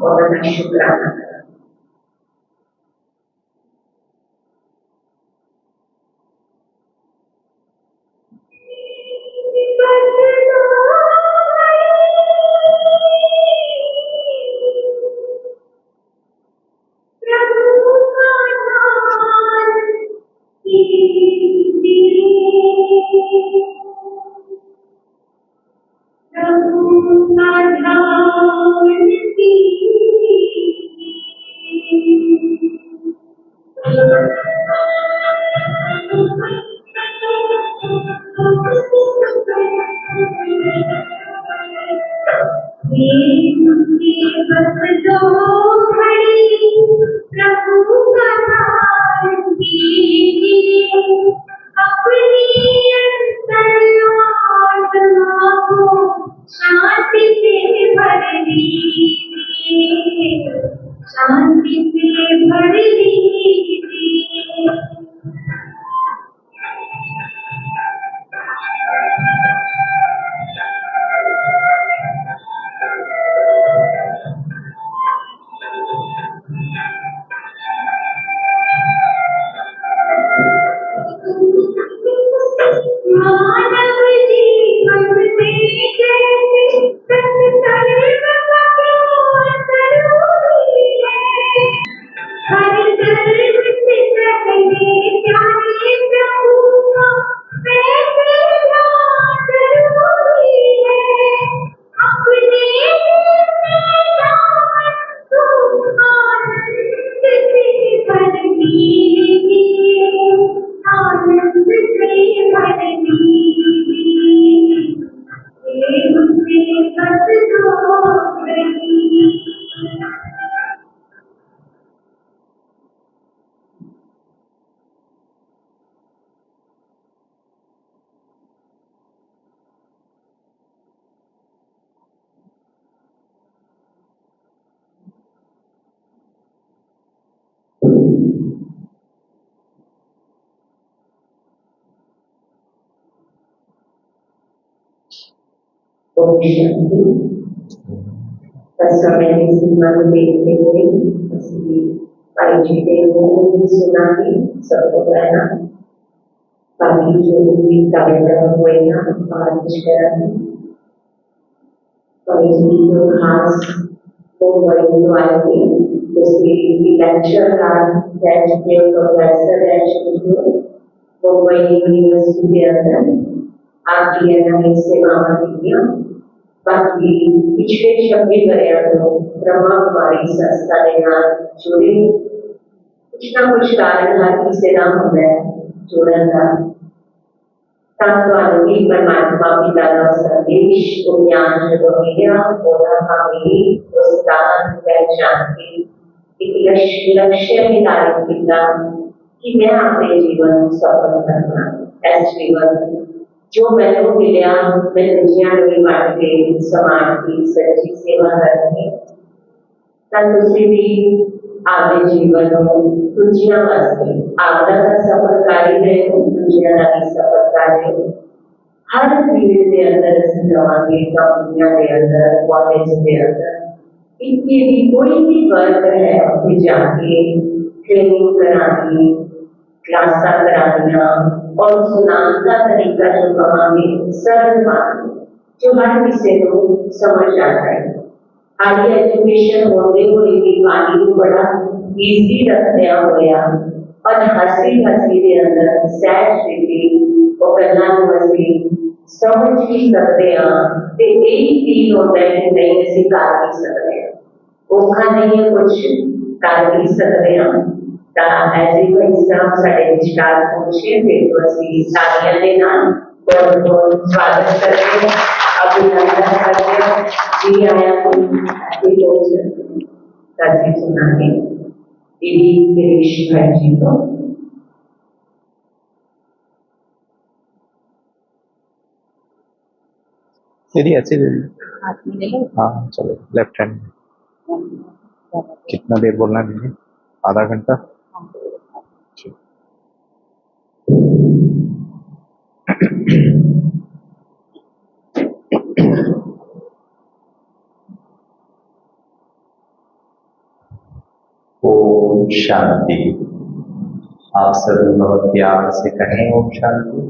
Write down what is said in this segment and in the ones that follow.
और मैं शुक्राना करा। देखते हुए सुनाने सबको कहना बाकी जो भी कार्यक्रम हुए ना जो खास वो बड़े आएंगे जैसे लेक्चर रह चुके प्रोफेसर रह चुके वो यूनिवर्सिटी के अंदर आप सेवा दिया बाकी पिछले 26 वर्षों ब्रह्मा कुमारी संस्था के नाम जुड़े कुछ ना कुछ कारण था कि सेना हमें जोड़ा था तत्वानुगी परमात्मा पिता का संदेश ज्ञान जो मिला बोला हमें उस दान पहचान की एक लक्ष्य निर्धारित किया कि मैं अपने जीवन सफल करना ऐसे जीवन जो मैंने मिला मैं दुनिया में बांटे समाज की सच्ची सेवा करनी तंदुरुस्ती भी आगे जीवन दुनिया वास्ते आपदा का सफर कार्य है दुनिया का सफर कार्य हर फील्ड के अंदर सिखावांगे कंपनियां के अंदर कॉलेज के अंदर इनके भी कोई भी वर्ग है अपने जाके ट्रेनिंग करानी क्लासा करानिया और सुनाता तरीका जो कमांगे सरल बात जो हर किसी को समझ आता है हाई एजुकेशन होने हुए भी पानी को बड़ा इजी रखने होया और हंसी हंसी के अंदर सैड स्थिति और करना मस्ती समझ भी सकते हैं ते यही फील होता है कि नहीं ऐसी कार भी सकते हैं औखा नहीं है कुछ कार भी सकते हैं ऐसे कोई हिसाब साढ़े विचार पहुंचे फिर उसकी सारियां लेना बहुत बहुत स्वागत करते हैं अभिनंदन करते हैं जी आया कोई सुनाने दीदी गिरीश भाई जी को दीदी ऐसे दे दी हाँ चलो लेफ्ट हैंड कितना देर बोलना है दीदी आधा घंटा ओम शांति। आप सभी बहुत प्यार से कहें ओम शांति।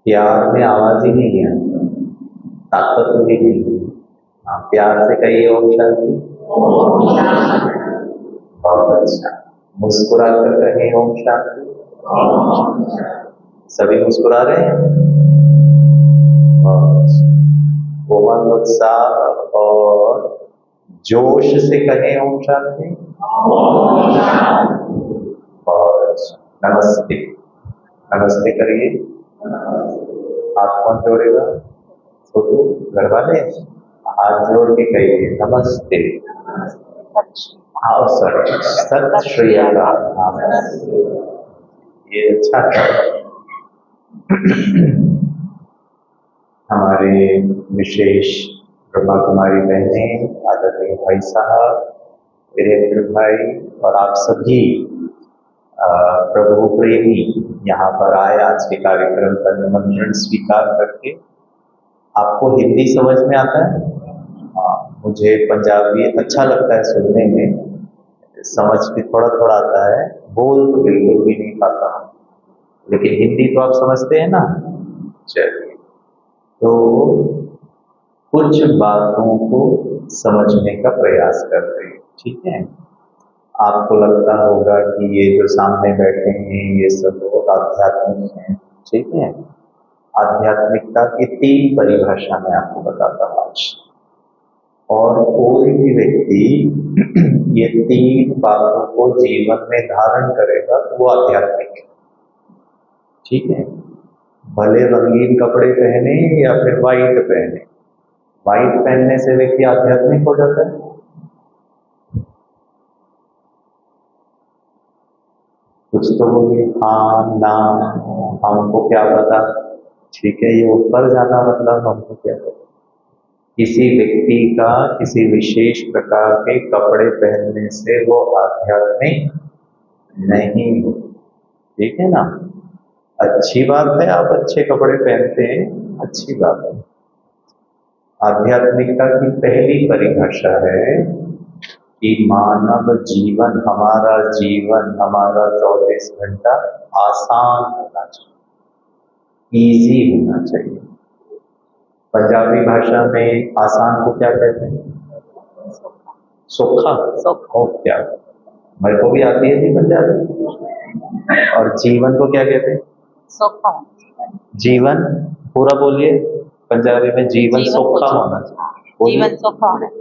प्यार में आवाज ही नहीं है, ताकत भी नहीं है। हाँ, प्यार से कहिए ओम शांति। बहुत अच्छा। मुस्कुरा कर कहें ओम शांति। सभी मुस्कुरा रहे हैं। बहुत उमंग, उत्साह और जोश से कहें ओम शांति। बहुत अच्छा। नमस्ते। नमस्ते करिए। हाथ कौन जोड़ेगा? छोटू, घर वाले हाथ जोड़ के कहिए नमस्ते। हाँ सर, सत श्री अकाल। ये अच्छा है। हमारे विशेष ब्रह्मा कुमारी बहनें, आदरणीय भाई साहब, वीरेंद्र भाई और आप सभी प्रभु प्रेमी यहाँ पर आए आज के कार्यक्रम का निमंत्रण स्वीकार करके। आपको हिंदी समझ में आता है? हाँ, मुझे पंजाबी अच्छा लगता है सुनने में, समझ भी थोड़ा थोड़ा आता है, बोल तो बिल्कुल भी नहीं पाता हूँ, लेकिन हिंदी तो आप समझते हैं ना। चलिए, तो कुछ बातों को समझने का प्रयास करते हैं, ठीक है। आपको लगता होगा कि ये जो सामने बैठे हैं ये सब लोग आध्यात्मिक हैं, ठीक है। आध्यात्मिकता की 3 परिभाषा मैं आपको बताता हूँ आज, और कोई भी व्यक्ति ये 3 बातों को जीवन में धारण करेगा तो वो आध्यात्मिक है, ठीक है। भले रंगीन कपड़े पहने या फिर व्हाइट पहने, व्हाइट पहनने से व्यक्ति आध्यात्मिक हो जाता है। कुछ तो बोलिए हाँ ना, हमको क्या पता, ठीक है। ये ऊपर जाना मतलब हमको क्या पता। किसी व्यक्ति का किसी विशेष प्रकार के कपड़े पहनने से वो आध्यात्मिक नहीं हो, ठीक है ना। अच्छी बात है आप अच्छे कपड़े पहनते हैं, अच्छी बात है। आध्यात्मिकता की पहली परिभाषा है कि मानव जीवन, हमारा जीवन, हमारा 24 घंटा आसान होना चाहिए, इजी होना चाहिए। पंजाबी भाषा में आसान को क्या कहते हैं? सोखा। सोखा क्या? मेरे को भी आती है जी पंजाबी। और जीवन को क्या कहते हैं? सोखा। जीवन पूरा बोलिए पंजाबी में। जीवन सोखा होना चाहिए। जीवन सोखा होना चाहिए।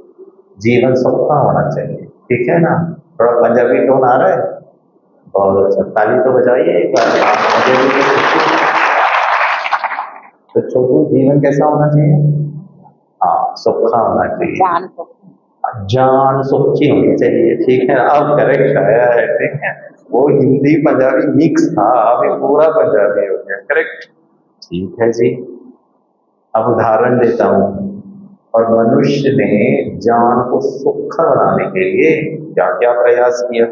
जीवन सौखा होना चाहिए, ठीक है ना। थोड़ा पंजाबी टोन आ रहा है, बहुत अच्छा। ताली तो बजाइए एक बार, मुझे भी तो छोटू, जीवन कैसा होना चाहिए? हाँ, सौखा होना चाहिए, जान सौखी होनी चाहिए, ठीक है। अब करेक्ट आया है, ठीक है। वो हिंदी पंजाबी मिक्स था, अभी पूरा पंजाबी हो गया, करेक्ट, ठीक है जी। अब उदाहरण देता हूँ। और मनुष्य ने जान को सुखा बनाने के लिए क्या क्या प्रयास किया।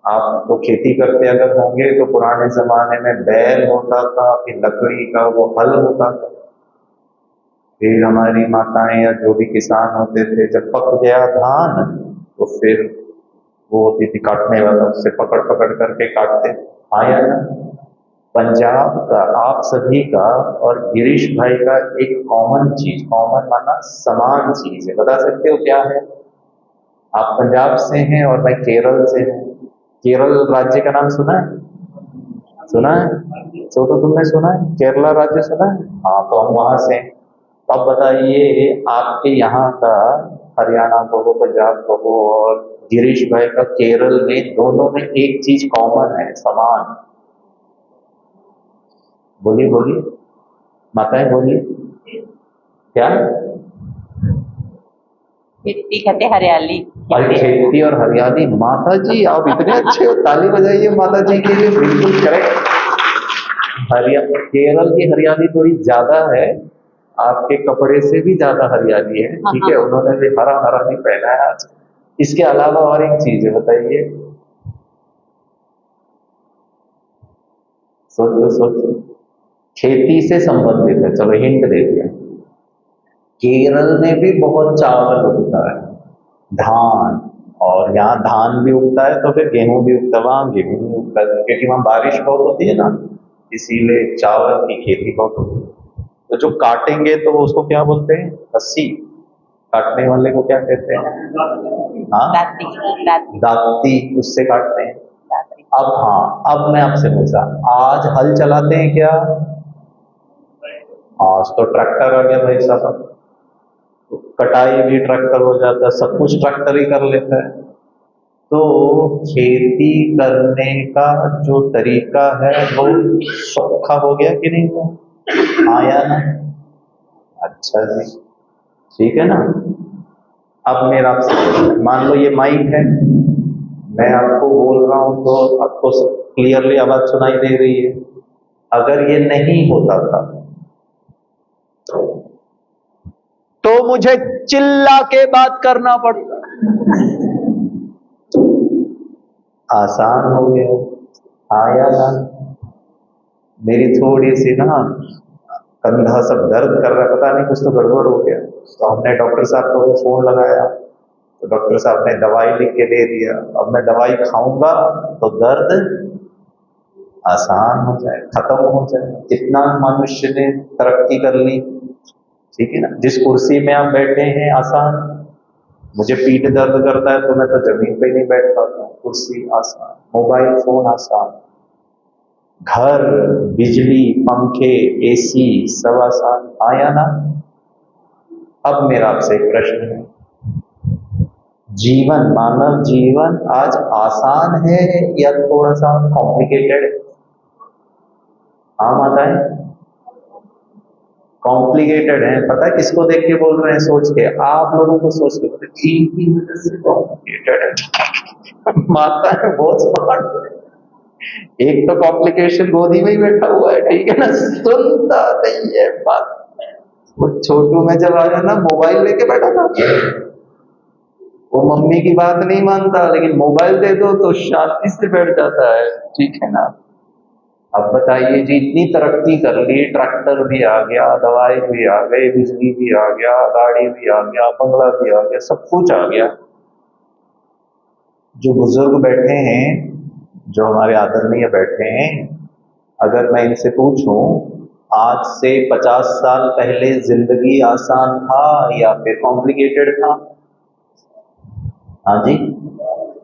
आप तो खेती करते अगर होंगे तो पुराने जमाने में बैल होता था, फिर लकड़ी का वो हल होता था, फिर हमारी माताएं या जो भी किसान होते थे, जब पक गया धान तो फिर वो होती थी काटने वाला, उससे पकड़ पकड़ करके काटते। आया ना। पंजाब का आप सभी का और गिरीश भाई का एक कॉमन चीज, कॉमन माना समान चीज है, बता सकते हो क्या है? आप पंजाब से हैं और मैं केरल से हूँ। केरल राज्य का नाम सुना है? सुना है? छोटू तुमने सुना है? केरला राज्य सुना है? हाँ, तो हम वहां से। तो अब बताइए, आपके यहाँ का हरियाणा को हो, पंजाब को हो, और गिरीश भाई का केरल में, दोनों में एक चीज कॉमन है, समान। बोलिए बोलिए माताएं, बोलिए क्या? खेती कहते हरियाली। अरे खेती और हरियाली, माता जी आप इतने अच्छे हो, ताली बजाइए माता जी के लिए। बिल्कुल करेक्ट। केरल की हरियाली थोड़ी ज्यादा है, आपके कपड़े से भी ज्यादा हरियाली है, ठीक है। उन्होंने भी हरा हरा नहीं पहना है आज। इसके अलावा और एक चीज है, बताइए, सोचो सोचो। खेती से संबंधित है, चलो हिंट दे दिया। केरल में भी बहुत चावल उगता है, धान, और यहाँ धान भी उगता है तो फिर गेहूं भी उगता है, वहाँ गेहूं भी उगता है क्योंकि वहाँ बारिश बहुत होती है ना, इसीलिए चावल की खेती बहुत होती है। तो जो काटेंगे तो उसको क्या बोलते हैं? हस्सी। काटने वाले को क्या कहते हैं? हाँ, दाती दाती दाती, उससे काटते हैं। दाती। अब हाँ, अब मैं आपसे पूछा, आज हल चलाते हैं क्या? आज तो ट्रैक्टर आ गया भाई साहब, कटाई भी ट्रैक्टर हो जाता है, सब कुछ ट्रैक्टर ही कर लेता है। तो खेती करने का जो तरीका है वो सौखा हो गया कि नहीं हुआ? हाँ या ना? अच्छा जी, ठीक है ना। अब मेरा आपसे प्रश्न है, मान लो ये माइक है, मैं आपको बोल रहा हूं तो आपको क्लियरली आवाज सुनाई दे रही है। अगर ये नहीं होता था तो मुझे चिल्ला के बात करना पड़ता। आसान हो गया, हाँ या ना? मेरी थोड़ी सी ना कंधा सब दर्द कर रहा है, पता नहीं कुछ तो गड़बड़ हो गया। तो हमने डॉक्टर साहब को फोन लगाया, तो डॉक्टर साहब ने दवाई लिख के दे दिया। अब मैं दवाई खाऊंगा तो दर्द आसान हो जाए, खत्म हो जाए। कितना मनुष्य ने तरक्की कर ली, ठीक है ना। जिस कुर्सी में आप बैठे हैं आसान, मुझे पीठ दर्द करता है तो मैं तो जमीन पे नहीं बैठ पाता, कुर्सी आसान, मोबाइल फोन आसान, घर, बिजली, पंखे, एसी सब आसान, आया ना। अब मेरा आपसे एक प्रश्न है, जीवन, मानव जीवन आज आसान है या थोड़ा सा कॉम्प्लिकेटेड है? हाँ माताएं, कॉम्प्लिकेटेड है। पता है किसको देख के बोल रहे हैं? सोच के, आप लोगों को सोच के बोल रहे हैं की वजह से कॉम्प्लिकेटेड है। माता है बहुत स्मार्ट, एक तो कॉम्प्लिकेशन गोदी में ही बैठा हुआ है, ठीक है ना, सुनता नहीं है बात। वो छोटू में जब आया ना, मोबाइल लेके बैठा था, वो मम्मी की बात नहीं मानता, लेकिन मोबाइल दे दो तो शांति से बैठ जाता है, ठीक है ना। अब बताइए जी, इतनी तरक्की कर ली, ट्रैक्टर भी आ गया, दवाई भी आ गई, बिजली भी आ गया, गाड़ी भी आ गया, बंगला भी आ गया, सब कुछ आ गया। जो बुजुर्ग बैठे हैं, जो हमारे आदरणीय बैठे हैं, अगर मैं इनसे पूछूं आज से 50 साल पहले जिंदगी आसान था या फिर कॉम्प्लिकेटेड था? हाँ जी,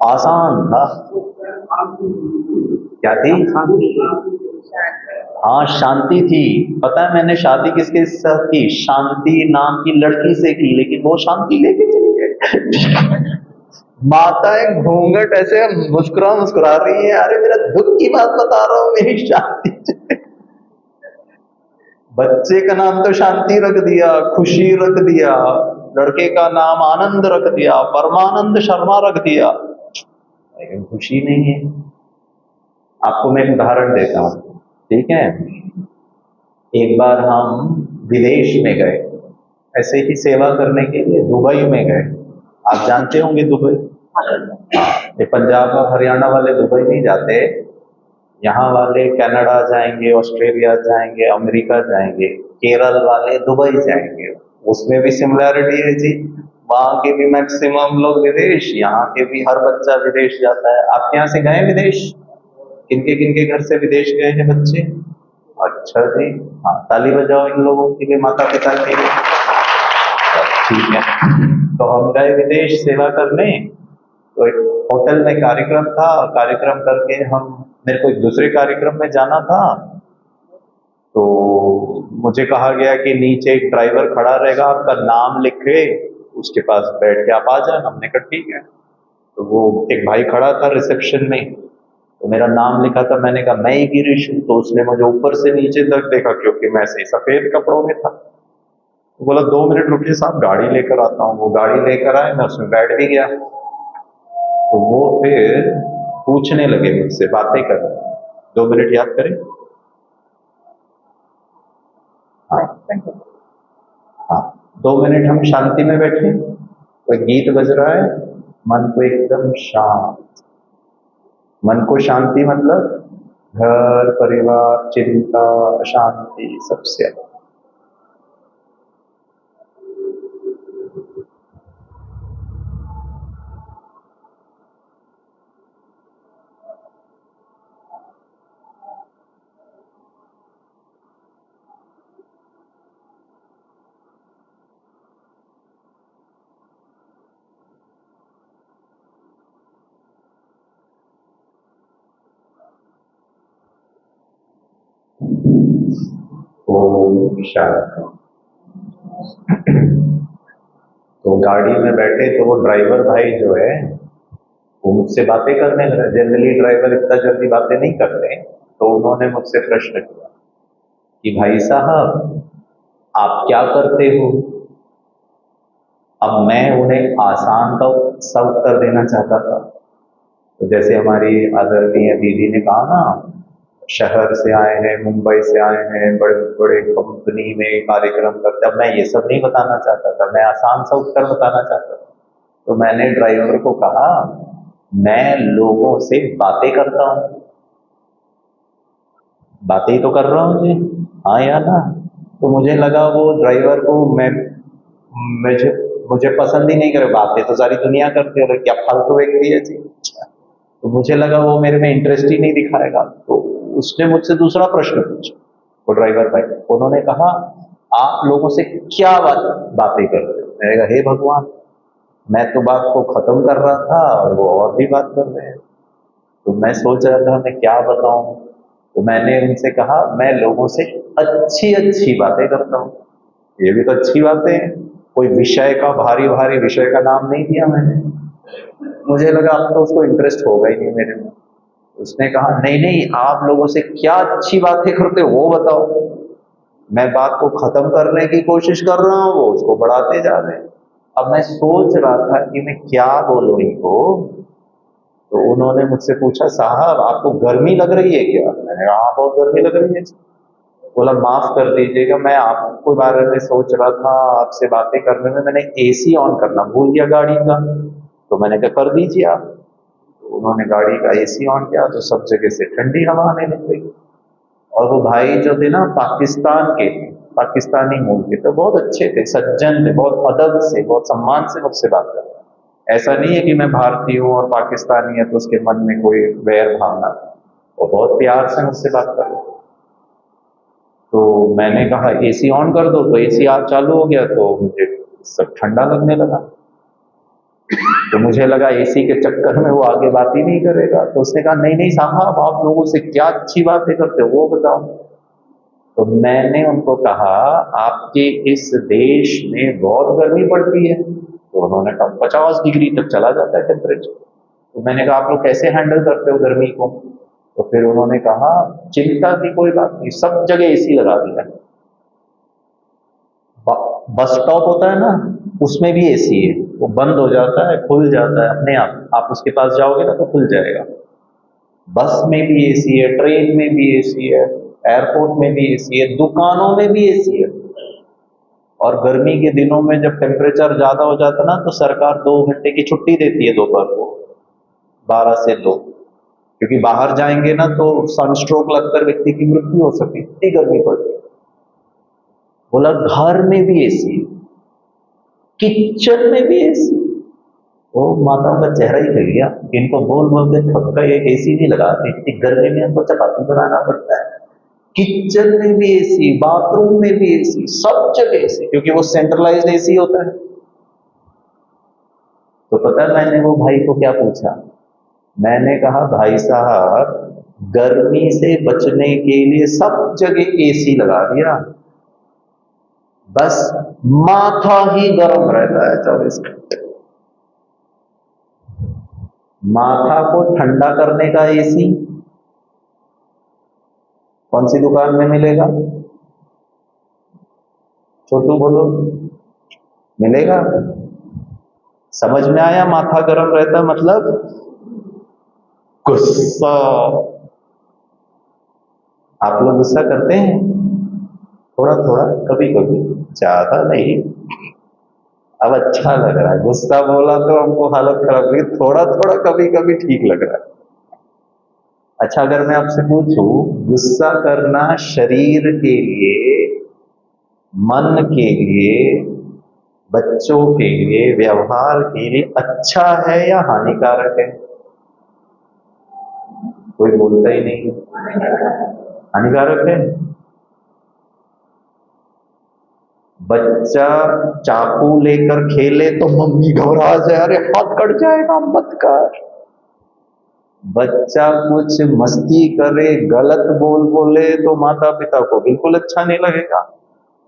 आसान था। क्या थी? हाँ, शांति थी। पता है मैंने शादी किसके साथ की? शांति नाम की लड़की से की, लेकिन वो शांति लेके चली गई। माताएं घूंघट ऐसे मुस्कुरा मुस्कुरा रही है, अरे मेरा दुख की बात बता रहा हूं, मेरी शांति। बच्चे का नाम तो शांति रख दिया, खुशी रख दिया, लड़के का नाम आनंद रख दिया, परमानंद शर्मा रख दिया, लेकिन खुशी नहीं है। आपको मैं एक उदाहरण देता हूं, ठीक है। एक बार हम विदेश में गए, ऐसे ही सेवा करने के लिए दुबई में गए। आप जानते होंगे दुबई, ये पंजाब और हरियाणा वाले दुबई नहीं जाते, यहाँ वाले कनाडा जाएंगे, ऑस्ट्रेलिया जाएंगे, अमेरिका जाएंगे, केरल वाले दुबई जाएंगे। उसमें भी सिमिलैरिटी है जी, वहां के भी मैक्सिमम लोग विदेश, यहाँ के भी हर बच्चा विदेश जाता है। आपके यहाँ से गए विदेश? किनके घर से विदेश गए हैं बच्चे? अच्छा जी, हाँ, ताली बजाओ इन लोगों के लिए, माता पिता के लिए। ठीक है, तो हम गए विदेश सेवा करने, तो एक होटल में कार्यक्रम था, कार्यक्रम करके हम, मेरे को एक दूसरे कार्यक्रम में जाना था, तो मुझे कहा गया कि नीचे एक ड्राइवर खड़ा रहेगा, आपका नाम लिख के उसके पास बैठ के आप आ जाना। हमने कहा ठीक है। तो वो एक भाई खड़ा था रिसेप्शन में, तो मेरा नाम लिखा था, मैंने कहा मैं ही गिरीश हूँ। तो उसने मुझे ऊपर से नीचे तक देखा, क्योंकि मैं से सफेद कपड़ों में था। तो बोला 2 मिनट रुकिए साहब, गाड़ी लेकर आता हूँ। वो गाड़ी लेकर आए, मैं उसमें बैठ भी गया। तो वो फिर पूछने लगे मुझसे, बातें कर रहे। 2 मिनट याद करें। हाँ हाँ, 2 मिनट हम शांति में बैठे, कोई गीत बज रहा है, मन को एकदम शांत। मन को शांति मतलब घर परिवार चिंता अशांति सबसे अलग। ओम शांति। तो गाड़ी में बैठे तो वो ड्राइवर भाई जो है वो मुझसे बातें करने लगे। जनरली ड्राइवर इतना जल्दी बातें नहीं करते, तो उन्होंने मुझसे प्रश्न किया कि भाई साहब आप क्या करते हो। अब मैं उन्हें आसान का सा उत्तर देना चाहता था। तो जैसे हमारी आदरणीय दीदी ने कहा ना, शहर से आए हैं, मुंबई से आए हैं, बड़े बड़े कंपनी में कार्यक्रम करते। अब मैं ये सब नहीं बताना चाहता था, मैं आसान सा उत्तर बताना चाहता था। तो मैंने ड्राइवर को कहा मैं लोगों से बातें करता हूँ। बातें ही तो कर रहा हूँ जी, हाँ या ना। तो मुझे लगा वो ड्राइवर को मुझे मुझे पसंद ही नहीं करे। बातें तो सारी दुनिया करती है, क्या फालतू व्यक्ति है जी। तो मुझे लगा वो मेरे में इंटरेस्ट ही नहीं दिखाएगा। तो उसने मुझसे दूसरा प्रश्न पूछा, वो ड्राइवर भाई। उन्होंने कहा आप लोगों से क्या बातें करते हो। मैंने कहा हे भगवान, मैं तो बात को खत्म कर रहा था और वो और भी बात कर रहे हैं। तो मैं सोच रहा था मैं क्या बताऊं। तो मैंने उनसे कहा मैं लोगों से अच्छी अच्छी बातें करता हूँ। ये भी तो अच्छी बातें हैं। कोई विषय का, भारी भारी विषय का नाम नहीं दिया मैंने। मुझे लगा अब तो उसको इंटरेस्ट होगा ही नहीं मेरे में। उसने कहा नहीं नहीं, आप लोगों से क्या अच्छी बातें करते हो वो बताओ। मैं बात को खत्म करने की कोशिश कर रहा हूँ, वो उसको बढ़ाते जा रहे हैं। अब मैं सोच रहा था कि मैं क्या बोलूं इनको। तो उन्होंने मुझसे पूछा साहब आपको गर्मी लग रही है क्या। मैंने कहा हाँ बहुत गर्मी लग रही है। बोला माफ कर दीजिएगा, मैं आपके बारे में सोच रहा था, आपसे बातें करने में मैंने एसी ऑन करना भूल गया गाड़ी का। तो मैंने कहा कर दीजिए आप। तो उन्होंने गाड़ी का एसी ऑन किया तो सब जगह से ठंडी हवा आने लग गई। और वो भाई जो थे ना पाकिस्तान के, पाकिस्तानी मूल के, तो बहुत अच्छे थे, सज्जन थे, बहुत अदब से, बहुत सम्मान से मुझसे बात कर रहे। ऐसा नहीं है कि मैं भारतीय हूँ और पाकिस्तानी है तो उसके मन में कोई वैर भावना। वो बहुत प्यार से मुझसे बात कर रहे। तो मैंने कहा एसी ऑन कर दो, तो एसी आप चालू हो गया तो मुझे सब ठंडा लगने लगा। तो मुझे लगा एसी के चक्कर में वो आगे बात ही नहीं करेगा। तो उसने कहा नहीं नहीं साहब आप लोगों से क्या अच्छी बातें करते हो वो बताओ। तो मैंने उनको कहा आपके इस देश में बहुत गर्मी पड़ती है। तो उन्होंने कहा 50 डिग्री तक चला जाता है टेम्परेचर। तो मैंने कहा आप लोग कैसे हैंडल करते हो गर्मी को। तो फिर उन्होंने कहा चिंता की कोई बात नहीं, सब जगह एसी लगा दिया। बस स्टॉप होता है ना, उसमें भी एसी है, वो बंद हो जाता है खुल जाता है अपने आप उसके पास जाओगे ना तो खुल जाएगा। बस में भी एसी है, ट्रेन में भी एसी है, एयरपोर्ट में भी एसी है, दुकानों में भी एसी है। और गर्मी के दिनों में जब टेम्परेचर ज्यादा हो जाता है ना तो सरकार 2 घंटे की छुट्टी देती है दोपहर को 12 से 2, क्योंकि बाहर जाएंगे ना तो सनस्ट्रोक लगकर व्यक्ति की मृत्यु हो सकती है, इतनी गर्मी पड़ती है। बोला घर में भी एसी, किचन में भी एसी। वो माताओं का चेहरा ही लग गया, इनको बोल बोल के थक गए, एक एसी नहीं लगाते, इतनी गर्मी में हमको चपाती बनाना पड़ता है। किचन में भी एसी, बाथरूम में भी एसी, सब जगह एसी, क्योंकि वो सेंट्रलाइज्ड एसी होता है। तो पता है मैंने वो भाई को क्या पूछा। मैंने कहा भाई साहब गर्मी से बचने के लिए सब जगह एसी लगा दिया, बस माथा ही गर्म रहता है 24 घंटे। माथा को ठंडा करने का एसी कौन सी दुकान में मिलेगा। छोटू बोलो, मिलेगा। समझ में आया माथा गर्म रहता मतलब गुस्सा। आप लोग गुस्सा करते हैं थोड़ा थोड़ा, कभी कभी, ज्यादा नहीं। अब अच्छा लग रहा है, गुस्सा बोला तो हमको हालत खराब हुई, थोड़ा थोड़ा कभी कभी ठीक लग रहा है। अच्छा अगर मैं आपसे पूछूं गुस्सा करना शरीर के लिए, मन के लिए, बच्चों के लिए, व्यवहार के लिए अच्छा है या हानिकारक है। कोई बोलता ही नहीं है। हानिकारक है। बच्चा चाकू लेकर खेले तो मम्मी घबरा जाए, अरे हाथ कट जाएगा मत कर। बच्चा कुछ मस्ती करे, गलत बोल बोले तो माता पिता को बिल्कुल अच्छा नहीं लगेगा,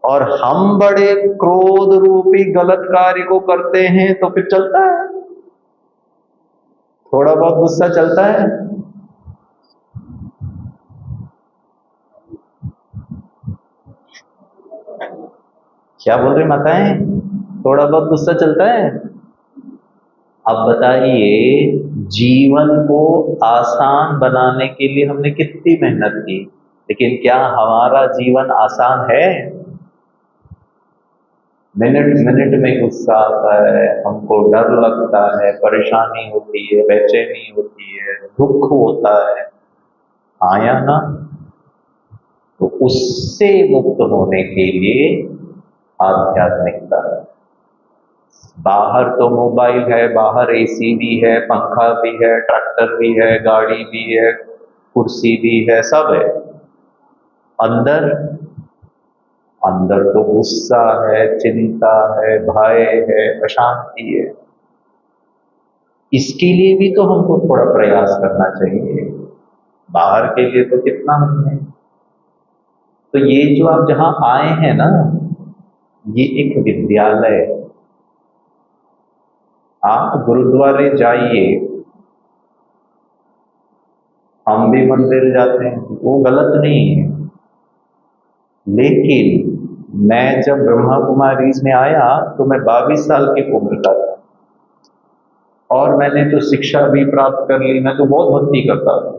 और हम बड़े क्रोध रूपी गलत कार्य को करते हैं तो फिर चलता है, थोड़ा बहुत गुस्सा चलता है। क्या बोल रहे माताएं? थोड़ा बहुत गुस्सा चलता है। अब बताइए, जीवन को आसान बनाने के लिए हमने कितनी मेहनत की, लेकिन क्या हमारा जीवन आसान है? मिनट मिनट में गुस्सा आता है, हमको डर लगता है, परेशानी होती है, बेचैनी होती है, दुख होता है, हाँ या ना? तो उससे मुक्त होने के लिए आध्यात्मिकता है। बाहर तो मोबाइल है, बाहर एसी भी है, पंखा भी है, ट्रैक्टर भी है, गाड़ी भी है, कुर्सी भी है, सब है। अंदर अंदर तो गुस्सा है, चिंता है, भय है, अशांति है। इसके लिए भी तो हमको थोड़ा प्रयास करना चाहिए। बाहर के लिए तो कितना हमने, तो ये जो आप जहां आए हैं ना, ये एक विद्यालय है। आप गुरुद्वारे जाइए, हम भी मंदिर जाते हैं, वो गलत नहीं है, लेकिन मैं जब ब्रह्मा कुमारीज में आया तो मैं 22 साल की उम्र का था, और मैंने तो शिक्षा भी प्राप्त कर ली। मैं तो बहुत भक्ति करता था,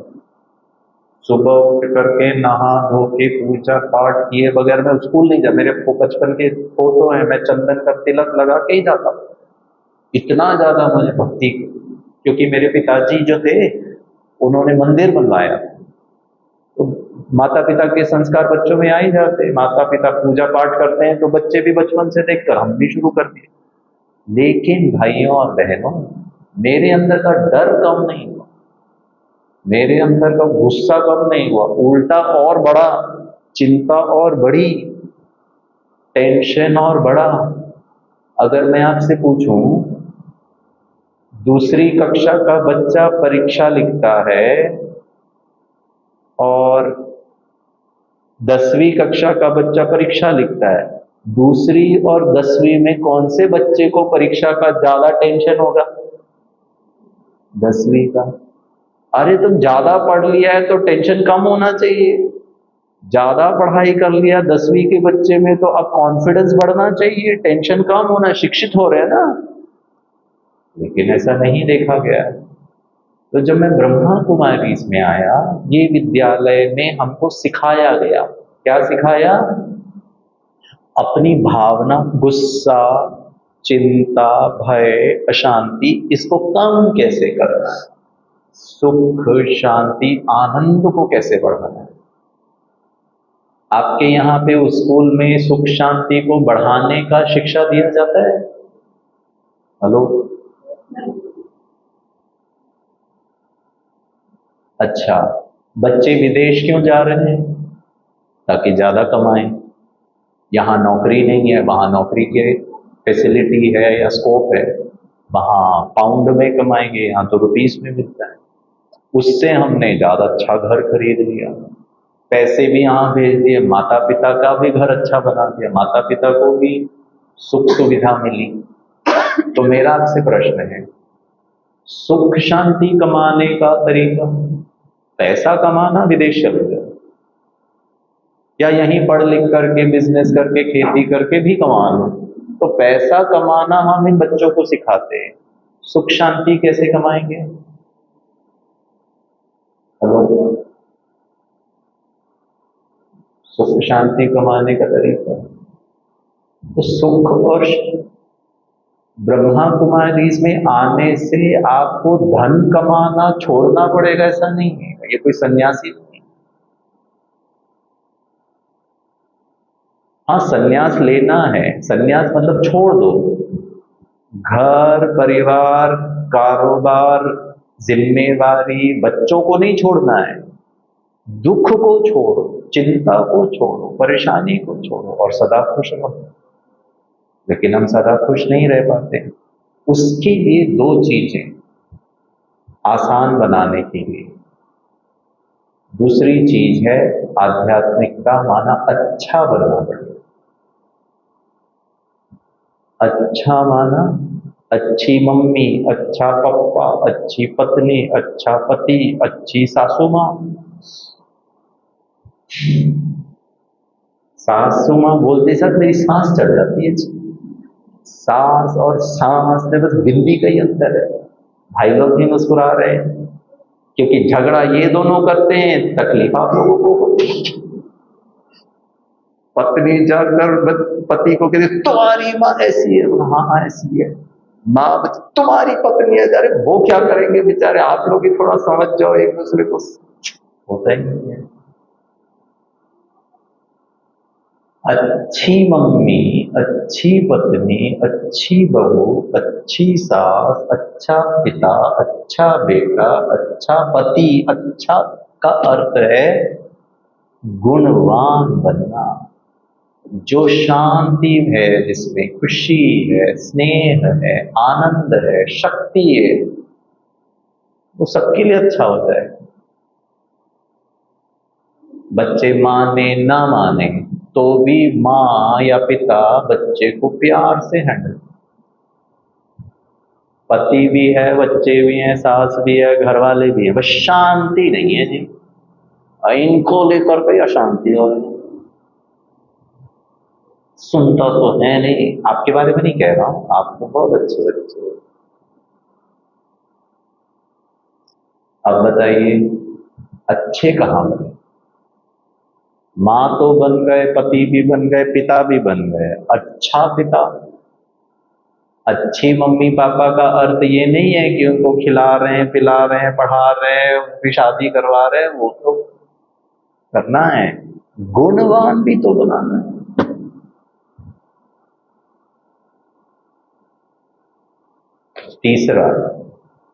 सुबह उठ करके नहा धो के पूजा पाठ किए बगैर मैं स्कूल नहीं जा। मेरे बचपन के फोटो है, मैं चंदन का तिलक लगा के ही जाता, इतना ज्यादा मुझे भक्ति, क्योंकि मेरे पिताजी जो थे उन्होंने मंदिर बनवाया, तो माता पिता के संस्कार बच्चों में आ ही जाते। माता पिता पूजा पाठ करते हैं तो बच्चे भी बचपन से देखकर हम भी शुरू कर दिए। लेकिन भाइयों और बहनों, मेरे अंदर का डर कम नहीं हुआ, मेरे अंदर का गुस्सा कम नहीं हुआ, उल्टा और बड़ा, चिंता और बड़ी, टेंशन और बड़ा। अगर मैं आपसे पूछूं, दूसरी कक्षा का बच्चा परीक्षा लिखता है और 10वीं कक्षा का बच्चा परीक्षा लिखता है, दूसरी और 10वीं में कौन से बच्चे को परीक्षा का ज्यादा टेंशन होगा? 10वीं का। अरे तुम ज्यादा पढ़ लिया है तो टेंशन कम होना चाहिए, ज्यादा पढ़ाई कर लिया 10वीं के बच्चे में तो अब कॉन्फिडेंस बढ़ना चाहिए, टेंशन कम होना, शिक्षित हो रहे हैं ना। लेकिन ऐसा नहीं देखा गया। तो जब मैं ब्रह्मा कुमारीज में आया, ये विद्यालय में हमको सिखाया गया, क्या सिखाया? अपनी भावना, गुस्सा, चिंता, भय, अशांति, इसको कम कैसे करना है, सुख, शांति, आनंद को कैसे बढ़ाना है। आपके यहाँ पे उस स्कूल में सुख शांति को बढ़ाने का शिक्षा दिया जाता है? हेलो, अच्छा, बच्चे विदेश क्यों जा रहे हैं? ताकि ज्यादा कमाएं। यहाँ नौकरी नहीं है, वहां नौकरी के फैसिलिटी है या स्कोप है, वहां पाउंड में कमाएंगे, यहाँ तो रुपीस में मिलता है। उससे हमने ज्यादा अच्छा घर खरीद लिया, पैसे भी यहाँ भेज दिए, माता पिता का भी घर अच्छा बना दिया, माता पिता को भी सुख सुविधा मिली। तो मेरा आपसे प्रश्न है, सुख शांति कमाने का तरीका, पैसा कमाना विदेश चले जाओ, या यहीं पढ़ लिख करके बिजनेस करके खेती करके भी कमा लो। तो पैसा कमाना हम इन बच्चों को सिखाते हैं, सुख शांति कैसे कमाएंगे? हेलो, सुख शांति कमाने का तरीका, तो सुख और ब्रह्मा कुमारीज में आने से आपको धन कमाना छोड़ना पड़ेगा, ऐसा नहीं है। ये कोई सन्यासी नहीं। हाँ, सन्यास लेना है, सन्यास मतलब छोड़ दो, घर परिवार कारोबार जिम्मेवारी, बच्चों को नहीं छोड़ना है, दुख को छोड़ो, चिंता को छोड़ो, परेशानी को छोड़ो और सदा खुश रहो। लेकिन हम सदा खुश नहीं रह पाते। उसके लिए दो चीजें, आसान बनाने के लिए। दूसरी चीज है आध्यात्मिकता माना अच्छा बनना पड़ेगा। अच्छा माना अच्छी मम्मी, अच्छा पप्पा, अच्छी पत्नी, अच्छा पति, अच्छी सासू माँ। सासू माँ बोलते साथ मेरी सांस चढ़ जाती है। सांस और सांस में बस बिंदी का ही अंतर है। भाई लोग भी मुस्कुरा रहे हैं क्योंकि झगड़ा ये दोनों करते हैं, तकलीफ आप लोगों को होती है। पत्नी जाकर पति को कहती तुम्हारी माँ ऐसी है, हाँ हाँ ऐसी है। माँ तुम्हारी पत्नी है, अरे वो क्या करेंगे बेचारे, आप लोग ही थोड़ा समझ जाओ एक दूसरे को। होता ही नहीं है। अच्छी मम्मी, अच्छी पत्नी, अच्छी बहू, अच्छी सास, अच्छा पिता, अच्छा बेटा, अच्छा पति, अच्छा का अर्थ है गुणवान बनना। जो शांति है, जिसमें खुशी है, स्नेह है, आनंद है, शक्ति है, वो सबके लिए अच्छा होता है। बच्चे माने ना माने तो भी माँ या पिता बच्चे को प्यार से हैंडल। पति भी है, बच्चे भी हैं, सास भी है, घर वाले भी है, बस शांति नहीं है जी। इनको लेकर के अशांति हो रही। सुनता तो है नहीं, आपके बारे में नहीं कह रहा हूं, आप तो बहुत अच्छे बच्चे हो। अब बताइए अच्छे कहाँ बने? माँ तो बन गए, पति भी बन गए, पिता भी बन गए। अच्छा पिता, अच्छी मम्मी पापा का अर्थ ये नहीं है कि उनको खिला रहे हैं, पिला रहे हैं, पढ़ा रहे हैं, उनकी शादी करवा रहे हैं, वो तो करना है, गुणवान भी तो बनाना है। तीसरा,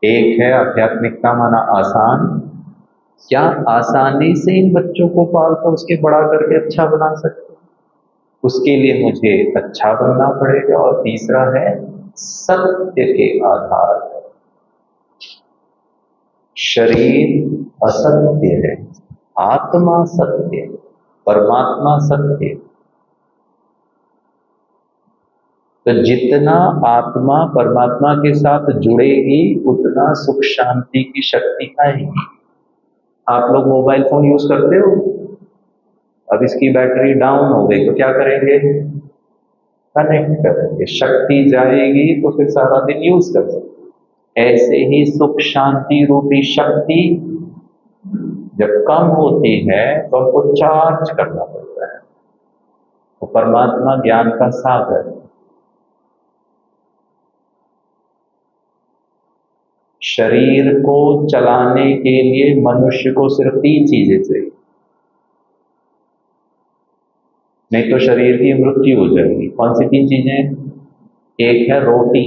एक है आध्यात्मिकता माना आसान। क्या आसानी से इन बच्चों को पालकर उसके बड़ा करके अच्छा बना सकते? उसके लिए मुझे अच्छा बनना पड़ेगा। और तीसरा है सत्य के आधार पर। शरीर असत्य है, आत्मा सत्य, परमात्मा सत्य। तो जितना आत्मा परमात्मा के साथ जुड़ेगी उतना सुख शांति की शक्ति आएगी। आप लोग मोबाइल फोन यूज करते हो, अब इसकी बैटरी डाउन हो गई तो क्या करेंगे? कनेक्ट करेंगे, शक्ति जाएगी तो फिर सारा दिन यूज कर सकते। ऐसे ही सुख शांति रूपी शक्ति जब कम होती है तो हमको चार्ज करना पड़ता है। तो परमात्मा ज्ञान का सागर। शरीर को चलाने के लिए मनुष्य को सिर्फ 3 चीजें चाहिए, नहीं तो शरीर की मृत्यु हो जाएगी। कौन सी 3 चीजें? एक है रोटी,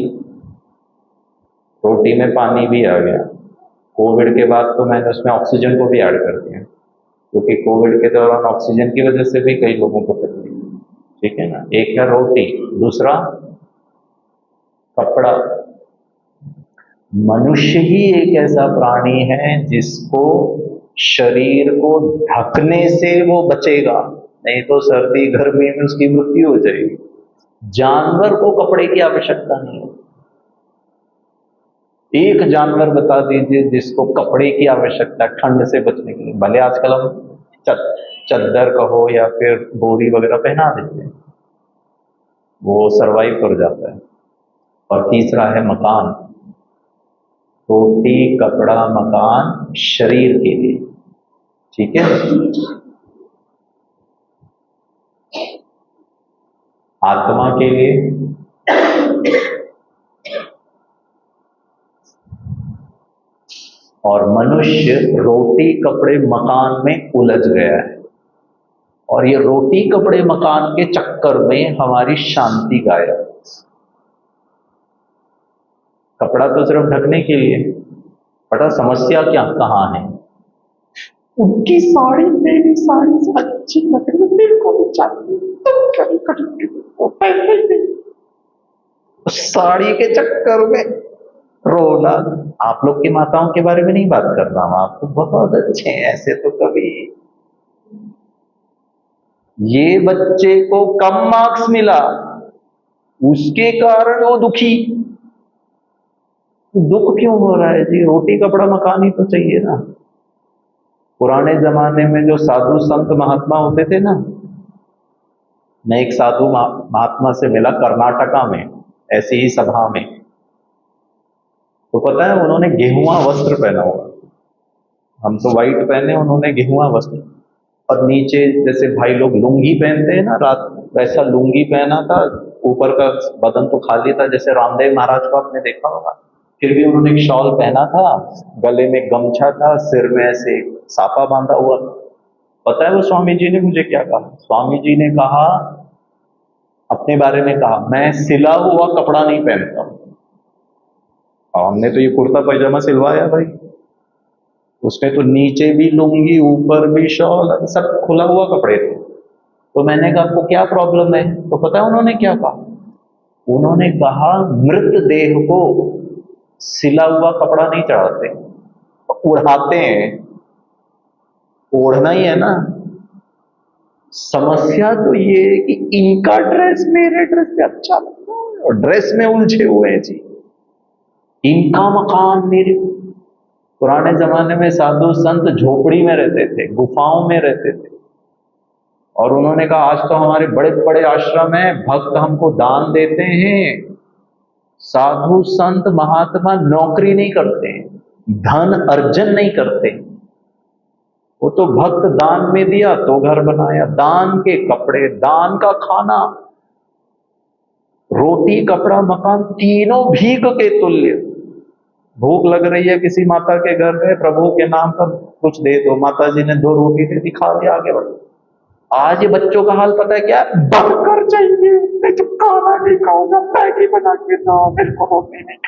रोटी में पानी भी आ गया। कोविड के बाद तो मैंने उसमें ऑक्सीजन को भी ऐड कर दिया, क्योंकि कोविड के दौरान ऑक्सीजन की वजह से भी कई लोगों को तकलीफ, ठीक है ना। एक है रोटी, दूसरा कपड़ा। मनुष्य ही एक ऐसा प्राणी है जिसको शरीर को ढकने से वो बचेगा, नहीं तो सर्दी गर्मी में उसकी मृत्यु हो जाएगी। जानवर को कपड़े की आवश्यकता नहीं है। एक जानवर बता दीजिए जिसको कपड़े की आवश्यकता है ठंड से बचने के लिए। भले आजकल हम चद्दर कहो या फिर बोरी वगैरह पहना देते हैं, वो सरवाइव कर जाता है। और तीसरा है मकान। रोटी कपड़ा मकान शरीर के लिए, ठीक है। आत्मा के लिए और मनुष्य रोटी कपड़े मकान में उलझ गया है, और ये रोटी कपड़े मकान के चक्कर में हमारी शांति गायब। कपड़ा तो सिर्फ ढकने के लिए, पता समस्या क्या कहाँ है? उनकी साड़ी मेरी साड़ी से अच्छी लग रही है, मेरे को भी चाहिए, तुम कभी कभी वो पहले साड़ी के चक्कर में रोना, आप लोग की माताओं के बारे में नहीं बात कर रहा हूं, आप तो बहुत अच्छे हैं, ऐसे तो कभी। ये बच्चे को कम मार्क्स मिला, उसके कारण वो दुखी। दुख क्यों हो रहा है जी? रोटी कपड़ा मकान ही तो चाहिए ना। पुराने जमाने में जो साधु संत महात्मा होते थे ना, मैं एक साधु महात्मा से मिला कर्नाटका में, ऐसी ही सभा में। तो पता है उन्होंने गेहुआ वस्त्र पहना हुआ, हम तो व्हाइट पहने, उन्होंने गेहुआ वस्त्र, और नीचे जैसे भाई लोग लुंगी पहनते हैं ना रात, वैसा लुंगी पहना था। ऊपर का बदन तो खाली था, जैसे रामदेव महाराज को आपने देखा होगा, फिर भी उन्होंने एक शॉल पहना था, गले में गमछा था, सिर में ऐसे साफा बांधा हुआ। पता है वो स्वामी जी ने मुझे क्या कहा? स्वामी जी ने कहा, अपने बारे में कहा, मैं सिला हुआ कपड़ा नहीं पहनता हूं। हमने तो ये कुर्ता पैजामा सिलवाया भाई, उसमें तो नीचे भी लुंगी, ऊपर भी शॉल, सब खुला हुआ कपड़े थे। तो मैंने कहा आपको क्या प्रॉब्लम है? तो पता है उन्होंने क्या कहा? उन्होंने कहा मृत देह को सिला हुआ कपड़ा नहीं चढ़ाते, उड़ाते हैं। ओढ़ना ही है ना। समस्या तो ये है कि इनका ड्रेस मेरे ड्रेस से अच्छा लगता है, और ड्रेस में उलझे हुए हैं जी। इनका मकान मेरे। पुराने जमाने में साधु संत झोपड़ी में रहते थे, गुफाओं में रहते थे, और उन्होंने कहा आज तो हमारे बड़े बड़े आश्रम हैं, भक्त हमको दान देते हैं। साधु संत महात्मा नौकरी नहीं करते, धन अर्जन नहीं करते, वो तो भक्त दान में दिया तो घर बनाया, दान के कपड़े, दान का खाना, रोटी कपड़ा मकान तीनों भीख के तुल्य। भूख लग रही है किसी माता के घर में, प्रभु के नाम पर कुछ दे दो, माता जी ने 2 रोटी दे दी, खा के आगे बढ़ो। आज ये बच्चों का हाल पता है क्या? बर्गर चाहिए, मैं तो खाना नहीं खाऊंगा, मैगी बना के दो, मेरे को रोटी नहीं।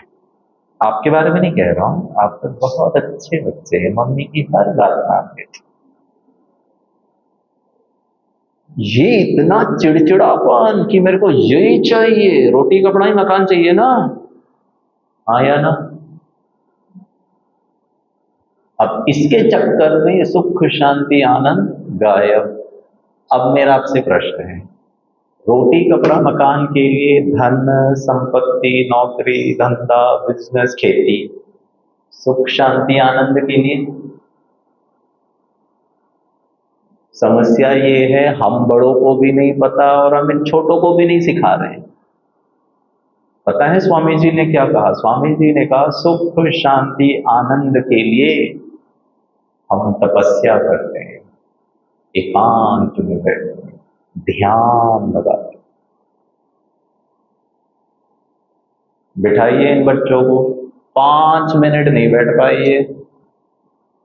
आपके बारे में नहीं कह रहा हूं, आप तो बहुत अच्छे बच्चे हैं, मम्मी की हर बात मानते थे। ये इतना चिड़चिड़ापन कि मेरे को यही चाहिए, रोटी कपड़ा ही मकान चाहिए ना, हाँ या ना? अब इसके चक्कर में सुख शांति आनंद गायब। अब मेरा आपसे प्रश्न है, रोटी कपड़ा मकान के लिए धन संपत्ति, नौकरी धंधा, बिजनेस, खेती, सुख शांति आनंद के लिए। समस्या ये है हम बड़ों को भी नहीं पता और हम इन छोटों को भी नहीं सिखा रहे हैं। पता है स्वामी जी ने क्या कहा? स्वामी जी ने कहा सुख शांति आनंद के लिए हम तपस्या करते हैं, एकांत में बैठते हैं, ध्यान लगाते हैं। बिठाइए इन बच्चों को, 5 मिनट नहीं बैठ पाइए,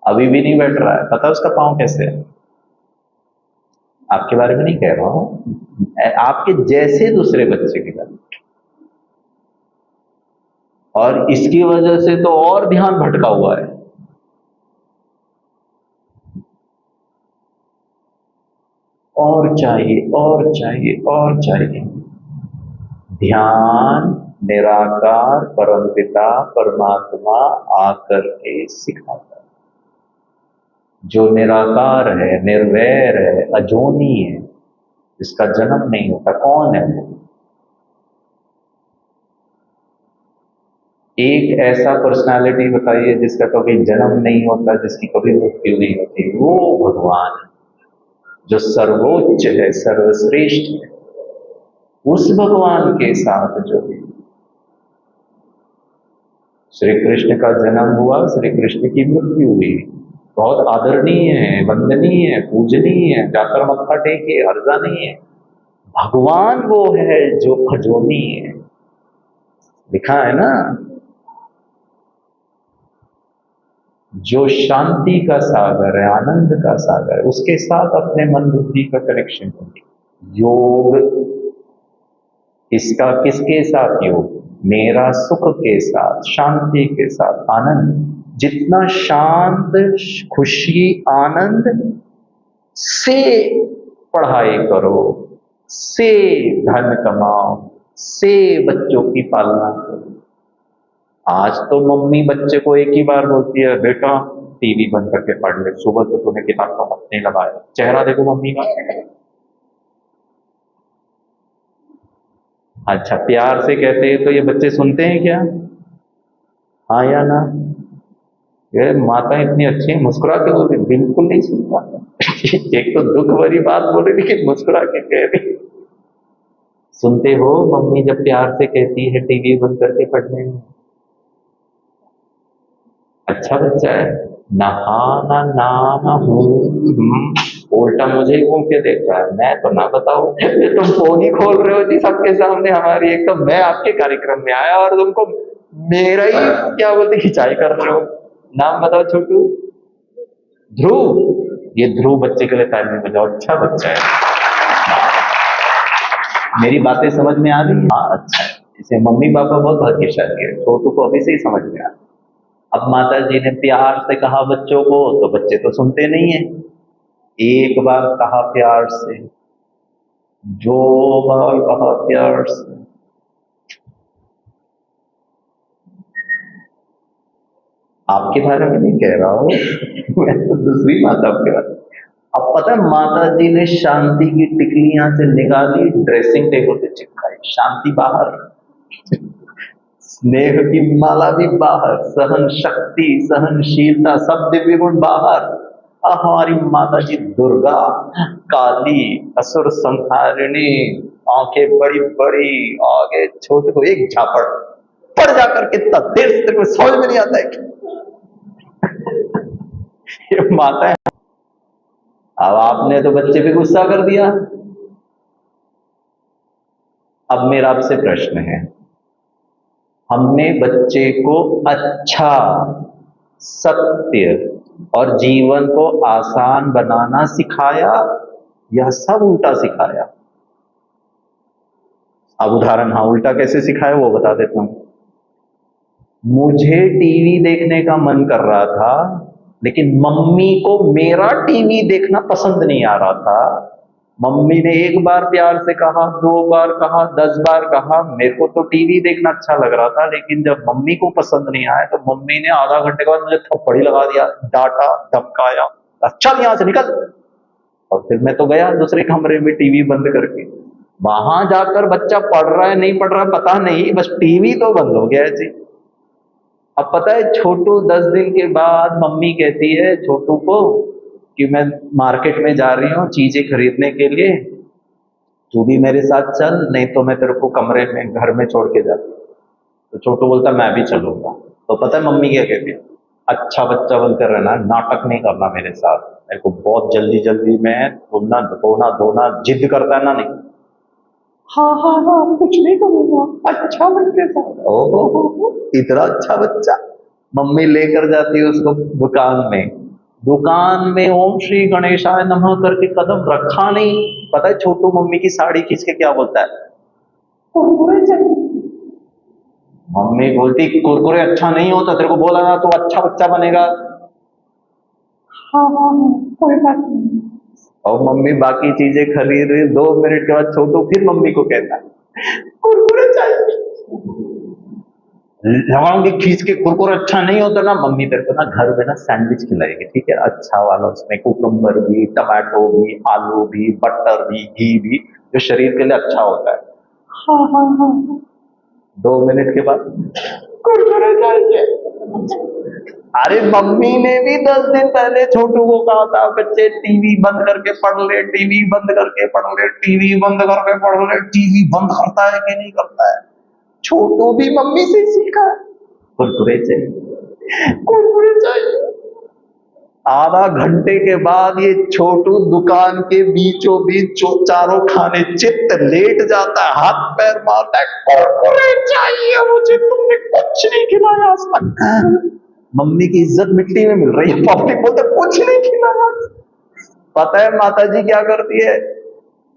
अभी भी नहीं बैठ रहा है। पता है उसका पांव कैसे है? आपके बारे में नहीं कह रहा हूं, आपके जैसे दूसरे बच्चे के बारे में। और इसकी वजह से तो और ध्यान भटका हुआ है। और चाहिए और चाहिए और चाहिए। ध्यान निराकार परमपिता परमात्मा आकर के सिखाता है। जो निराकार है, निर्वैर है, अजोनी है, जिसका जन्म नहीं होता, कौन है वो? एक ऐसा पर्सनालिटी बताइए जिसका कभी जन्म नहीं होता, जिसकी कभी मृत्यु नहीं होती। वो भगवान जो सर्वोच्च है, सर्वश्रेष्ठ है। उस भगवान के साथ जो श्री कृष्ण का जन्म हुआ, श्री कृष्ण की मृत्यु हुई, बहुत आदरणीय है, वंदनीय है, पूजनीय है, जाकर मत्था टेके, हर्जा नहीं है। भगवान वो है जो अजोनी है, लिखा है ना, जो शांति का सागर है, आनंद का सागर है, उसके साथ अपने मन बुद्धि का कनेक्शन होगी। योग इसका किसके साथ योग? मेरा सुख के साथ, शांति के साथ, आनंद। जितना शांत, खुशी, आनंद से पढ़ाई करो, से धन कमाओ, से बच्चों की पालना करो, आज तो मम्मी बच्चे को एक ही बार बोलती है, बेटा टीवी बंद करके पढ़ ले, सुबह तो तूने किताब का हाथ नहीं लगाया। चेहरा देखो मम्मी का। अच्छा, प्यार से कहते हैं तो ये बच्चे सुनते हैं क्या? हाँ या ना? ये माता इतनी अच्छी है, मुस्कुरा के बोल रही, बिल्कुल नहीं सुनता। एक तो दुख भरी बात बोल रही लेकिन मुस्कुरा के कह रही। सुनते हो मम्मी जब प्यार से कहती है टीवी बंद करके पढ़ने में? अच्छा बच्चा है। नहाना नाम हूँ, उल्टा मुझे ही घूम के देख रहा है, मैं तो ना बताऊं। ये तुम फोन ही खोल रहे हो जी सबके सामने हमारी, एक तो मैं आपके कार्यक्रम में आया और तुमको मेरा ही क्या बोलते खिंचाई कर रहे हो। नाम बताओ छोटू। ध्रुव। ये ध्रुव बच्चे के लिए ताली बजाओ, अच्छा बच्चा है। मेरी बातें समझ में आ रही है? हाँ अच्छा है। इसे मम्मी पापा बहुत भाग्यशाली है, छोटू को अभी से ही समझ में आ रहा। अब माता जी ने प्यार से कहा बच्चों को, तो बच्चे तो सुनते नहीं है। एक बार कहा प्यार से, जो बार कहा प्यार से, आपके बारे में नहीं कह रहा हूं मैं तो दूसरी माता के बारे में। अब पता है माता जी ने शांति की टिकलियां से निकाली, ड्रेसिंग टेबल पे चिपकाई, शांति बाहर, स्नेह की माला भी बाहर, सहन शक्ति सहनशीलता सब दिव्य गुण बाहर। हमारी माता जी दुर्गा काली असुर संहारिणी, आंखें बड़ी बड़ी, आगे छोटे को एक झापड़ पड़ जाकर कितना देर से तेरे को समझ में नहीं आता है कि ये माता है। अब आपने तो बच्चे पे गुस्सा कर दिया। अब मेरा आपसे प्रश्न है, हमने बच्चे को अच्छा, सत्य और जीवन को आसान बनाना सिखाया या सब उल्टा सिखाया? अब उदाहरण, हाँ उल्टा कैसे सिखाया वो बता देता हूं। मुझे टीवी देखने का मन कर रहा था, लेकिन मम्मी को मेरा टीवी देखना पसंद नहीं आ रहा था। मम्मी ने एक बार प्यार से कहा, 2 बार कहा, 10 बार कहा, मेरे को तो टीवी देखना अच्छा लग रहा था, लेकिन जब मम्मी को पसंद नहीं आया तो मम्मी ने आधा घंटे के बाद मुझे थप्पड़ी लगा दिया, डांटा, धमकाया, चल यहां से निकल। और फिर मैं तो गया दूसरे कमरे में टीवी बंद करके। वहां जाकर बच्चा पढ़ रहा है नहीं पढ़ रहा है पता नहीं, बस टीवी तो बंद हो गया है जी। अब पता है छोटू 10 दिन के बाद मम्मी कहती है छोटू को कि मैं मार्केट में जा रही हूँ चीजें खरीदने के लिए, तू भी मेरे साथ चल, नहीं तो मैं तेरे को कमरे में घर में छोड़ के जाती हूँ। तो छोटू बोलता मैं भी चलूंगा। तो पता है मम्मी क्या कहती है? अच्छा बच्चा बनकर रहना, नाटक नहीं करना मेरे साथ, मेरे को बहुत जल्दी जल्दी में रोना धोना जिद करता है ना, नहीं हाँ हाँ हाँ कुछ नहीं करूंगा, अच्छा बच्चे साथ। ओहो इतना अच्छा बच्चा। मम्मी लेकर जाती है उसको दुकान में, दुकान में ओम श्री गणेशाय नमः करके कदम रखा नहीं, पता है छोटू मम्मी की साड़ी खींच के क्या बोलता है? कुरकुरे चाहिए। मम्मी बोलती कुरकुरे अच्छा नहीं होता, तेरे को बोला ना तो अच्छा बच्चा बनेगा। हाँ हाँ कोई बात नहीं। और मम्मी बाकी चीजें खरीद रही, 2 मिनट के बाद छोटू फिर मम्मी को कहता है कुरकुरे चाहिए। लगाऊंगी खींच के, कुरकुरे अच्छा नहीं होता ना, मम्मी तेरे को ना घर में ना सैंडविच खिलाएगी, ठीक है अच्छा वाला, उसमें कुकुम्बर भी, टमाटो भी, आलू भी, बटर भी, घी भी, जो शरीर के लिए अच्छा होता है। हाँ हाँ हाँ 2 मिनट के बाद कुरकुरे चाहिए। अरे मम्मी ने भी 10 दिन पहले छोटू को कहा था बच्चे टीवी बंद करके पढ़ ले, टीवी बंद करके पढ़ ले, टीवी बंद करके पढ़ ले। टीवी बंद करता है कि नहीं करता है? छोटू भी मम्मी से सीखा है, कुरकुरे चाहिए, कुरकुरे चाहिए। आधा घंटे के बाद ये छोटू दुकान के बीचों बीच चारों खाने चित्त लेट जाता है, हाथ पैर मारता है, कुरकुरे चाहिए मुझे, तुमने कुछ नहीं खिलाया आज तक। मम्मी की इज्जत मिट्टी में मिल रही है, पब्लिक बोलते कुछ नहीं खिलाया। पता है माता जी क्या करती है?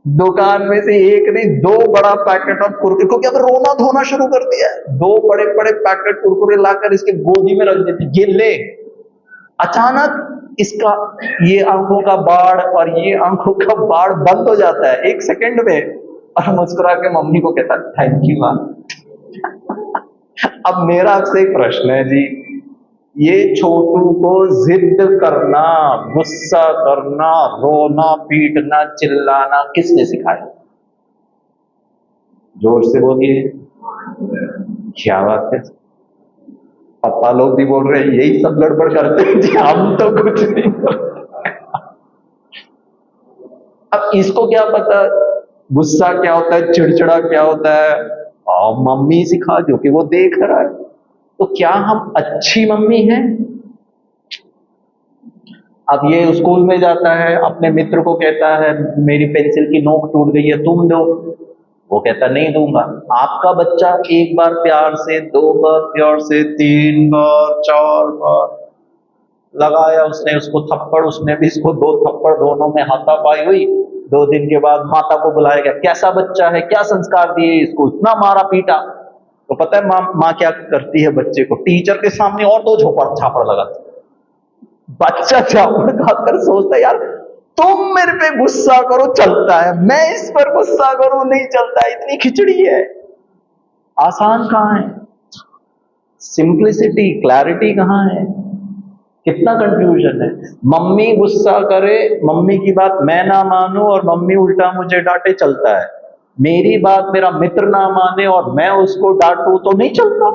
दुकान में से एक नहीं 2 बड़ा पैकेट ऑफ कुरकुरे, क्योंकि अब रोना धोना शुरू कर दिया है, 2 बड़े बड़े पैकेट कुरकुरे लाकर इसके गोदी में रख देती, ये ले। अचानक इसका ये आंखों का बाढ़ और ये आंखों का बाढ़ बंद हो जाता है 1 सेकंड में, और मुस्कुरा के मम्मी को कहता थैंक यू मां। अब मेरा आपसे एक प्रश्न है जी, ये छोटू को जिद करना, गुस्सा करना, रोना पीटना चिल्लाना किसने सिखाया? जोर से बोलिए। क्या बात है, पापा लोग भी बोल रहे हैं यही सब गड़बड़ करते हैं जी, हम तो कुछ नहीं करते। अब इसको क्या पता गुस्सा क्या होता है, चिड़चिड़ा क्या होता है? और मम्मी सिखा जो कि वो देख रहा है। तो क्या हम अच्छी मम्मी हैं? अब ये स्कूल में जाता है, अपने मित्र को कहता है मेरी पेंसिल की नोक टूट गई है तुम दो, वो कहता नहीं दूंगा। आपका बच्चा एक बार प्यार से, दो बार प्यार से, तीन बार, चार बार लगाया उसने उसको थप्पड़, उसने भी इसको दो थप्पड़, दोनों में हाथापाई हुई। 2 दिन के बाद माता को बुलाया गया, कैसा बच्चा है, क्या संस्कार दिए इसको, इतना मारा पीटा। तो पता है माँ क्या करती है बच्चे को? टीचर के सामने और 2 झापड़ लगाती। बच्चा झापड़ खाकर सोचता है यार तुम मेरे पे गुस्सा करो चलता है, मैं इस पर गुस्सा करूं नहीं चलता है, इतनी खिचड़ी है। आसान कहां है? सिंप्लिसिटी, क्लैरिटी कहां है? कितना कंफ्यूजन है। मम्मी गुस्सा करे, मम्मी की बात मैं ना मानूं और मम्मी उल्टा मुझे डांटे चलता है, मेरी बात मेरा मित्र ना माने और मैं उसको डांटूं तो नहीं चलता।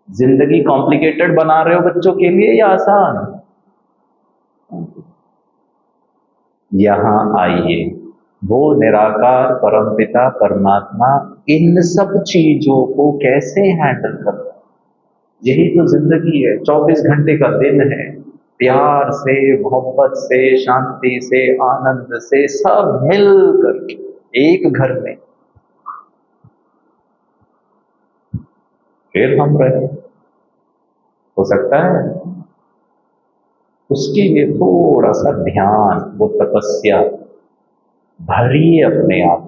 जिंदगी कॉम्प्लिकेटेड बना रहे हो बच्चों के लिए या आसान? यहां आइए, वो निराकार परमपिता परमात्मा इन सब चीजों को कैसे हैंडल करता है? यही तो जिंदगी है। 24 घंटे का दिन है, प्यार से, मोहब्बत से, शांति से, आनंद से, सब मिलकर एक घर में फिर हम रहे। हो सकता है उसके लिए थोड़ा सा ध्यान, वो तपस्या भरिए अपने आप,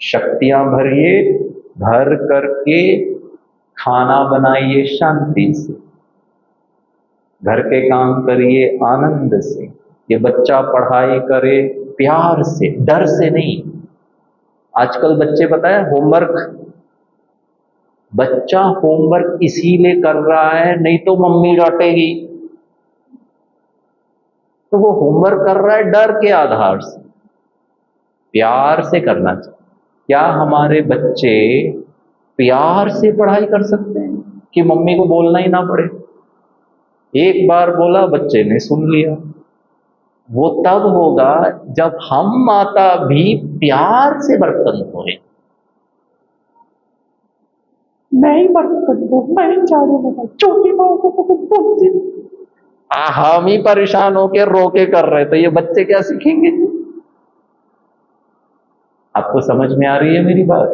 शक्तियां भरिए, भर करके खाना बनाइए शांति से, घर के काम करिए आनंद से। ये बच्चा पढ़ाई करे प्यार से, डर से नहीं। आजकल बच्चे पता है होमवर्क, बच्चा होमवर्क इसीलिए कर रहा है नहीं तो मम्मी डांटेगी, तो वो होमवर्क कर रहा है डर के आधार से। प्यार से करना चाहिए। क्या हमारे बच्चे प्यार से पढ़ाई कर सकते हैं कि मम्मी को बोलना ही ना पड़े? एक बार बोला बच्चे ने सुन लिया। वो तब होगा जब हम माता भी प्यार से बर्तन धोए। मैं ही बर्तन धो, मैं ही झाड़ू लगा, छोटी माँ को बोलती, हम ही परेशान होके रोके कर रहे, तो ये बच्चे क्या सीखेंगे? आपको समझ में आ रही है मेरी बात?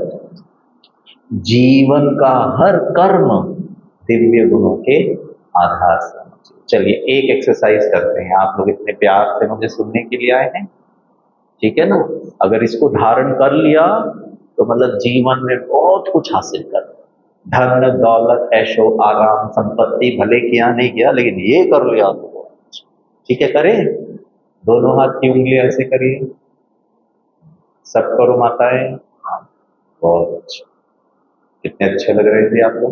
जीवन का हर कर्म दिव्य गुणों के आधार से। चलिए एक एक्सरसाइज करते हैं, आप लोग इतने प्यार से मुझे सुनने के लिए आए हैं, ठीक है ना? अगर इसको धारण कर लिया तो मतलब जीवन में बहुत कुछ हासिल कर, धन दौलत ऐशो आराम संपत्ति भले किया नहीं किया, लेकिन ये कर लिया तो ठीक है। करें, दोनों हाथ की उंगली ऐसे करिए, सब करो माताएं। हाँ, बहुत अच्छा, कितने अच्छे लग रहे थे आप लोग।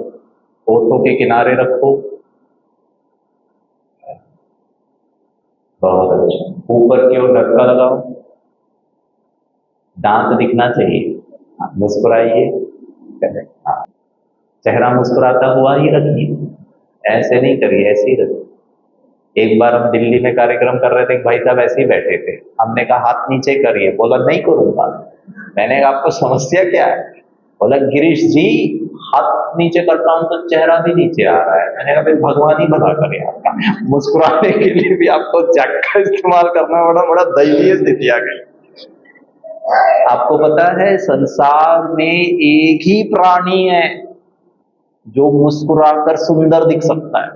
होठों के किनारे रखो, बहुत अच्छा। ऊपर की ओर धक्का लगाओ, दांत दिखना चाहिए। हाँ, मुस्कुराइए। हाँ, चेहरा मुस्कुराता हुआ ही रखिए, ऐसे नहीं करिए, ऐसे ही रखिए। एक बार हम दिल्ली में कार्यक्रम कर रहे थे, भाई साहब ऐसे ही बैठे थे, हमने कहा हाथ नीचे करिए, बोला नहीं करूंगा। मैंने कहा आपको समस्या क्या है? बोला गिरीश जी हाथ नीचे करता हूं तो चेहरा भी नीचे आ रहा है। मैंने कहा भाई भगवान ही भला करे आपका, मुस्कुराने के लिए भी आपको जग का इस्तेमाल करना बड़ा बड़ा दयनीय स्थिति आ गई। आपको पता है संसार में एक ही प्राणी है जो मुस्कुराकर सुंदर दिख सकता है।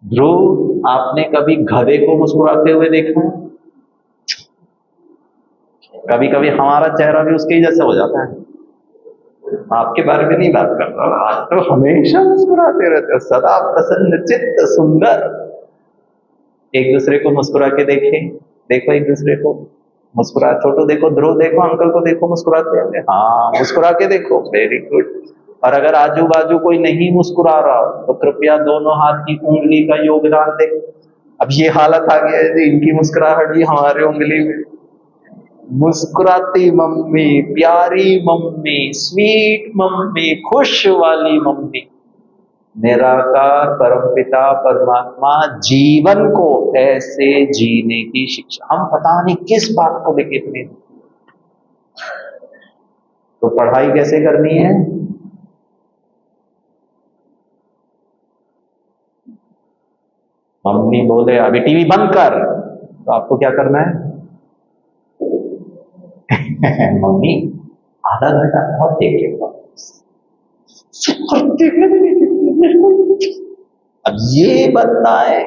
ध्रुव, आपने कभी गधे को मुस्कुराते हुए देखा? कभी कभी हमारा चेहरा भी उसके ही जैसा हो जाता है। आपके बारे में नहीं बात कर रहा, आप तो हमेशा मुस्कुराते रहते हो, सदा प्रसन्न चित्त सुंदर। एक दूसरे को मुस्कुरा के देखें, देखो एक दूसरे को, मुस्कुरा, छोटू देखो, ध्रुव देखो, अंकल को देखो मुस्कुराते हैं, हाँ मुस्कुरा के देखो, वेरी गुड। और अगर आजू बाजू कोई नहीं मुस्कुरा रहा हो तो कृपया दोनों हाथ की उंगली का योगदान दे। अब ये हालत आ गया है जी, इनकी मुस्कुराहट भी हमारे उंगली में। मुस्कुराती मम्मी, प्यारी मम्मी, स्वीट मम्मी, खुश वाली मम्मी। निराकार परमपिता परमात्मा जीवन को ऐसे जीने की शिक्षा, हम पता नहीं किस बात को लेके इतने। तो पढ़ाई कैसे करनी है? मम्मी बोले अभी टीवी बंद कर, तो आपको क्या करना है? मम्मी आधा घंटा बहुत देख लेगा। अब ये बनना है।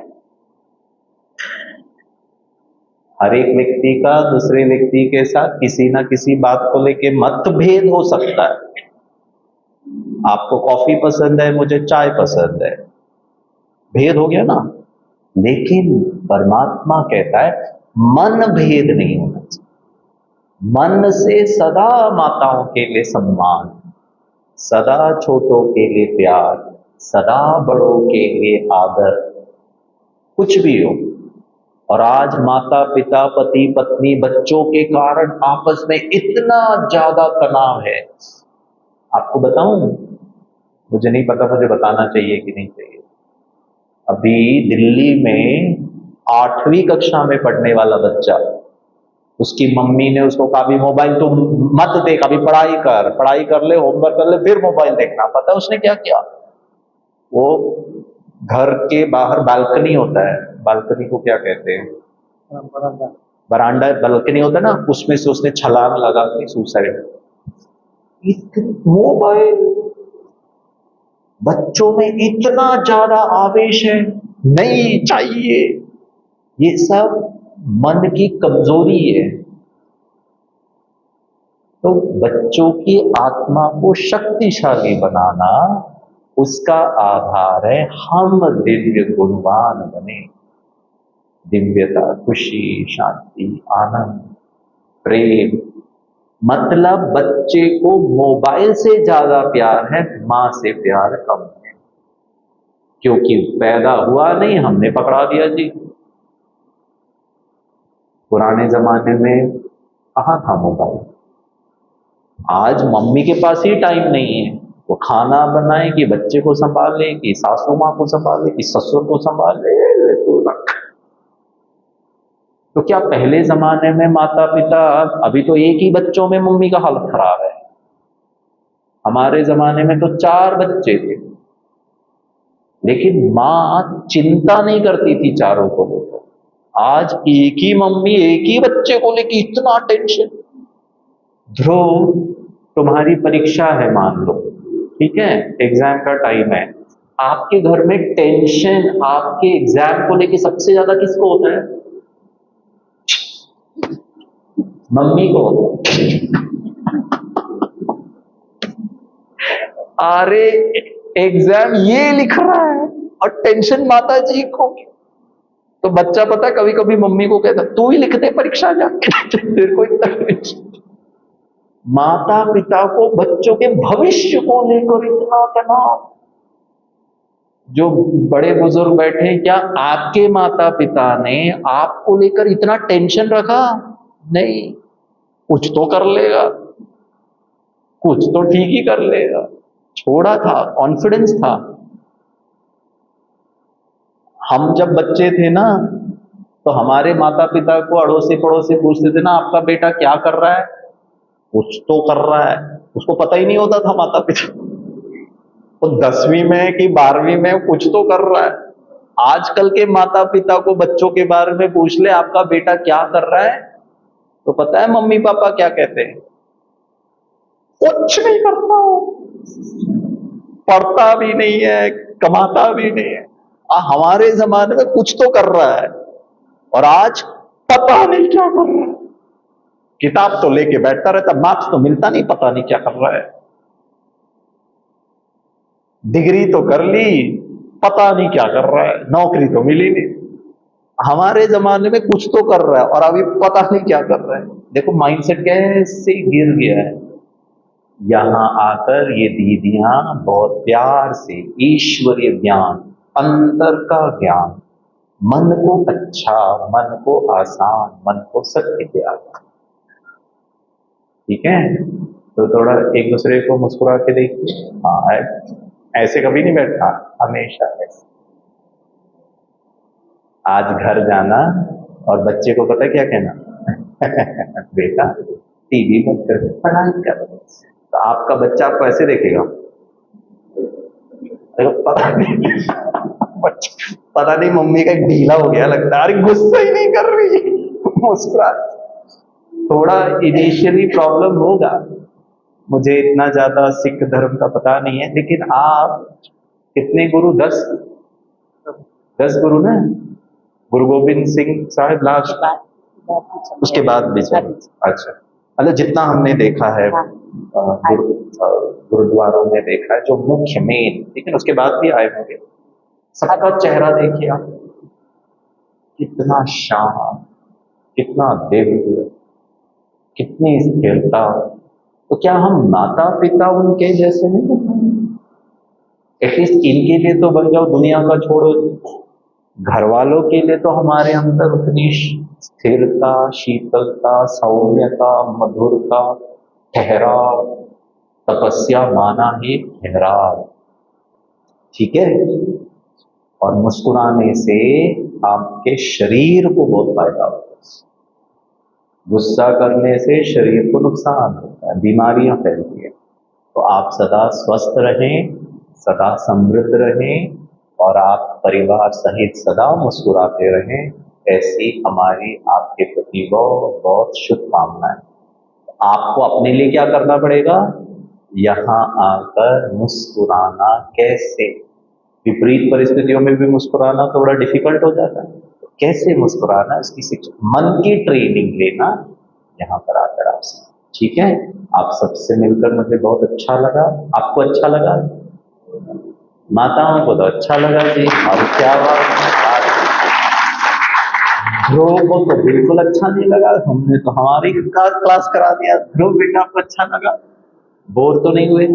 हर एक व्यक्ति का दूसरे व्यक्ति के साथ किसी ना किसी बात को लेके मतभेद हो सकता है। आपको कॉफी पसंद है, मुझे चाय पसंद है, भेद हो गया ना। लेकिन परमात्मा कहता है मन भेद नहीं होना चाहिए। मन से सदा माताओं के लिए सम्मान, सदा छोटों के लिए प्यार, सदा बड़ों के लिए आदर, कुछ भी हो। और आज माता पिता पति पत्नी बच्चों के कारण आपस में इतना ज्यादा तनाव है। आपको बताऊं, मुझे नहीं पता मुझे बताना चाहिए कि नहीं चाहिए। अभी दिल्ली में 8वीं कक्षा में पढ़ने वाला बच्चा, उसकी मम्मी ने उसको कहा भी मोबाइल तुम मत देख, अभी पढ़ाई कर ले, होमवर्क कर ले, फिर मोबाइल देखना। पता है उसने क्या किया? वो घर के बाहर बालकनी होता है, बालकनी को क्या कहते हैं? बरांडा, बालकनी होता है ना, उसमें से उसने छलांग लगा के सुसाइड। मोबाइल, बच्चों में इतना ज्यादा आवेश है, नहीं चाहिए। ये सब मन की कमजोरी है। तो बच्चों की आत्मा को शक्तिशाली बनाना, उसका आधार है हम दिव्य गुणवान बने। दिव्यता, खुशी, शांति, आनंद, प्रेम। मतलब बच्चे को मोबाइल से ज्यादा प्यार है, मां से प्यार कम है। क्योंकि पैदा हुआ नहीं, हमने पकड़ा दिया जी। पुराने जमाने में कहां था मोबाइल? आज मम्मी के पास ही टाइम नहीं है, वो खाना बनाए कि बच्चे को संभाले, कि सासू माँ को संभाले, कि ससुर को संभाले। तो क्या पहले जमाने में माता पिता, अभी तो एक ही बच्चों में मम्मी का हालत खराब है, हमारे जमाने में तो 4 बच्चे थे, लेकिन माँ चिंता नहीं करती थी चारों को लेकर। आज एक ही मम्मी एक ही बच्चे को लेकर इतना टेंशन। ध्रुव, तुम्हारी परीक्षा है मान लो, ठीक है, एग्जाम का टाइम है, आपके घर में टेंशन आपके एग्जाम को लेकर सबसे ज्यादा किसको होता है? मम्मी को। अरे एग्जाम ये लिख रहा है और टेंशन माता जी को। तो बच्चा पता है कभी कभी मम्मी को कहता, तू ही लिख दे परीक्षा जाके, तेरे को इतना टेंशन। माता पिता को बच्चों के भविष्य को लेकर इतना तनाव। जो बड़े बुजुर्ग बैठे, क्या आपके माता पिता ने आपको लेकर इतना टेंशन रखा? नहीं, कुछ तो कर लेगा, कुछ तो ठीक ही कर लेगा, छोड़ा था, कॉन्फिडेंस था। हम जब बच्चे थे ना, तो हमारे माता पिता को अड़ोसी पड़ोसी पूछते थे ना, आपका बेटा क्या कर रहा है? कुछ तो कर रहा है, उसको पता ही नहीं होता था माता पिता तो 10वीं में कि 12वीं में कुछ तो कर रहा है। आजकल के माता पिता को बच्चों के बारे में पूछ ले, आपका बेटा क्या कर रहा है, तो पता है मम्मी पापा क्या कहते हैं? कुछ नहीं करता हूं, पढ़ता भी नहीं है, कमाता भी नहीं है। हमारे जमाने में कुछ तो कर रहा है, और आज पता नहीं क्या कर रहा है। किताब तो लेके बैठता रहता, मार्क्स तो मिलता नहीं, पता नहीं क्या कर रहा है। डिग्री तो कर ली, पता नहीं क्या कर रहा है, नौकरी तो मिली नहीं। हमारे जमाने में कुछ तो कर रहा है और अभी पता नहीं क्या कर रहा है। देखो माइंडसेट कैसे गिर गया है। यहाँ आकर ये दीदियां बहुत प्यार से ईश्वरीय ज्ञान, अंतर का ज्ञान, मन को अच्छा, मन को आसान, मन को सत्य के आसान। ठीक है, तो थोड़ा एक दूसरे को मुस्कुरा के देखिए। हाँ, ऐसे कभी नहीं बैठना, हमेशा ऐसे। आज घर जाना और बच्चे को पता क्या कहना बेटा टीवी मत कर, पढ़ाई कर। तो आपका बच्चा आपको ऐसे देखेगा, पता नहीं पता नहीं मम्मी का एक ढीला हो गया लगता है, अरे गुस्सा ही नहीं कर रही मुस्कुरा। थोड़ा इनिशियली प्रॉब्लम होगा, मुझे इतना ज्यादा सिख धर्म का पता नहीं है, लेकिन आप कितने गुरु, 10 गुरु ना, गुरु गोविंद सिंह साहिब लास्ट, उसके बाद भी चले। अच्छा, मतलब जितना हमने देखा है गुरुद्वारों में देखा है, जो मुख्य मेन, लेकिन उसके बाद भी आए होंगे, सबका चेहरा देखिए आप, कितना शांत, कितना दिव्य, कितनी स्थिरता। तो क्या हम माता पिता उनके जैसे नहीं? एटलीस्ट इनके लिए तो बन जाओ, दुनिया का छोड़ो, घर वालों के लिए तो हमारे अंदर उतनी स्थिरता, शीतलता, सौम्यता, मधुरता, ठहराव, तपस्या माना ही ठहराव। ठीक है, और मुस्कुराने से आपके शरीर को बहुत फायदा होता है। गुस्सा करने से शरीर को नुकसान होता है, बीमारियां फैलती है। तो आप सदा स्वस्थ रहें, सदा समृद्ध रहें, और आप परिवार सहित सदा मुस्कुराते रहें, ऐसी हमारी आपके प्रति बहुत बहुत शुभकामनाएं। आपको अपने लिए क्या करना पड़ेगा? यहाँ आकर मुस्कुराना कैसे, विपरीत परिस्थितियों में भी मुस्कुराना थोड़ा डिफिकल्ट हो जाता है, तो कैसे मुस्कुराना, इसकी शिक्षा, मन की ट्रेनिंग लेना यहाँ पर आकर आपसे। ठीक है, आप सबसे मिलकर मुझे बहुत अच्छा लगा। आपको अच्छा लगा? माताओं को तो अच्छा लगा जी, और क्या बात। ध्रुव को तो बिल्कुल अच्छा नहीं लगा, हमने तो हमारी क्लास करा दिया। ध्रुव बेटा आपको अच्छा लगा? बोर तो नहीं हुए?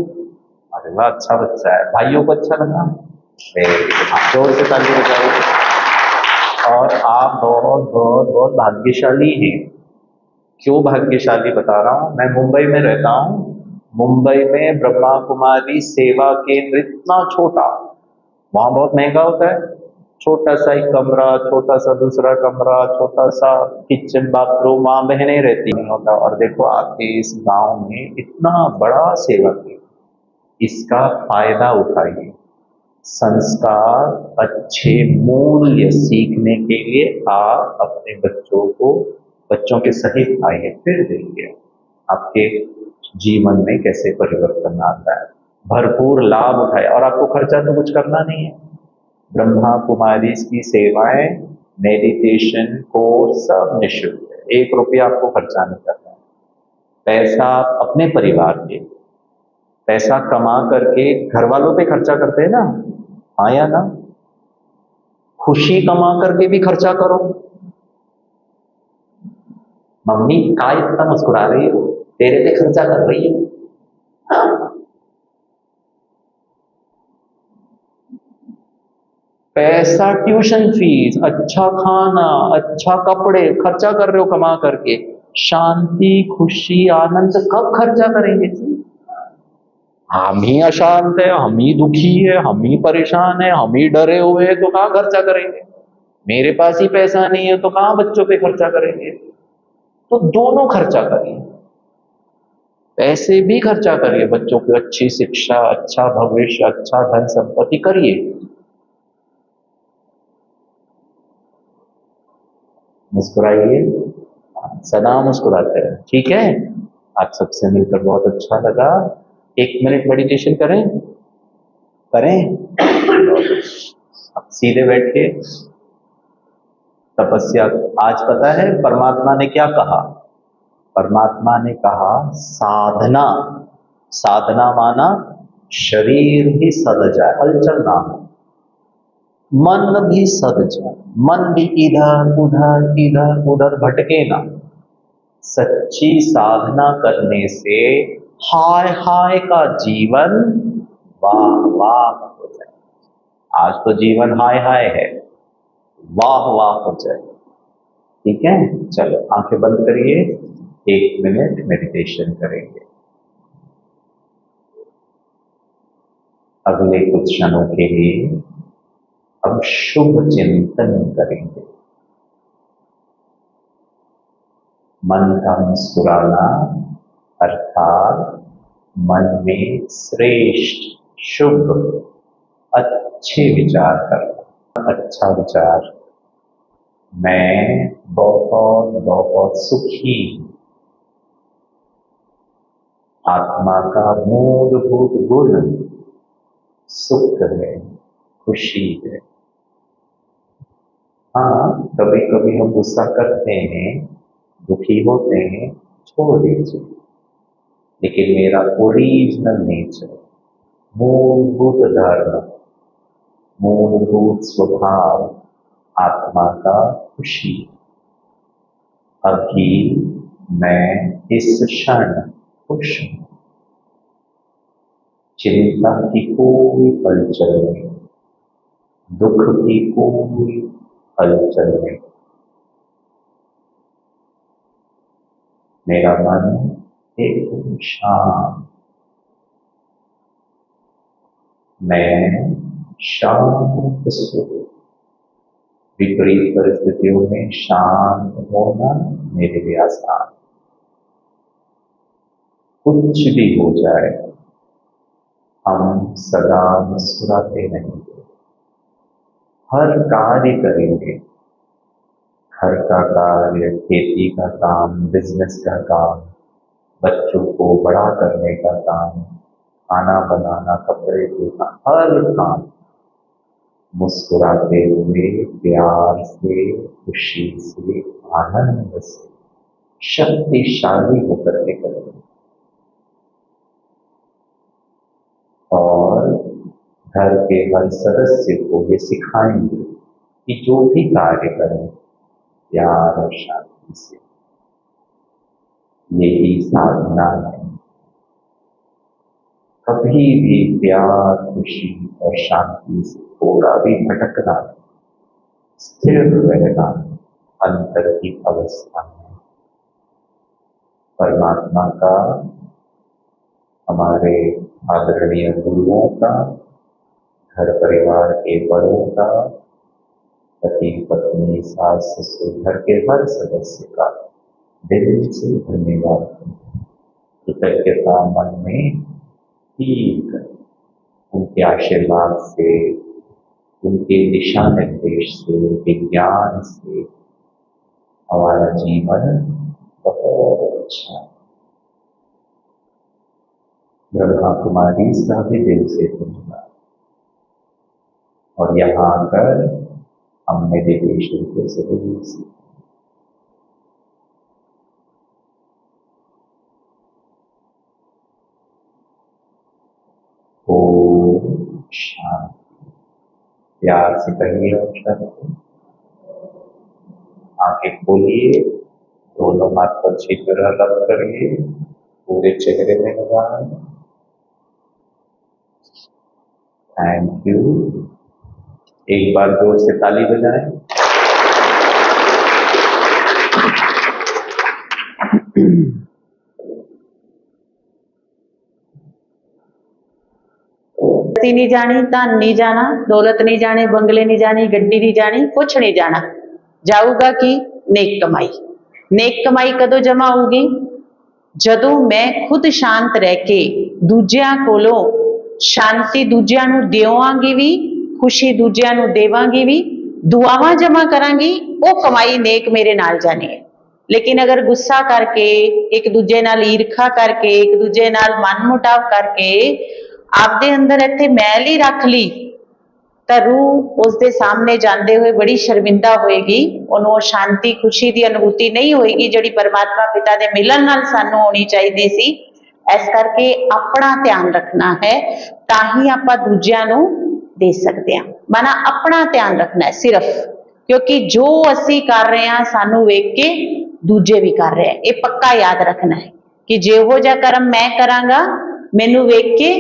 अरे वाह, अच्छा बच्चा है। भाइयों को अच्छा लगा? जोर से ताली बजाइए। और आप बहुत बहुत बहुत भाग्यशाली हैं। क्यों भाग्यशाली बता रहा हूँ, मैं मुंबई में रहता हूँ। मुंबई में ब्रह्मा कुमारी सेवा केंद्र इतना छोटा, वहां बहुत महंगा होता है, छोटा सा एक कमरा, छोटा सा दूसरा कमरा, छोटा सा किचन बाथरूम, वहां बहने रहती नहीं होता। और देखो आपके इस गांव में इतना बड़ा सेवा केंद्र, इसका फायदा उठाइए। संस्कार, अच्छे मूल्य सीखने के लिए आप अपने बच्चों के सहित आइए, फिर देखिए आपके जीवन में कैसे परिवर्तन आता है। भरपूर लाभ उठाए, और आपको खर्चा तो कुछ करना नहीं है। ब्रह्मा कुमारी की सेवाएं, मेडिटेशन कोर्स सब निःशुल्क है, 1 रुपया आपको खर्चा नहीं करना है। पैसा आप अपने परिवार के, पैसा कमा करके घर वालों पे खर्चा करते हैं ना, हाँ या ना? खुशी कमा करके भी खर्चा करो। मम्मी काय इतना मुस्कुरा रही हो, तेरे पे खर्चा कर रही है। पैसा, ट्यूशन फीस, अच्छा खाना, अच्छा कपड़े खर्चा कर रहे हो कमा करके, शांति, खुशी, आनंद कब खर्चा करेंगे जी? हम ही अशांत है, हम ही दुखी है, हम ही परेशान है, हम ही डरे हुए हैं, तो कहाँ खर्चा करेंगे? मेरे पास ही पैसा नहीं है तो कहाँ बच्चों पे खर्चा करेंगे? तो दोनों खर्चा करिए, पैसे भी खर्चा करिए, बच्चों की अच्छी शिक्षा, अच्छा भविष्य, अच्छा धन संपत्ति करिए। मुस्कुराइए, सदा मुस्कुराते रहे। ठीक है, आप सबसे मिलकर बहुत अच्छा लगा। 1 मिनट मेडिटेशन करें? अब सीधे बैठ के तपस्या। आज पता है परमात्मा ने क्या कहा? परमात्मा ने कहा साधना। साधना माना शरीर भी सद जाए, हलचल ना हो, मन भी सद जाए, मन भी इधर उधर भटके ना। सच्ची साधना करने से हाय हाय का जीवन वाह वाह हो जाए। आज तो जीवन हाय हाय है, वाह वाह हो जाए। ठीक है, चलो आंखें बंद करिए, 1 मिनट मेडिटेशन करेंगे। अगले कुछ क्षणों के लिए अब शुभ चिंतन करेंगे। मन का मुस्कुराना अर्थात मन में श्रेष्ठ शुभ अच्छे विचार करना। अच्छा विचार, मैं बहुत बहुत सुखी हूं। आत्मा का मूलभूत गुण सुख है, खुशी है। हाँ, कभी कभी हम गुस्सा करते हैं, दुखी होते हैं, छोड़ दीजिए। लेकिन मेरा ओरिजिनल नेचर, मूलभूत धर्म, मूलभूत स्वभाव आत्मा का खुशी। अभी मैं इस क्षण खुश हूं। चिंता की कोई हलचल नहीं, दुख की कोई हलचल नहीं। मेरा मन एकदम शांत, मैं शांत स्वरूप। विपरीत परिस्थितियों में शांत होना मेरे लिए आसान। कुछ भी हो जाए, हम सदा मुस्कुराते रहेंगे। हर कार्य करेंगे, घर का कार्य, खेती का काम, बिजनेस का काम, बच्चों को बड़ा करने का काम, खाना बनाना, कपड़े धोना, हर काम मुस्कुराते हुए, प्यार से, खुशी से, आनंद से, शक्तिशाली होकर के करेंगे। और घर के हर सदस्य को ये सिखाएंगे कि जो भी कार्य करें प्यार और शांति से। यही साधना है। कभी भी प्यार, खुशी और शांति से थोड़ा भी भटकना, स्थिर रहना अंतर की अवस्था है। परमात्मा का, हमारे आदरणीय गुरुओं का, घर परिवार के बड़ों का, पति पत्नी सास ससुर, घर के हर सदस्य का दिल से धन्यवाद, कृतज्ञता मन में ठीक। उनके आशीर्वाद से, उनके दिशा निर्देश से, उनके ज्ञान से हमारा जीवन बहुत अच्छा है। ब्रह्मा कुमारी का भी दिल से धन्यवाद। और यहाँ आकर हम मेडिटेशन को जरूर सीखें। ओम शांति। प्यार से कहिए ओम शांति। आंखें खोलिए, दोनों हाथ पर अच्छी तरह रब करिए, पूरे चेहरे में लगाएं। Thank you. एक बार जोर से ताली बजाएं। नहीं जानी, धन नहीं जाना, दौलत नहीं जानी, बंगले नहीं जानी, गड्डी नहीं जानी, कुछ नहीं जाना। जाऊगा कि नेक कमाई। नेक कमाई कदों जमा होगी? जदों मैं खुद शांत रह के दूजियां कोलों शांति दूजियां नूं देवांगी भी, खुशी दूजियां नूं देवांगी भी, दुआवां जमा करांगी, वो कमाई नेक मेरे नाल जानी है। लेकिन अगर गुस्सा करके, एक दूजे नाल ईर्खा करके, एक दूजे नाल मन मुटाव करके आपदे अंदर इत्थे मैल ही रख ली, तो रूह उसके सामने जाते हुए बड़ी शर्मिंदा होएगी। उन्होंने शांति खुशी की अनुभूति नहीं होएगी जिहड़ी परमात्मा पिता के मिलन नाल सानू होनी चाहिए सी। इस करके अपना ध्यान रखना है, ताही आपां दूजियां नूं दे सकते हैं। माना अपना ध्यान रखना है सिर्फ, क्योंकि जो असी कर रहे हैं सानू वेख के दूजे भी कर रहे हैं। ये पक्का याद रखना है कि ਜਿਹੋ ਜਿਹਾ कर्म मैं करांगा मैनू वेख के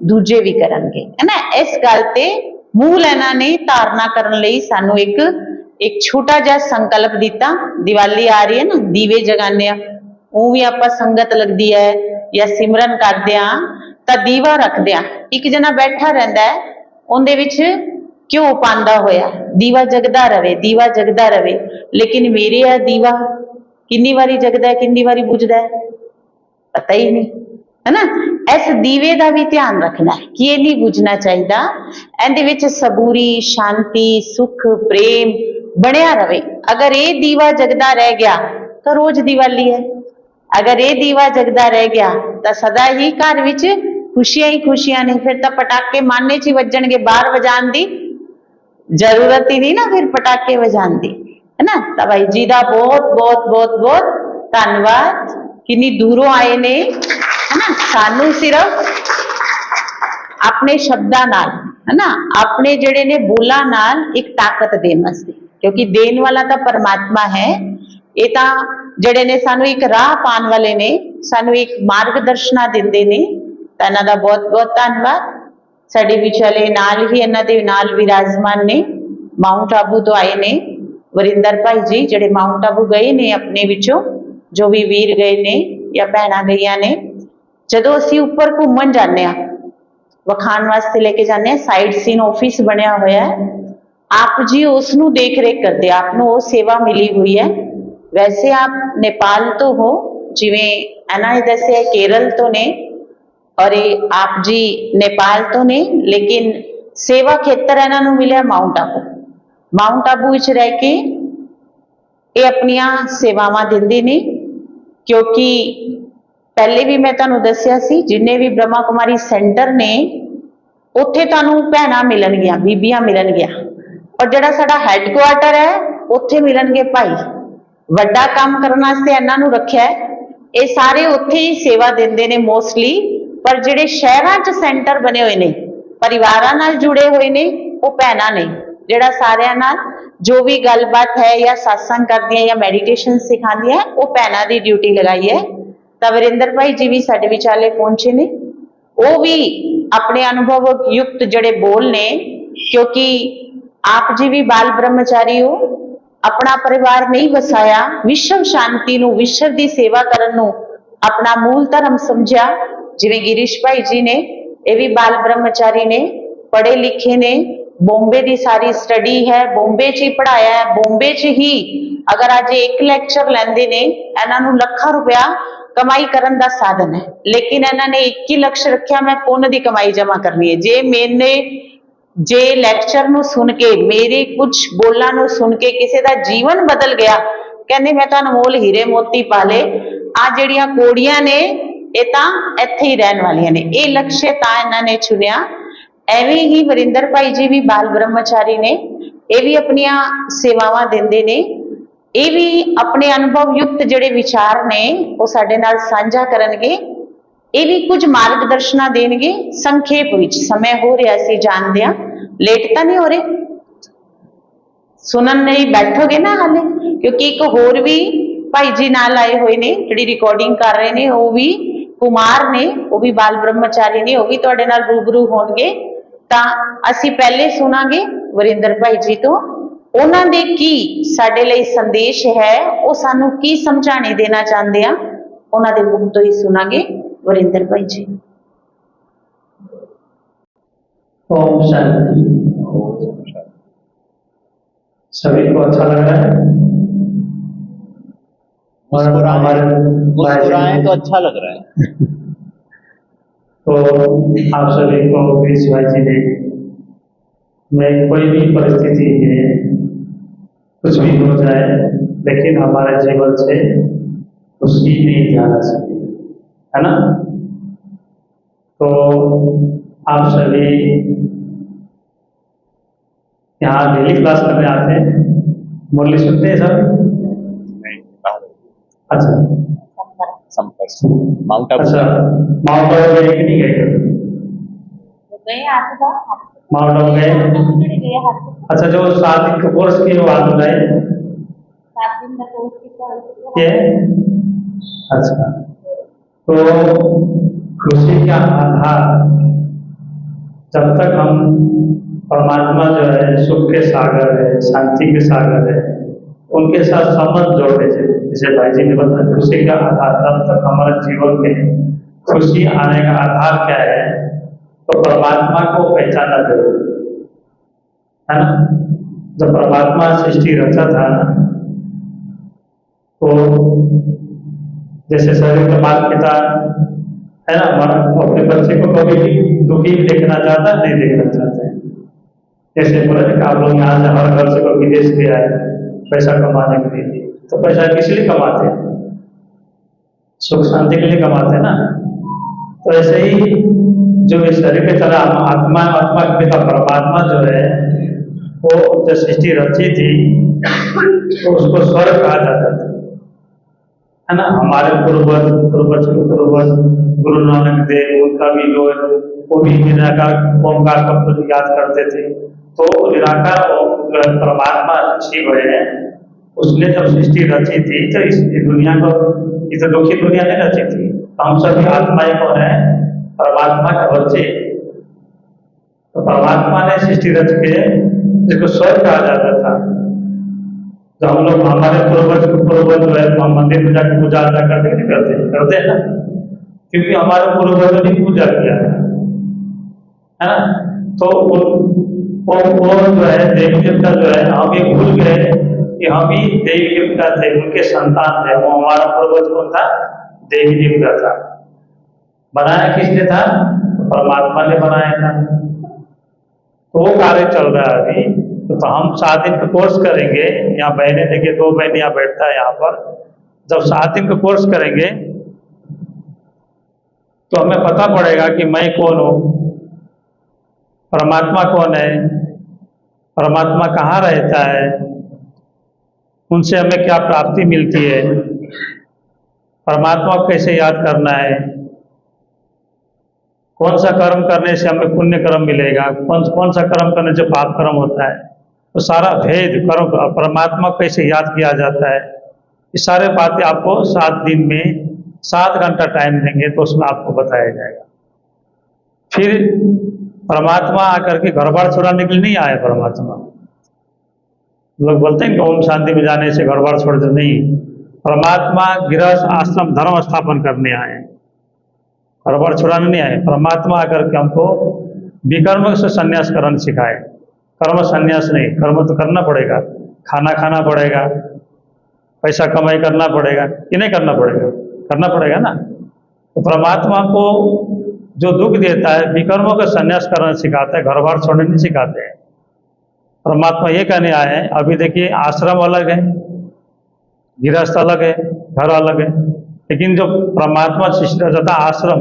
दूजे भी करनगे, है ना। इस गल ते मूल इन्हां ने धारणा करन लई सानू एक छोटा जिहा संकल्प दिता। दिवाली आ रही है ना, दीवे जगाने आ, ਉਹ भी आपां संगत लगदी है या सिमरन करदे आ तां दीवा रखदे आ, एक जना बैठा रहिंदा है ਉਹਦੇ ਵਿੱਚ घ्यो पांदा होया, दीवा जगदा रवे, दीवा जगदा रवे। लेकिन मेरे आ दीवा किन्नी वारी जगदा है, किन्नी वारी बुझदा है, पता ही नहीं, है ना। इस दीवे का भी ध्यान रखना है कि ये नहीं बुझना चाहिए, इहदे विच सबूरी, शांति, सुख, प्रेम बनिया रवे। अगर ये दीवा जगदा रह गया तो रोज दिवाली है, अगर ये दीवा जगदा रह गया तो सदा ही घर विच खुशियां ही खुशियां ने। फिर तो पटाके माने च ही वजणगे, बाहर वजाण दी जरूरत ही नहीं ना फिर पटाके वजाण दी, है ना। तो भाई जी का बहुत बहुत बहुत बहुत धन्यवाद, किन्नी दूरों आए ने, है ना। सानू सिर्फ अपने शब्दां नाल, है ना, अपने जिहड़े ने बोलां नाल एक ताकत देण वास्ते, क्योंकि देण वाला तो परमात्मा है। ये तो जिहड़े ने सानू एक राह पाण वाले ने, सानू एक मार्गदर्शना दिंदे ने, तां इन्हां दा बहुत बहुत धन्यवाद। साडे विचाले नाल ही इन्हां दे नाल विराजमान ने, माउंट आबू तो आए ने वरिंदर भाई जी, जिहड़े माउंट आबू गए ने अपने विचों, जो भी वीर गए ने या भैणां गईयां ने। जदों असीं उपर घूमण जाने आ, वखाण वास्ते लेके जाने, साइड सीन ऑफिस बनिया होया है, आप जी उसनू देख रेख करते, आपनू वो सेवा मिली हुई है। वैसे आप नेपाल तो हो, जिवें इन्हां ने दस्सिया केरल तो ने, और ये आप जी नेपाल तो ने, लेकिन सेवा खेतर इन्हां नू मिलिया माउंट आबू। माउंट आबू विच रह के ये अपनियां सेवावां दिंदे ने, क्योंकि पहले भी मैं तुहानू दस्सिया सी, जिन्ने भी ब्रह्मा कुमारी सेंटर ने उत्थे तुहानू भैणां मिलणगियां, बीबियां मिलणगियां, और जिहड़ा साडा हैडकुआटर है उत्थे मिलणगे भाई। वड्डा काम करन वास्ते इन्हां नू रखिया है, ये सारे उत्थे ही सेवा दिंदे ने मोस्टली। पर जिहड़े शहरां च सेंटर बने हुए ने, परिवारां नाल जुड़े हुए ने, वो भैणां ने, जिहड़ा सारियां नाल जो भी गलबात है या सत्संग करदियां या मैडिटेशन सिखांदियां, वो भैणां दी ड्यूटी लगाई है। तो वरिंदर भाई जी भी साडे विचाले पहुंचे ने, वो भी अपने अनुभव युक्त जिहड़े बोल ने, क्योंकि आप जी भी बाल ब्रह्मचारी हो, अपना परिवार नहीं वसाया, विश्व शांति नू, विश्व की सेवा करन नू अपना मूल धर्म समझिया। जिवें गिरीश भाई जी ने, ये भी बाल ब्रह्मचारी ने, पढ़े लिखे ने, बॉम्बे की सारी स्टडी है, बॉम्बे च ही पढ़ाया है, बॉम्बे च ही अगर अज एक लैक्चर लैंदे ने, इन्हां नू लाखां रुपया कमाई करन दा साधन है। लेकिन इन्हां ने एक ही लक्ष्य रखिया, मैं पुण्य की कमाई जमा करनी है। जे लैक्चर नू सुन के, मेरे कुछ बोलां नू सुन के किसी का जीवन बदल गया, कहने मैं तो अनमोल हीरे मोती पाले, आ जिहड़ियां कोड़ियां ने ये तां इत्थे ही रहन वालियां ने। ये लक्ष्य तां इन्हां ने चुनिया। एवें ही वरिंदर भाई जी भी बाल ब्रह्मचारी ने, ये भी अपनियां सेवावां दिंदे ने, ये भी अपने अनुभव युक्त जिहड़े विचार ने वो साडे नाल साझा करनगे, ये भी कुछ मार्गदर्शना देणगे। संखेप विच समय हो रहा सी जानदे आ, लेट तां नहीं हो रहे, सुनन नहीं बैठोगे ना हाले, क्योंकि एक होर भी भाई जी नाल आए हुए ने, जिहड़ी रिकॉर्डिंग कर रहे ने, वो भी कुमार ने, वो भी बाल ब्रह्मचारी ने, वो भी तुहाडे नाल रूबरू होणगे। तां असीं पहले सुनांगे वरिंदर भाई जी तो, उन्हां दे की साडे लई संदेश है, वो सानू की समझाने देना चाहते हैं, उन्हां दे मुख तो ही सुनांगे। वरिंदर भाई जी। ओम शांति। सभी को अच्छा लग रहा है? मुस्कुराएं तो अच्छा लग रहा है। तो आप सभी को गिरीश भाई जी ने, मैं कोई भी परिस्थिति में कुछ भी हो जाए, लेकिन हमारे जीवन से उसकी नहीं जाना चाहिए, है ना। तो आप सभी यहाँ डेली क्लास करने आते हैं, मुरली सुनते हैं सब? अच्छा, माउंट आबू। अच्छा, माउंट आबू गए कि नहीं गए? माउंट आबू गए। अच्छा, जो 7 दिन का कोर्स किए वो हाथ उठाए। ये अच्छा, तो खुशी का आधार जब तक हम परमात्मा जो है सुख के सागर है, शांति के सागर है, उनके साथ संबंध जोड़ने से, जैसे भाई जी ने बताया खुशी का आधार, तब तक हमारे जीवन में खुशी आने का आधार क्या है, तो परमात्मा को पहचाना जरूरी है ना। जब परमात्मा सृष्टि रचा था तो जैसे शरीर के माता पिता है ना, अपने बच्चे को कभी भी दुखी देखना चाहता नहीं देखना चाहते हैं। जैसे बोले कि आप लोग यहाँ से हर घर से कोई विदेश भी आए पैसा कमाने के लिए, तो पैसा किस लिए कमाते हैं? सुख शांति के लिए कमाते हैं ना। तो ऐसे ही जो इस शरीर के तरह आत्मा के पिता परमात्मा जो है, वो जब सृष्टि रची थी तो उसको स्वर्ग कहा जाता था, है ना। हमारे पूर्वज गुरु नानक देव, उनका भी जो है वो भी निराकार ओमकार का याद करते थे। तो निराकार परमात्मा शिव है, उसने जब सृष्टि रची थी तो इस दुनिया को, इस दुखी दुनिया ने रची थी। हम सभी आत्माएं कौन है? परमात्मा के बच्चे। तो परमात्मा ने सृष्टि रच के जिसको स्वर्ग कहा जाता था, तो हम लोग हमारे पूर्वज जो है हम मंदिर में जाकर पूजा अर्चा करते हैं ना, क्योंकि हमारे पूर्वजों ने पूजा किया है ना। तो वो जो है देवी देवता जो है, हम ये भूल गए कि हम ही देवी देवता थे, उनके संतान थे। वो हमारा पूर्वज कौन था? देवी देवता था। बनाया किसने था? परमात्मा ने बनाया था। तो वो कार्य चल रहा है अभी। तो हम 7 दिन का कोर्स करेंगे। यहाँ बहने देखिए, 2 बहने यहाँ बैठता है यहाँ पर। जब 7 दिन का कोर्स करेंगे तो हमें पता पड़ेगा कि मैं कौन हूँ, परमात्मा कौन है, परमात्मा कहाँ रहता है, उनसे हमें क्या प्राप्ति मिलती है, परमात्मा को कैसे याद करना है, कौन सा कर्म करने से हमें पुण्य कर्म मिलेगा, कौन सा कर्म करने से पाप कर्म होता है, तो सारा भेद कर्म, परमात्मा को कैसे याद किया जाता है, ये सारे बातें आपको 7 दिन में 7 घंटा टाइम देंगे तो उसमें आपको बताया जाएगा। फिर परमात्मा आकर के घर बार छुड़ाने के लिए नहीं आए। परमात्मा, लोग बोलते हैं कि ओम शांति में जाने से घर बार छोड़ दे, नहीं। परमात्मा गृहस्थ आश्रम धर्म स्थापन करने आए हैं, घर बार छुड़ाने नहीं आए। परमात्मा आकर के हमको विकर्म से संन्यास करना सिखाए। कर्म संन्यास नहीं, कर्म तो करना पड़ेगा, खाना खाना पड़ेगा, पैसा कमाई करना पड़ेगा कि नहीं करना पड़ेगा? करना पड़ेगा ना। तो परमात्मा को जो दुख देता है, विकर्मों का संन्यास करना सिखाता है, घर बार छोड़ने नहीं सिखाते हैं। परमात्मा ये कहने आए हैं। अभी देखिए, आश्रम अलग है, गृहस्थ अलग है, घर अलग है, लेकिन जो परमात्मा सृष्टि रहता आश्रम,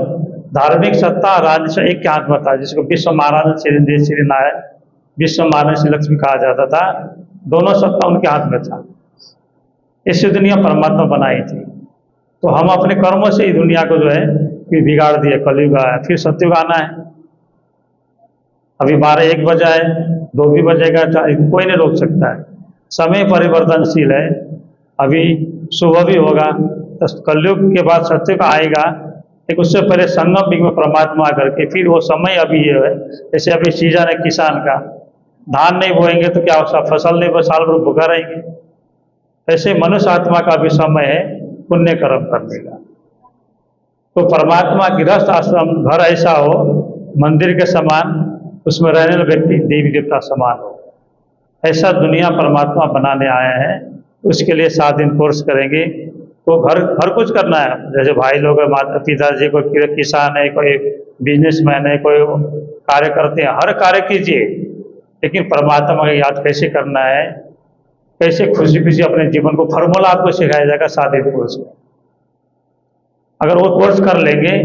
धार्मिक सत्ता राज्य से एक के हाथ में था, जिसको विश्व महाराज श्री नारायण, विश्व महाराज श्री लक्ष्मी कहा जाता था। दोनों सत्ता उनके हाथ में था। इसी दुनिया परमात्मा बनाई थी। तो हम अपने कर्मों से ही दुनिया को जो है फिर बिगाड़ दिए। कलयुग आया, फिर सत्युग आना है। अभी 12-1 बजा है, 2 भी बजेगा, कोई नहीं रोक सकता है। समय परिवर्तनशील है। अभी सुबह भी होगा तो कलयुग के बाद सत्युग आएगा, लेकिन उससे पहले संगम युग में परमात्मा आकर के, फिर वो समय अभी ये है। जैसे अभी सीजन है किसान का, धान नहीं बोएंगे तो क्या फसल नहीं, साल भर भूखा रहेंगे। ऐसे मनुष्य आत्मा का भी समय है पुण्य कर्म करने का। तो परमात्मा गृहस्थ आश्रम घर ऐसा हो मंदिर के समान, उसमें रहने वाला व्यक्ति देवी देवता समान हो, ऐसा दुनिया परमात्मा बनाने आया है। उसके लिए 7 दिन कोर्स करेंगे। तो हर कुछ करना है। जैसे भाई लोग, माता पिताजी, कोई किसान है, कोई बिजनेसमैन है, कोई कार्य करते हैं, हर कार्य कीजिए, लेकिन परमात्मा की याद कैसे करना है, कैसे खुशी खुशी अपने जीवन को, फार्मूला आपको सिखाया जाएगा 7 दिन कोर्स में। अगर वो कोर्स कर लेंगे,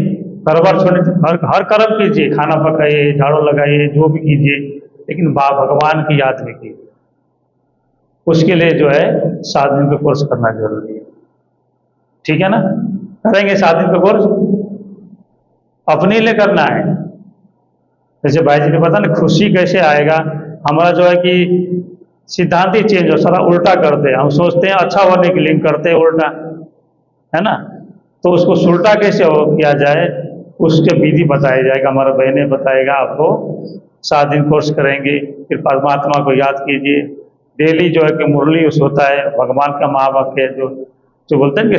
घर बार छोड़े, हर कर्म कीजिए, खाना पकाइए, झाड़ू लगाइए, जो भी कीजिए, लेकिन भगवान की याद में कीजिए। उसके लिए जो है 7 दिन का कोर्स करना जरूरी है। ठीक है ना? करेंगे 7 दिन का कोर्स, अपने लिए करना है। जैसे भाई जी ने पता ना खुशी कैसे आएगा। हमारा जो है कि सिद्धांत ही चेंज हो, सारा उल्टा करते हैं। हम सोचते हैं अच्छा होने के लिए करते हैं उल्टा, है ना। तो उसको उल्टा कैसे हो किया जाए, उसके विधि बताया जाएगा, हमारा बहने बताएगा आपको। 7 दिन कोर्स करेंगे, फिर परमात्मा को याद कीजिए। डेली जो है कि मुरली उस होता है, भगवान का महावाक्य जो बोलते हैं कि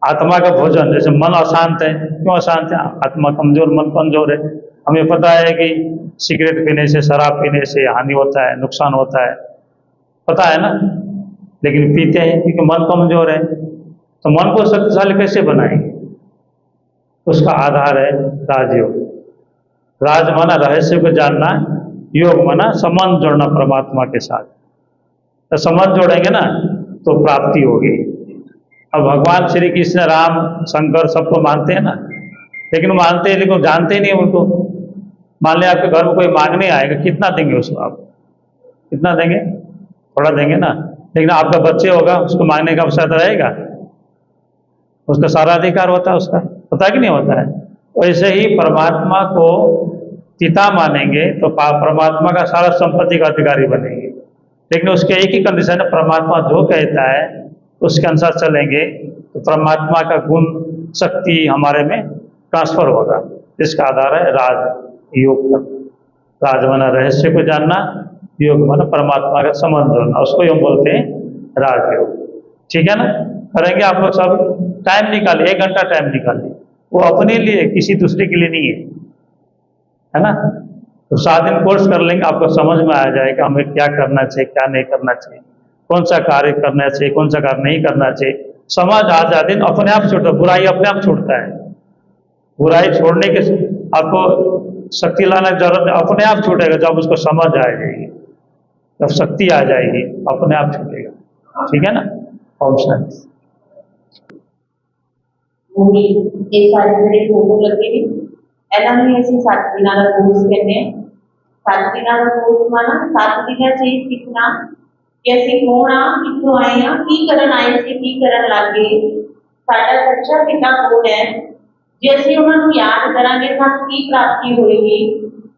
आत्मा का भोजन। जैसे मन अशांत है, क्यों अशांत है? आत्मा कमजोर, मन कमजोर है। हमें पता है कि सिगरेट पीने से, शराब पीने से हानि होता है, नुकसान होता है, पता है ना, लेकिन पीते हैं क्योंकि मन कमजोर है। तो मन को शक्तिशाली कैसे बनाएंगे? उसका आधार है राजयोग। राज माना रहस्य को जानना, योग माना संबंध जोड़ना परमात्मा के साथ। तो संबंध जोड़ेंगे ना तो प्राप्ति होगी। अब भगवान श्री कृष्ण, राम, शंकर सबको मानते हैं ना, लेकिन मानते हैं लेकिन जानते नहीं उनको। मान लिया आपके घर में कोई मांगने आएगा, कितना देंगे उसको आप? कितना देंगे? थोड़ा देंगे ना। लेकिन आपका बच्चे होगा, उसको मांगने का अवसर रहेगा, उसका सारा अधिकार होता है, उसका होता है कि नहीं होता है? वैसे ही परमात्मा को पिता मानेंगे तो परमात्मा का सारा संपत्ति का अधिकारी बनेंगे। लेकिन उसके एक ही कंडीशन है, परमात्मा जो कहता है उसके अनुसार चलेंगे तो परमात्मा का गुण शक्ति हमारे में ट्रांसफर होगा। इसका आधार है राज योग का। राज माना रहस्य को जानना, योग माना परमात्मा का संबंध जोड़ना, उसको हम बोलते हैं राजयोग। ठीक है ना? करेंगे आप लोग सब। टाइम निकालिए, 1 घंटा टाइम निकालिए, वो अपने लिए, किसी दूसरे के लिए नहीं है ना। तो 7 दिन कोर्स कर लेंगे, आपको समझ में आ जाएगा हमें क्या करना चाहिए, क्या नहीं करना चाहिए, कौन सा कार्य करना चाहिए, कौन सा कार्य नहीं करना चाहिए। समझ आ जाते हैं, अपने आप छूटता, बुराई अपने आप छूटता है। बुराई छोड़ने के आपको शक्ति लाने की जरूरत है, अपने आप छूटेगा जब उसको समझ आ जाएगी, जब शक्ति आ जाएगी अपने आप छूटेगा। ठीक है ना? ओम शांति। मूवी ये सारी मेरी फोटो लगी हुई एना में ऐसी 7 दिना का कोर्स कहते हैं। 7 दिना का कोर्स माना 7 दिना चाहिए सीखना कि ਅਸੀਂ ਕੌਣ ਆ, ਕਿੱਥੋਂ ਆਏ ਆ, ਕੀ ਕਰਨ ਆਏ ਸੀ, ਕੀ ਕਰਨ ਲੱਗੇ, ਸਾਡਾ ਸੱਚਾ ਪਿਤਾ ਕੌਣ ਹੈ। ਜੇ ਅਸੀਂ ਉਹਨਾਂ ਨੂੰ ਯਾਦ ਕਰਾਂਗੇ ਤਾਂ ਕੀ ਪ੍ਰਾਪਤੀ ਹੋਏਗੀ,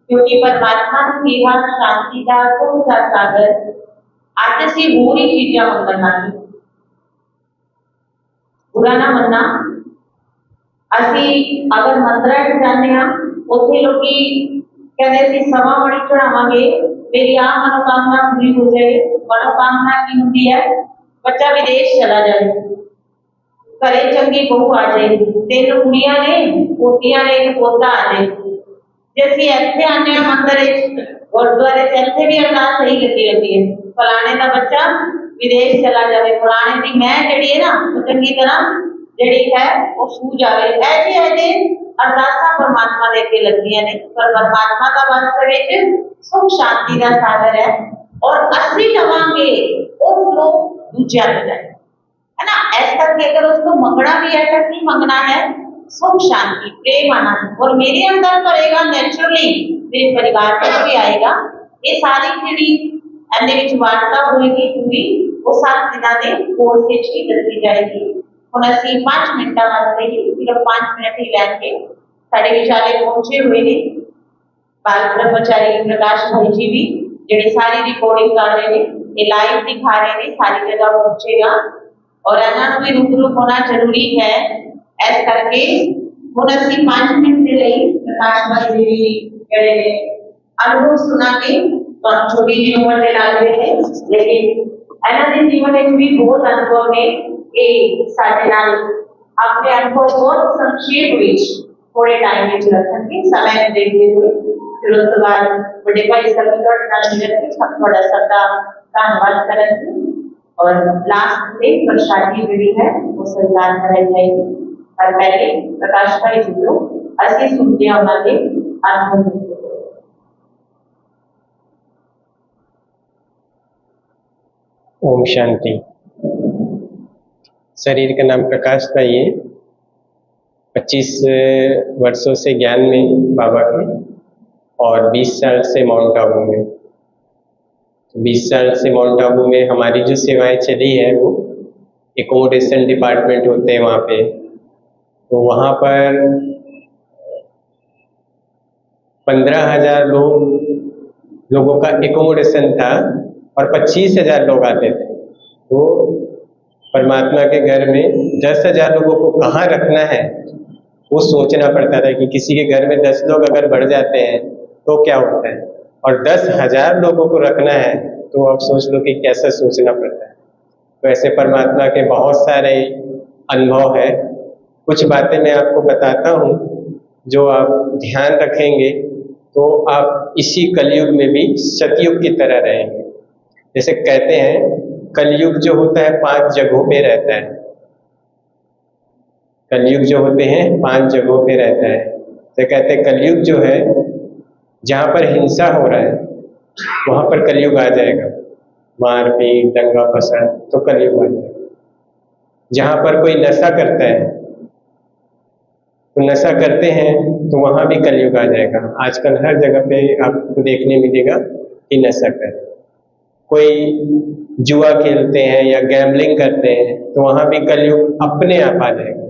ਕਿਉਂਕਿ ਪਰਮਾਤਮਾ ਨੇ ਕਿਹਾ ਸ਼ਾਂਤੀ ਦਾ, ਸੁਖ ਦਾ ਸਾਗਰ। ਅੱਜ ਅਸੀਂ ਹੋਰ ਹੀ ਚੀਜ਼ਾਂ ਮੰਗਣ ਲੱਗੇ। बुरा ना मनना, ਅਸੀਂ ਅਗਰ ਮੰਦਰਾਂ 'ਚ ਜਾਂਦੇ ਹਾਂ, ਉੱਥੇ ਲੋਕੀ ਕਹਿੰਦੇ ਅਸੀਂ ਸਵਾ ਮਣੀ ਚੜਾਵਾਂਗੇ, ਮੇਰੀ ਆ ਮਨੋਕਾਮਨਾ ਪੂਰੀ ਹੋ ਜਾਏ। मनोकामना की होती है बच्चा विदेश चला जाए, घरे चंगी बहू आ जाए, 3 कुड़ियां ने, पोतियां ने, एक पोता आ जाए। जे ਅਸੀਂ ਇੱਥੇ ਆਨੇ ਆ ਮੰਦਰ ਵਿੱਚ, ਗੁਰਦੁਆਰੇ 'ਚ ਇੱਥੇ ਵੀ ਅਰਦਾਸ ਸਹੀ ਲੱਗੀ ਰਹਿੰਦੀ ਹੈ, ਫਲਾਣੇ ਦਾ ਬੱਚਾ ਵਿਦੇਸ਼ ਚਲਾ ਜਾਵੇ, ਫਲਾਣੇ ਦੀ ਮੈਂ ਜਿਹੜੀ ਹੈ ਨਾ ਉਹ ਚੰਗੀ ਤਰ੍ਹਾਂ ਜਿਹੜੀ ਹੈ ਉਹ ਸੂ ਜਾਵੇ। ऐसे अरदासा परमात्मा दे के लगदियां ने, पर परमात्मा का वास्तव में सुख शांति का सागर है। और असली लवांगे उस लोग दूसरा हो जाए, है ना। ऐसा कि अगर उसको मंगना भी है तो नहीं मंगना है, सुख शांति प्रेम आनंद और मेरे अंदर करेगा नेचुरली, मेरे परिवार में भी आएगा। ये सारी पीढ़ी एंडे विच वार्ता होएगी पूरी, वो 7 दिनों के कोर्स विच ही दसी जाएगी। ਹੁਣ ਅਸੀਂ 5 ਮਿੰਟਾਂ ਵਾਸਤੇ ਹੀ ਸਿਰਫ 5 ਮਿੰਟ ਹੀ ਲੈ ਕੇ ਸਾਡੇ ਵਿਚਾਲੇ ਪਹੁੰਚੇ ਹੋਏ ਨੇ ਬਾਲ ਬ੍ਰਹਮਚਾਰੀ ਪ੍ਰਕਾਸ਼ ਭਾਈ ਜੀ ਵੀ, ਜਿਹੜੇ ਸਾਰੀ ਰਿਕਾਰਡਿੰਗ ਕਰ ਰਹੇ ਨੇ, ਇਹ ਲਾਈਵ ਦਿਖਾ ਰਹੇ ਨੇ, ਸਾਰੀ ਜਗ੍ਹਾ ਪਹੁੰਚੇਗਾ और ਇਹਨਾਂ ਨੂੰ ਵੀ ਰੂਬਰੂ ਹੋਣਾ ਜ਼ਰੂਰੀ ਹੈ। ਇਸ ਕਰਕੇ ਹੁਣ ਅਸੀਂ 5 ਮਿੰਟ ਦੇ ਲਈ ਪ੍ਰਕਾਸ਼ ਭਾਈ ਜੀ ਜਿਹੜੇ ਨੇ ਅਨੁਭਵ ਸੁਣਾਂਗੇ। ਤੁਹਾਨੂੰ ਛੋਟੀ ਜਿਹੀ ਉਮਰ ਦੇ ਲੱਗ ਰਹੇ ਨੇ, ਲੇਕਿਨ ਇਹਨਾਂ ਦੇ ਜੀਵਨ ਵਿੱਚ ਵੀ ਬਹੁਤ ਅਨੁਭਵ ਨੇ। ਇਹ ਸਾਡੇ ਨਾਲ ਆਪਣੇ ਅਨੁਭਵ ਬਹੁਤ ਸੰਖੇਪ ਵਿੱਚ ਥੋੜੇ ਟਾਈਮ ਵਿੱਚ ਰੱਖਣਗੇ, समय ਨੂੰ ਦੇਖਦੇ ਹੋਏ। फिर उसके बाद बड़े भाई सभी थोड़ा सबका धन्यवाद करेंगे और लास्ट में प्रसादी मिली है वो संचार कराई जाएगी। और पहले प्रकाश भाई जी को असली सुनते हैं उन्होंने अनुभव। ओम शांति। शरीर का नाम प्रकाश भाई है। 25 वर्षों से ज्ञान में बाबा के और 20 साल से माउंट आबू में। 20 साल से माउंट आबू में हमारी जो सेवाएं चली है वो एकोमोडेशन डिपार्टमेंट होते हैं वहाँ पे, तो वहाँ पर 15,000 लोगों का एकोमोडेशन था और 25,000 लोग आते थे। तो परमात्मा के घर में 10,000 लोगों को कहाँ रखना है वो सोचना पड़ता था कि किसी के घर में 10 लोग अगर बढ़ जाते हैं तो क्या होता है, और 10,000 लोगों को रखना है तो आप सोच लो कि कैसा सोचना पड़ता है। तो ऐसे परमात्मा के बहुत सारे अनुभव है। कुछ बातें मैं आपको बताता हूँ जो आप ध्यान रखेंगे तो आप इसी कलयुग में भी सतयुग की तरह रहेंगे। जैसे कहते हैं कलयुग जो होता है 5 जगहों पे रहता है। कलयुग जो होते हैं 5 जगहों पे रहता है। तो कहते हैं कलयुग जो है जहाँ पर हिंसा हो रहा है वहाँ पर कलयुग आ जाएगा, मारपीट दंगा फसाद, तो कलयुग आ जाएगा। जहाँ पर कोई नशा करता है तो नशा करते हैं तो वहाँ भी कलयुग आ जाएगा। आजकल हर जगह पे आपको देखने मिलेगा कि नशा कर, कोई जुआ खेलते हैं या गैम्बलिंग करते हैं तो वहाँ भी कलयुग अपने आप आ जाएगा।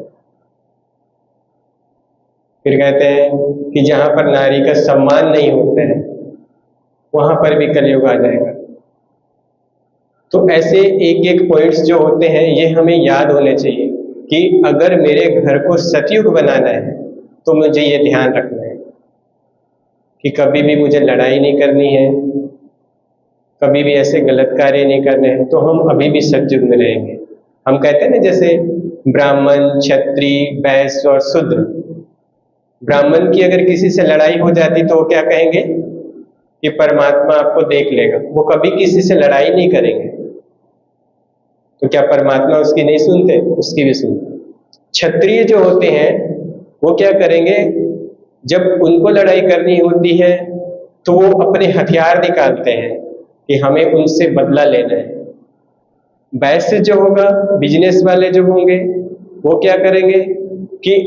फिर कहते हैं कि जहाँ पर नारी का सम्मान नहीं होता है वहाँ पर भी कलयुग आ जाएगा। तो ऐसे एक एक पॉइंट्स जो होते हैं ये हमें याद होने चाहिए कि अगर मेरे घर को सतयुग बनाना है तो मुझे ये ध्यान रखना है कि कभी भी मुझे लड़ाई नहीं करनी है, कभी भी ऐसे गलत कार्य नहीं करने हैं, तो हम अभी भी सतयुग में रहेंगे। हम कहते हैं ना जैसे ब्राह्मण, क्षत्रिय, वैश्य और शूद्र। ब्राह्मण की अगर किसी से लड़ाई हो जाती तो वो क्या कहेंगे कि परमात्मा आपको देख लेगा, वो कभी किसी से लड़ाई नहीं करेंगे। तो क्या परमात्मा उसकी नहीं सुनते? उसकी भी सुनते। क्षत्रिय जो होते हैं वो क्या करेंगे, जब उनको लड़ाई करनी होती है तो वो अपने हथियार निकालते हैं कि हमें उनसे बदला लेना है। वैश्य जो होगा, बिजनेस वाले जो होंगे, वो क्या करेंगे कि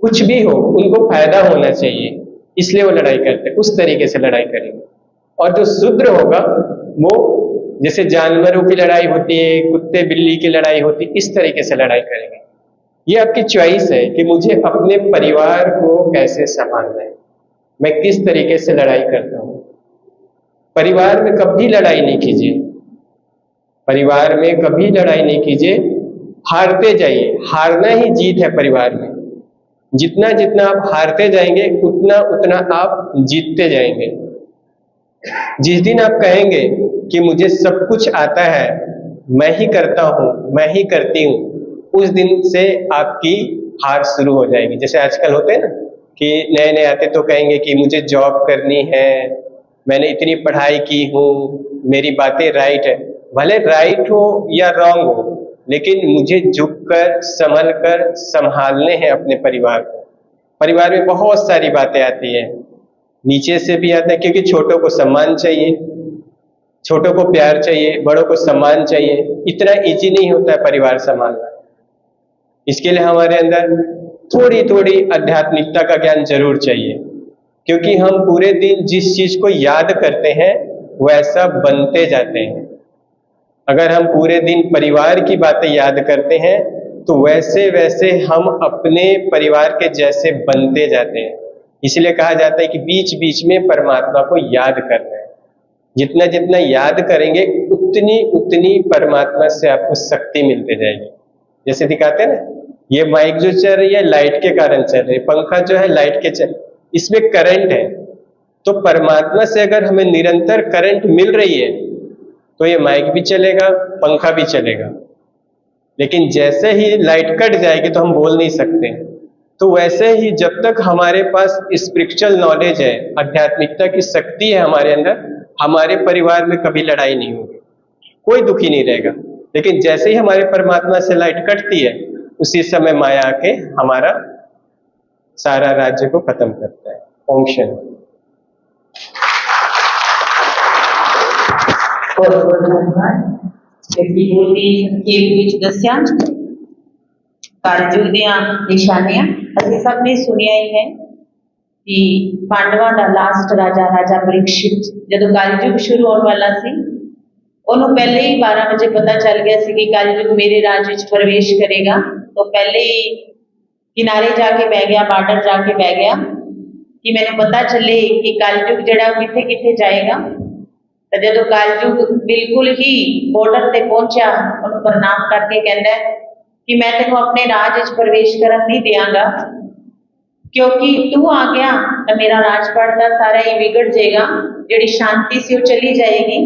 कुछ भी हो उनको फायदा होना चाहिए इसलिए वो लड़ाई करते हैं, उस तरीके से लड़ाई करेंगे। और जो शूद्र होगा वो जैसे जानवरों की लड़ाई होती है, कुत्ते बिल्ली की लड़ाई होती है, इस तरीके से लड़ाई करेंगे। ये आपकी चॉइस है कि मुझे अपने परिवार को कैसे संभालना है, मैं किस तरीके से लड़ाई करता हूँ। परिवार में कभी लड़ाई नहीं कीजिए, परिवार में कभी लड़ाई नहीं कीजिए, हारते जाइए। हारना ही जीत है परिवार में। जितना जितना आप हारते जाएंगे उतना उतना आप जीतते जाएंगे। जिस दिन आप कहेंगे कि मुझे सब कुछ आता है, मैं ही करता हूँ, मैं ही करती हूँ, उस दिन से आपकी हार शुरू हो जाएगी। जैसे आजकल होते हैं ना कि नए नए आते तो कहेंगे कि मुझे जॉब करनी है, मैंने इतनी पढ़ाई की हूँ, मेरी बातें राइट है। भले राइट हो या रॉन्ग हो, लेकिन मुझे झुककर संभल कर संभालने हैं अपने परिवार को। परिवार में बहुत सारी बातें आती है, नीचे से भी आता है, क्योंकि छोटों को सम्मान चाहिए, छोटों को प्यार चाहिए, बड़ों को सम्मान चाहिए। इतना इजी नहीं होता है परिवार संभालना। इसके लिए हमारे अंदर थोड़ी थोड़ी आध्यात्मिकता का ज्ञान जरूर चाहिए, क्योंकि हम पूरे दिन जिस चीज को याद करते हैं वैसा बनते जाते हैं। अगर हम पूरे दिन परिवार की बातें याद करते हैं तो वैसे वैसे हम अपने परिवार के जैसे बनते जाते हैं। इसलिए कहा जाता है कि बीच बीच में परमात्मा को याद करना है। जितना जितना याद करेंगे उतनी उतनी परमात्मा से आपको शक्ति मिलती जाएगी। जैसे दिखाते हैं ना, ये माइक जो चल रही है लाइट के कारण चल रही है, पंखा जो है लाइट के चल, इसमें करंट है। तो परमात्मा से अगर हमें निरंतर करंट मिल रही है तो ये माइक भी चलेगा, पंखा भी चलेगा। लेकिन जैसे ही लाइट कट जाएगी तो हम बोल नहीं सकते। तो वैसे ही जब तक हमारे पास स्पिरिचुअल नॉलेज है, आध्यात्मिकता की शक्ति है हमारे अंदर, हमारे परिवार में कभी लड़ाई नहीं होगी, कोई दुखी नहीं रहेगा। लेकिन जैसे ही हमारे परमात्मा से लाइट कटती है उसी समय माया आके हमारा सारा राज्य को खत्म करता है। ओम शांति। ਕਾਰਜੁਗ ਦੀਆਂ ਨਿਸ਼ਾਨੀਆਂ ਅਸੀਂ ਸਭ ਨੇ ਸੁਣਿਆ ਹੀ ਹੈ ਕਿ ਪਾਂਡਵਾਂ ਦਾ ਲਾਸਟ ਰਾਜਾ ਰਾਜਾ ਪਰੀਕਸ਼ਿਤ ਜਦੋਂ ਕਲਯੁਗ ਸ਼ੁਰੂ ਹੋਣ ਵਾਲਾ ਸੀ, ਉਹਨੂੰ ਪਹਿਲੇ ਹੀ 12 ਵਜੇ ਪਤਾ ਚੱਲ ਗਿਆ ਸੀ ਕਿ ਕਲਯੁਗ ਮੇਰੇ ਰਾਜ ਵਿੱਚ ਪ੍ਰਵੇਸ਼ ਕਰੇਗਾ। तो पहले ही किनारे जाके बह गया, बॉर्डर जाके बह गया कि मैंने पता चले कि कलयुग जड़ा किथे किथे जाएगा। तो जो कलयुग बिल्कुल ही बॉर्डर ते पहुंचा उन्होंने प्रणाम करके कहना कि मैं तेको अपने राज च प्रवेश करन नहीं देंगा, क्योंकि तू आ गया तो मेरा राजपाट का सारा ही बिगड़ जाएगा, जिहड़ी शांति सी वो चली जाएगी।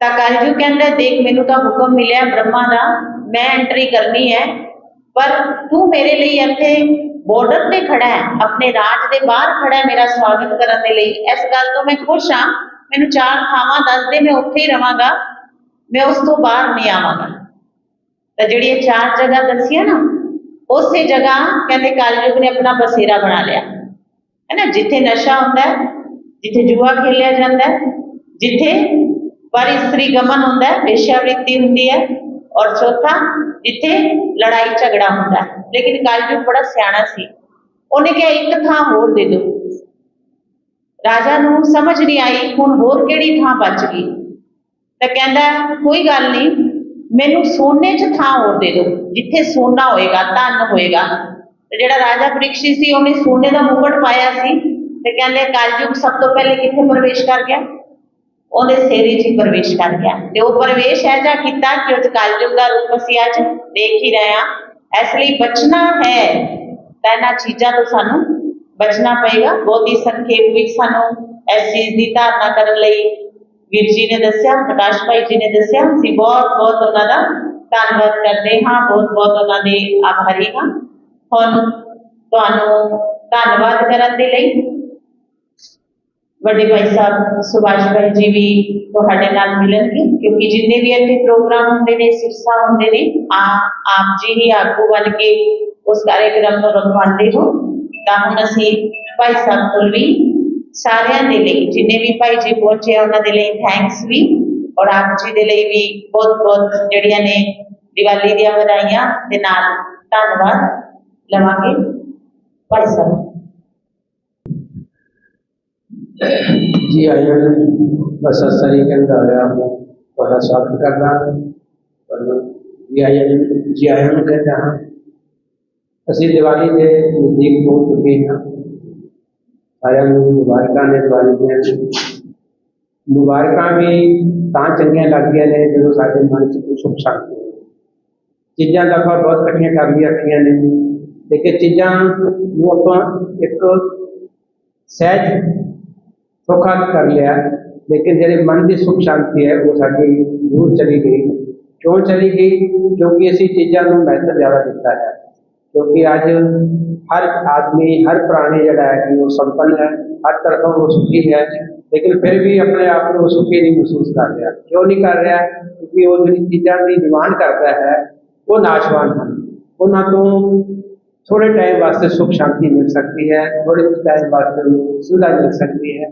तो कलयुग कहता देख मैनू तो हुक्म मिलिया ब्रह्मा का, मैं एंट्री करनी है, पर तू मेरे लिए इत्थे बॉर्डर पे खड़ा है, अपने राज के बाहर खड़ा है मेरा स्वागत करने के लिए। इस गल तो मैं खुश हाँ, मैनू 4 थावां दस दे, मैं उत्थे ही रवांगा, मैं उस तो बाहर नहीं आवांगा। तो जिहड़ी 4 जगह दसिया ना, उस जगह कहते कलयुग ने अपना बसेरा बना लिया है ना, जिथे नशा होंदा है, जिथे जुआ खेलिया जाता है, जिथे पर स्त्री गमन होंदा है, वेश्यावृत्ति होंदी है, और चौथा जिथे लड़ाई झगड़ा होंदा है। लेकिन कलयुग बड़ा सियाणा सी, उन्हें क्या एक थां होर दे दो। राजा नूं समझ नहीं आई हुण होर किहड़ी थां बच गई, तो कहंदा कोई गल नहीं, मैनू सोने च थां होर दे दो, जिथे सोना होएगा धन होएगा। ते जिहड़ा राजा परीक्षित सी उन्हें सोने का मुकुट पाया सी, ते कहंदे कलयुग सब तो पहले किथे प्रवेश कर गया, उन्हें सेरे च प्रवेश कर गया। ते वो प्रवेश है जा किया कि उस कलयुग का रूप असीं अज देख ही रहे हैं। इसलिए बचना है तो इन्हां चीज़ां तो सानू बचना पएगा। बहुत ही संखेप विच सानू इस चीज़ की धारणा करने लई वीर जी ने दस्या, प्रकाश भाई जी ने दस्या, असीं बहुत बहुत उन्हां दा धन्नवाद करते हाँ, बहुत बहुत उन्हां दे आभारी हाँ। हुण तुहानू धन्नवाद करन दे लई बड़े भाई साहब सुभाष भाई जी भी तुहाडे नाल मिलणगे, क्योंकि जिन्ने भी इत्थे प्रोग्राम होंदे ने, सिरसा होंदे ने, आप जी ही आगू बन के उस कार्यक्रम को रखवाते हो। तां हुण असीं भाई साहब कोल भी सारियां दे लई, जिन्ने भी भाई जी पहुंचे उन्हां दे लई थैंक्स भी, और आप जी दे लई भी बहुत बहुत जिहड़ियां ने दिवाली दी वधाइयां ते नाल धन्नवाद लवांगे। भाई साहब जी आइए, बस इस तरीके से बड़ा स्वागत करना जी आइए कहते हैं। असी दिवाली के नज़दीक पहुँच चुके हैं, सारे मुबारक ने दिवाली दी मुबारक भी तां चंगियां लगदियां ने जो साडे मन च सुख शांति है। चीज़ां तो आप बहुत इकट्ठियां कर लिया ने, लेकिन चीज़ां एक सहज सौखा कर लिया, लेकिन जी मन की सुख शांति है वो साड़ी दूर चली गई। क्यों चली गई? क्योंकि असी चीज़ों को महत्व ज़्यादा दिता है, क्योंकि अज हर आदमी हर प्राणी जड़ा है कि वो संपन्न है, हर तरफों वो सुखी है, लेकिन फिर भी अपने आप को सुखी नहीं महसूस कर रहा। क्यों नहीं कर रहा? क्योंकि वो जी चीज़ों की डिमांड करता है वो नाशवान हैं, उन्होंने तो थोड़े टाइम वास्ते सुख शांति मिल सकती है, थोड़े टाइम वास्ते सुविधा मिल सकती है,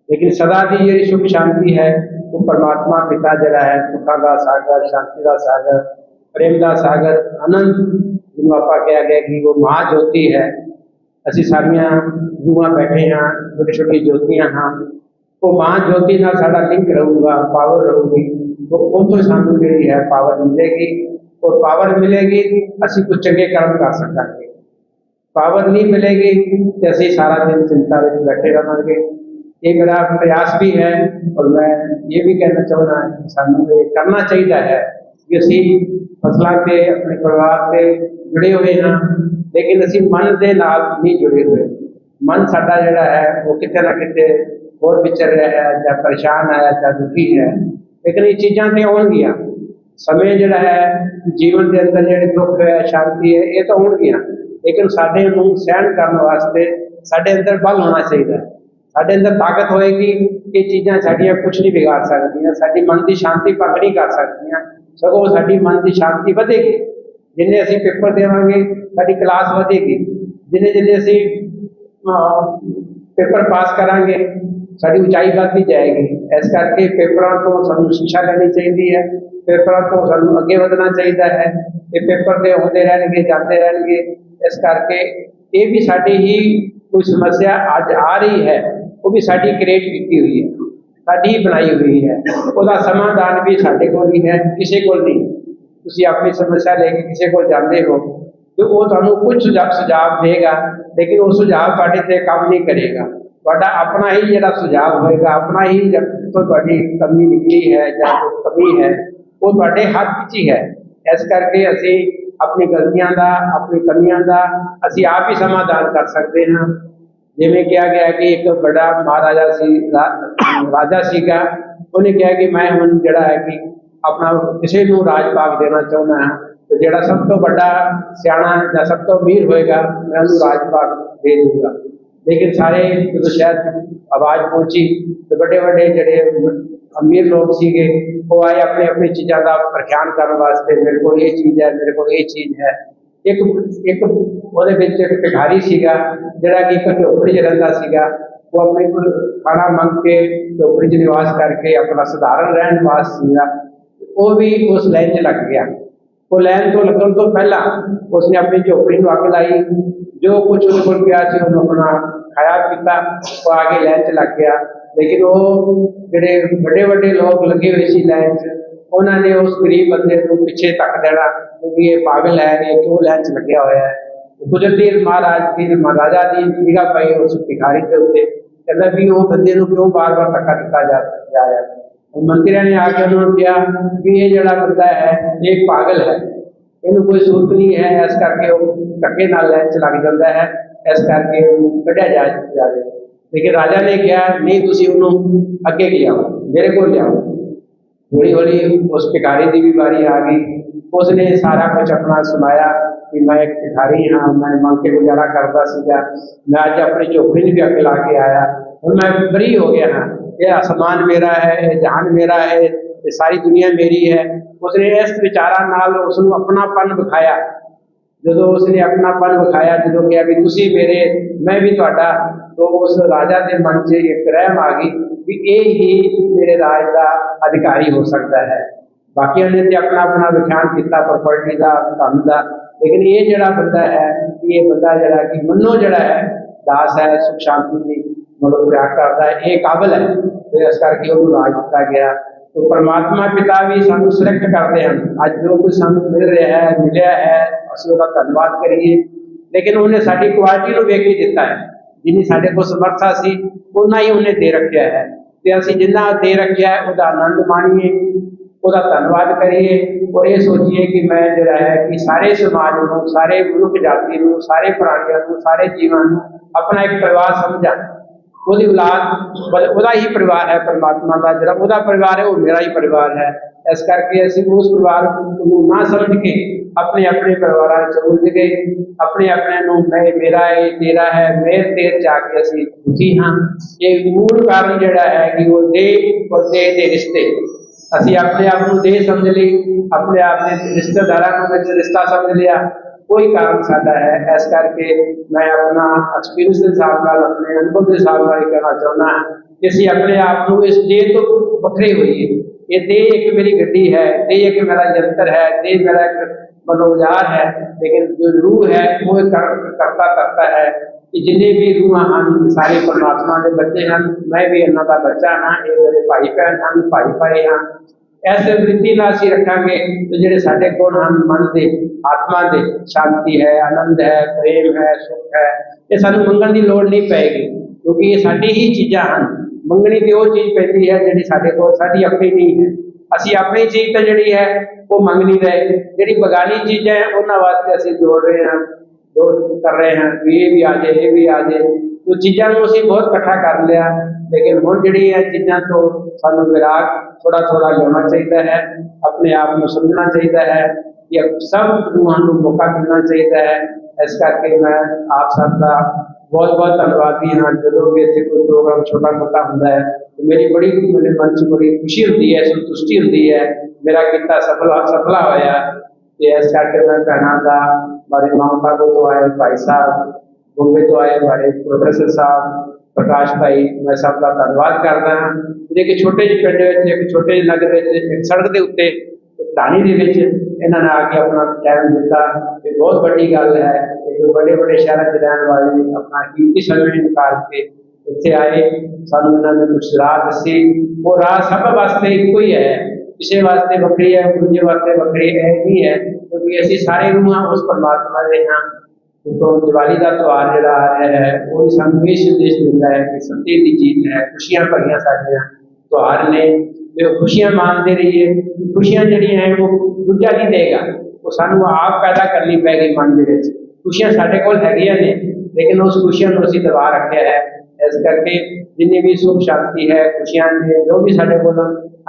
लेकिन सदा की जी सुख शांति है वो परमात्मा पिता जरा है सुखा का सागर, शांति का सागर, प्रेम का सागर, आनंद जिन्होंने आप कहा गया कि वो महाज्योति है। असी सारिया रूहां बैठे हाँ, छोटी छोटी ज्योतियां हाँ, वो महाज्योति नाल साडा लिंक रहूगा, पावर रहूगी, तो उतो सानू जी है पावर मिलेगी, और पावर मिलेगी असी कुछ चंगे कर्म कर सकेंगे। पावर नहीं मिलेगी तो असी सारा दिन चिंता में बैठे रहेंगे। ये मेरा प्रयास भी है, और मैं ये भी कहना चाहूँगा कि सानू ये करना चाहिए है कि असी फसलों के अपने परिवार से जुड़े हुए हाँ, लेकिन असी मन के नाल नहीं जुड़े हुए। मन साडा जिहड़ा है वो किते ना किते होर विचर रहा है, चाहे परेशान है, चाहे दुखी है, लेकिन ये चीज़ां तो आउणगियां। समय जिहड़ा है जीवन के अंदर जिहड़े दुख है, शांति है, ये तो आउणगियां, लेकिन साडे नूं सहन करने वास्ते साडे अंदर बल होना चाहिए। साडे अंदर ताकत होएगी, ये चीज़ां साडियां कुछ नहीं बिगाड़ सकदियां, साडी मन की शांति भंग नहीं कर सकदियां, सगों साडी मन की शांति वधेगी। जिन्हें असीं पेपर देवांगे साडी क्लास वधेगी, जिन्हें जिन्हें असीं पेपर पास करांगे साडी ऊंचाई बढ़ती जाएगी। इस करके पेपरों को सानू शिक्षा लेनी चाहिए है, पेपरों को सानू अगे वधना चाहिए है। ये पेपर दे होते रहेंगे, जाते रहेंगे, इस करके ये भी साडी ही कोई समस्या अज आ रही है, वो भी साडी क्रिएट की हुई है, साडी ही बनाई हुई है, उसका समाधान भी साडे कोल ही है, किसी को नहीं। तुसीं अपनी समस्या लेके किसी को जाते हो तो वो तुहानू कुछ सुझाव देगा, लेकिन वो सुझाव तुहाडे ते काम नहीं करेगा। ਤੁਹਾਡਾ ਆਪਣਾ ਹੀ ਜਿਹੜਾ ਸੁਝਾਅ ਹੋਏਗਾ, ਆਪਣਾ ਹੀ ਜਿੱਥੋਂ ਤੁਹਾਡੀ ਕਮੀ ਨਿਕਲੀ ਹੈ ਜਾਂ ਕੋਈ ਕਮੀ ਹੈ ਉਹ ਤੁਹਾਡੇ ਹੱਥ ਵਿੱਚ ਹੀ ਹੈ। ਇਸ ਕਰਕੇ ਅਸੀਂ ਆਪਣੀ ਗਲਤੀਆਂ ਦਾ, ਆਪਣੀ ਕਮੀਆਂ ਦਾ ਅਸੀਂ ਆਪ ਹੀ ਸਮਾਧਾਨ ਕਰ ਸਕਦੇ ਹਾਂ। ਜਿਵੇਂ ਕਿਹਾ ਗਿਆ ਕਿ ਇੱਕ ਬੜਾ ਮਹਾਰਾਜਾ ਸੀ, ਰਾਜਾ ਸੀਗਾ, ਉਹਨੇ ਕਿਹਾ ਕਿ ਮੈਂ ਹੁਣ ਜਿਹੜਾ ਹੈ ਕਿ ਆਪਣਾ ਕਿਸੇ ਨੂੰ ਰਾਜ ਭਾਗ ਦੇਣਾ ਚਾਹੁੰਦਾ ਹਾਂ, ਤੇ ਜਿਹੜਾ ਸਭ ਤੋਂ ਵੱਡਾ ਸਿਆਣਾ ਜਾਂ ਸਭ ਤੋਂ ਅਮੀਰ ਹੋਏਗਾ ਮੈਂ ਉਹਨੂੰ ਰਾਜ ਭਾਗ ਦੇ ਦੂੰਗਾ। लेकिन सारे जो शायद आवाज़ पहुंची तो बड़े बड़े जड़े अमीर लोग सीगे वो आए अपने अपनी चीज़ों का प्रख्यान करने वास्ते, मेरे को ये चीज़ है, मेरे को ये चीज़ है। एक एक ਉਹਦੇ ਵਿੱਚ ਇੱਕ ਭਿਖਾਰੀ ਸੀਗਾ ਜਿਹੜਾ ਕਿ ਇੱਕ ਝੋਪੜੀ 'ਚ ਰਹਿੰਦਾ ਸੀਗਾ। ਉਹ ਆਪਣੇ ਕੋਲ ਖਾਣਾ ਮੰਗ ਕੇ ਝੋਪੜੀ 'ਚ ਨਿਵਾਸ ਕਰਕੇ ਆਪਣਾ ਸਧਾਰਨ ਰਹਿਣ ਵਾਸ ਸੀਗਾ। ਉਹ ਵੀ ਉਸ ਲਾਈਨ 'ਚ ਲੱਗ ਗਿਆ। ਉਹ ਲਾਈਨ ਤੋਂ ਲੱਗਣ ਤੋਂ ਪਹਿਲਾਂ ਉਸਨੇ ਆਪਣੀ ਝੋਪੜੀ ਨੂੰ ਅੱਗ ਲਾਈ, जो कुछ उन्हें को पिया से उन्होंने अपना खाया पीता, वो आगे लाइन च लग गया। लेकिन वो जोड़े बड़े बड़े लोग लगे हुए सी लाइन च, उन्होंने उस गरीब बंदे को पीछे तक देना क्योंकि ये पागल है, ये क्यों लाइन च लग्या होया है। कुदरती महाराज की महाराजा की निगाह पई उस भिखारी के उत्ते, कहंदा भी वो बंदे को क्यों बार बार धक्का दिता जा रहा है। मंत्रियों ने आके उन्होंने कहा कि ये जड़ा बंदा है ये पागल है, इन्हों कोई सूरत नहीं है, इस करके धक्के नाल लाइन च लग जाता है, इस करके कढ़िया जाए। लेकिन राजा ने कहा नहीं, तुसीं उन्होंने अगे लियाओ, मेरे को लियाओ। हौली हौली उस भिखारी की भी बारी आ गई। उसने सारा कुछ अपना सुनाया कि मैं एक भिखारी हाँ, मैं मंग के गुजारा करता सीगा, मैं अज अपनी झोपड़ी भी अग ला के आया, हुण मैं फ्री हो गया हाँ, ये आसमान मेरा है, ये जहान मेरा है, ये सारी दुनिया मेरी है। उसने इस विचारा नाल उसनू अपनापन विखाया। जो उसने अपनापन विखाया, जो कहा भी तुसी मेरे मैं भी तुहाडा, तो उस राजा के मन से एक रहम आ गई कि ये ही मेरे राज का अधिकारी हो सकता है। बाकी ने तो अपना अपना विख्यान किया प्रॉपर्टी का, धन का, लेकिन ये जड़ा बंदा है, ये बंदा जड़ा कि मनो जड़ा है दास है, सुख शांति की मतलब प्रयाग करता है, ये काबिल है, तो इस करके उन्होंने राज दिता गया। तो परमात्मा पिता भी सानू सिलेक्ट करते हैं। अज जो कुछ सानू मिल रहा है, मिलया है, असं उसका धन्यवाद करिए, लेकिन उन्हें साड़ी क्वालिटी को वेख के दिता है। जिन्नी साढ़े को समर्था सी उन्ना ही उन्हें दे रखा है, तो असीं जिन्ना दे रखा है उसका आनंद माणीए, उसका धन्यवाद करिए और ये सोचिए कि मैं जो है कि सारे समाज को, सारे मनुख जाति को, सारे प्राणियों को, सारे जीवन को अपना एक परिवार समझा। ਉਹਦੀ औलाद ਉਹਦਾ ही परिवार है, परमात्मा का ਜਿਹੜਾ ਉਹਦਾ परिवार है वो मेरा ही परिवार है। इस करके ਅਸੀਂ उस परिवार को ना समझ के अपने अपने परिवार च उलझ गए, अपने अपने ਨੂੰ मैं मेरा है, तेरा है, मेर तेर जाके ਅਸੀਂ दुखी हाँ। ये मूल कारण ਜਿਹੜਾ है कि वो देह और देह के रिश्ते, ਅਸੀਂ अपने आप को देह समझ ली, अपने आप ने रिश्तेदारों को रिश्ता समझ लिया, कोई कारण साडा है। इस करके मैं अपना एक्सपीरियंस के हिसाब नाल, अपने अनुभव के हिसाब नाल कहना चाहना कि असीं अपने आप को इस देह तो वखरे होइए। ये देह एक मेरी गड्डी है, देह एक मेरा यंत्र है, देह मेरा एक मनोजार है, लेकिन जो रूह है वो करता करता है कि जिन्हें भी रूह हैं सारे परमात्मा के बच्चे हैं, मैं भी इन्हों का बच्चा हाँ, ये मेरे भाई भैन हैं, भाई भाई हाँ। इस वृत्ति नाल असीं रखांगे तो जिहड़े साडे गुण हैं मन के, आत्मा के, शांति है, आनंद है, प्रेम है, सुख है, ये सानू मंगण की लोड़ नहीं पेगी, क्योंकि ये साडी ही चीज़ां हैं। मंगनी तो वो चीज़ पैंदी है जिहड़ी साडे कोल साडी अपनी नहीं है। असीं अपनी चीज़ तो जिहड़ी है वो मंग नहीं रहे, जिहड़ी बगानी चीज़ां हैं उन्हां वास्ते असीं जोड़ रहे हैं, जोड़ कर रहे हैं भी ये भी आ जाए, ये भी आ जाए। तो चीज़ों को असीं बहुत इकट्ठा कर लिया, लेकिन हुण जिहड़ी है चीज़ां तो सानू विराग थोड़ा थोड़ा लेना चाहिए है, अपने आप को समझना चाहिए है, कि सब रूहां को मौका मिलना चाहिए है। इस करके मैं आप सबका बहुत बहुत धन्यवादी हाँ। जो भी इतने कोई प्रोग्राम छोटा मोटा होता है तो मेरी बड़ी मेरे मन से बड़ी खुशी होती है, संतुष्टि होती है, मेरा किता सफला होया। इस करके मैं कहना था हमारे मामा बाबू तो आए, भाई साहब बॉम्बे तो आए, हमारे प्रोफेसर साहब प्रकाश भाई, मैं सबका धन्यवाद करता हाँ। एक छोटे जे पिंड एक छोटे जे नगर एक सड़क के उत्ते ढाणी के इन्होंने आके अपना टाइम दिता, ये बहुत बड़ी गल है। जो बड़े बड़े शहरों में रहने वाले अपना कीमती समय निकाल के इतने आए, सानू इन्होंने कुछ राह दसी, वो राह सब वास्ते एक ही है, किसी वास्ते वक्री है, दूजे वास्ते वक्री है नहीं है, क्योंकि असीं सारे रूह उस परमात्मा के हाँ। तो दिवाली का त्यौहार जिहड़ा आ रहा है वो भी सानूं ये संदेश दिंदा है कि सत्य की जीत है, खुशियां भरियां साडियां त्यौहार ने, जो खुशियां मानते रहिए। खुशियां जिहड़ियां है वो दूजा नहीं देगा, वो सानूं आप पैदा करनी पैगी मन दे विच। खुशियां साडे कोल हैगियां ने, लेकिन उस खुशियां नूं असीं दबा रखिया है। इस करके जिन्नी भी सुख शांति है, खुशियां ने, जो भी साडे कोल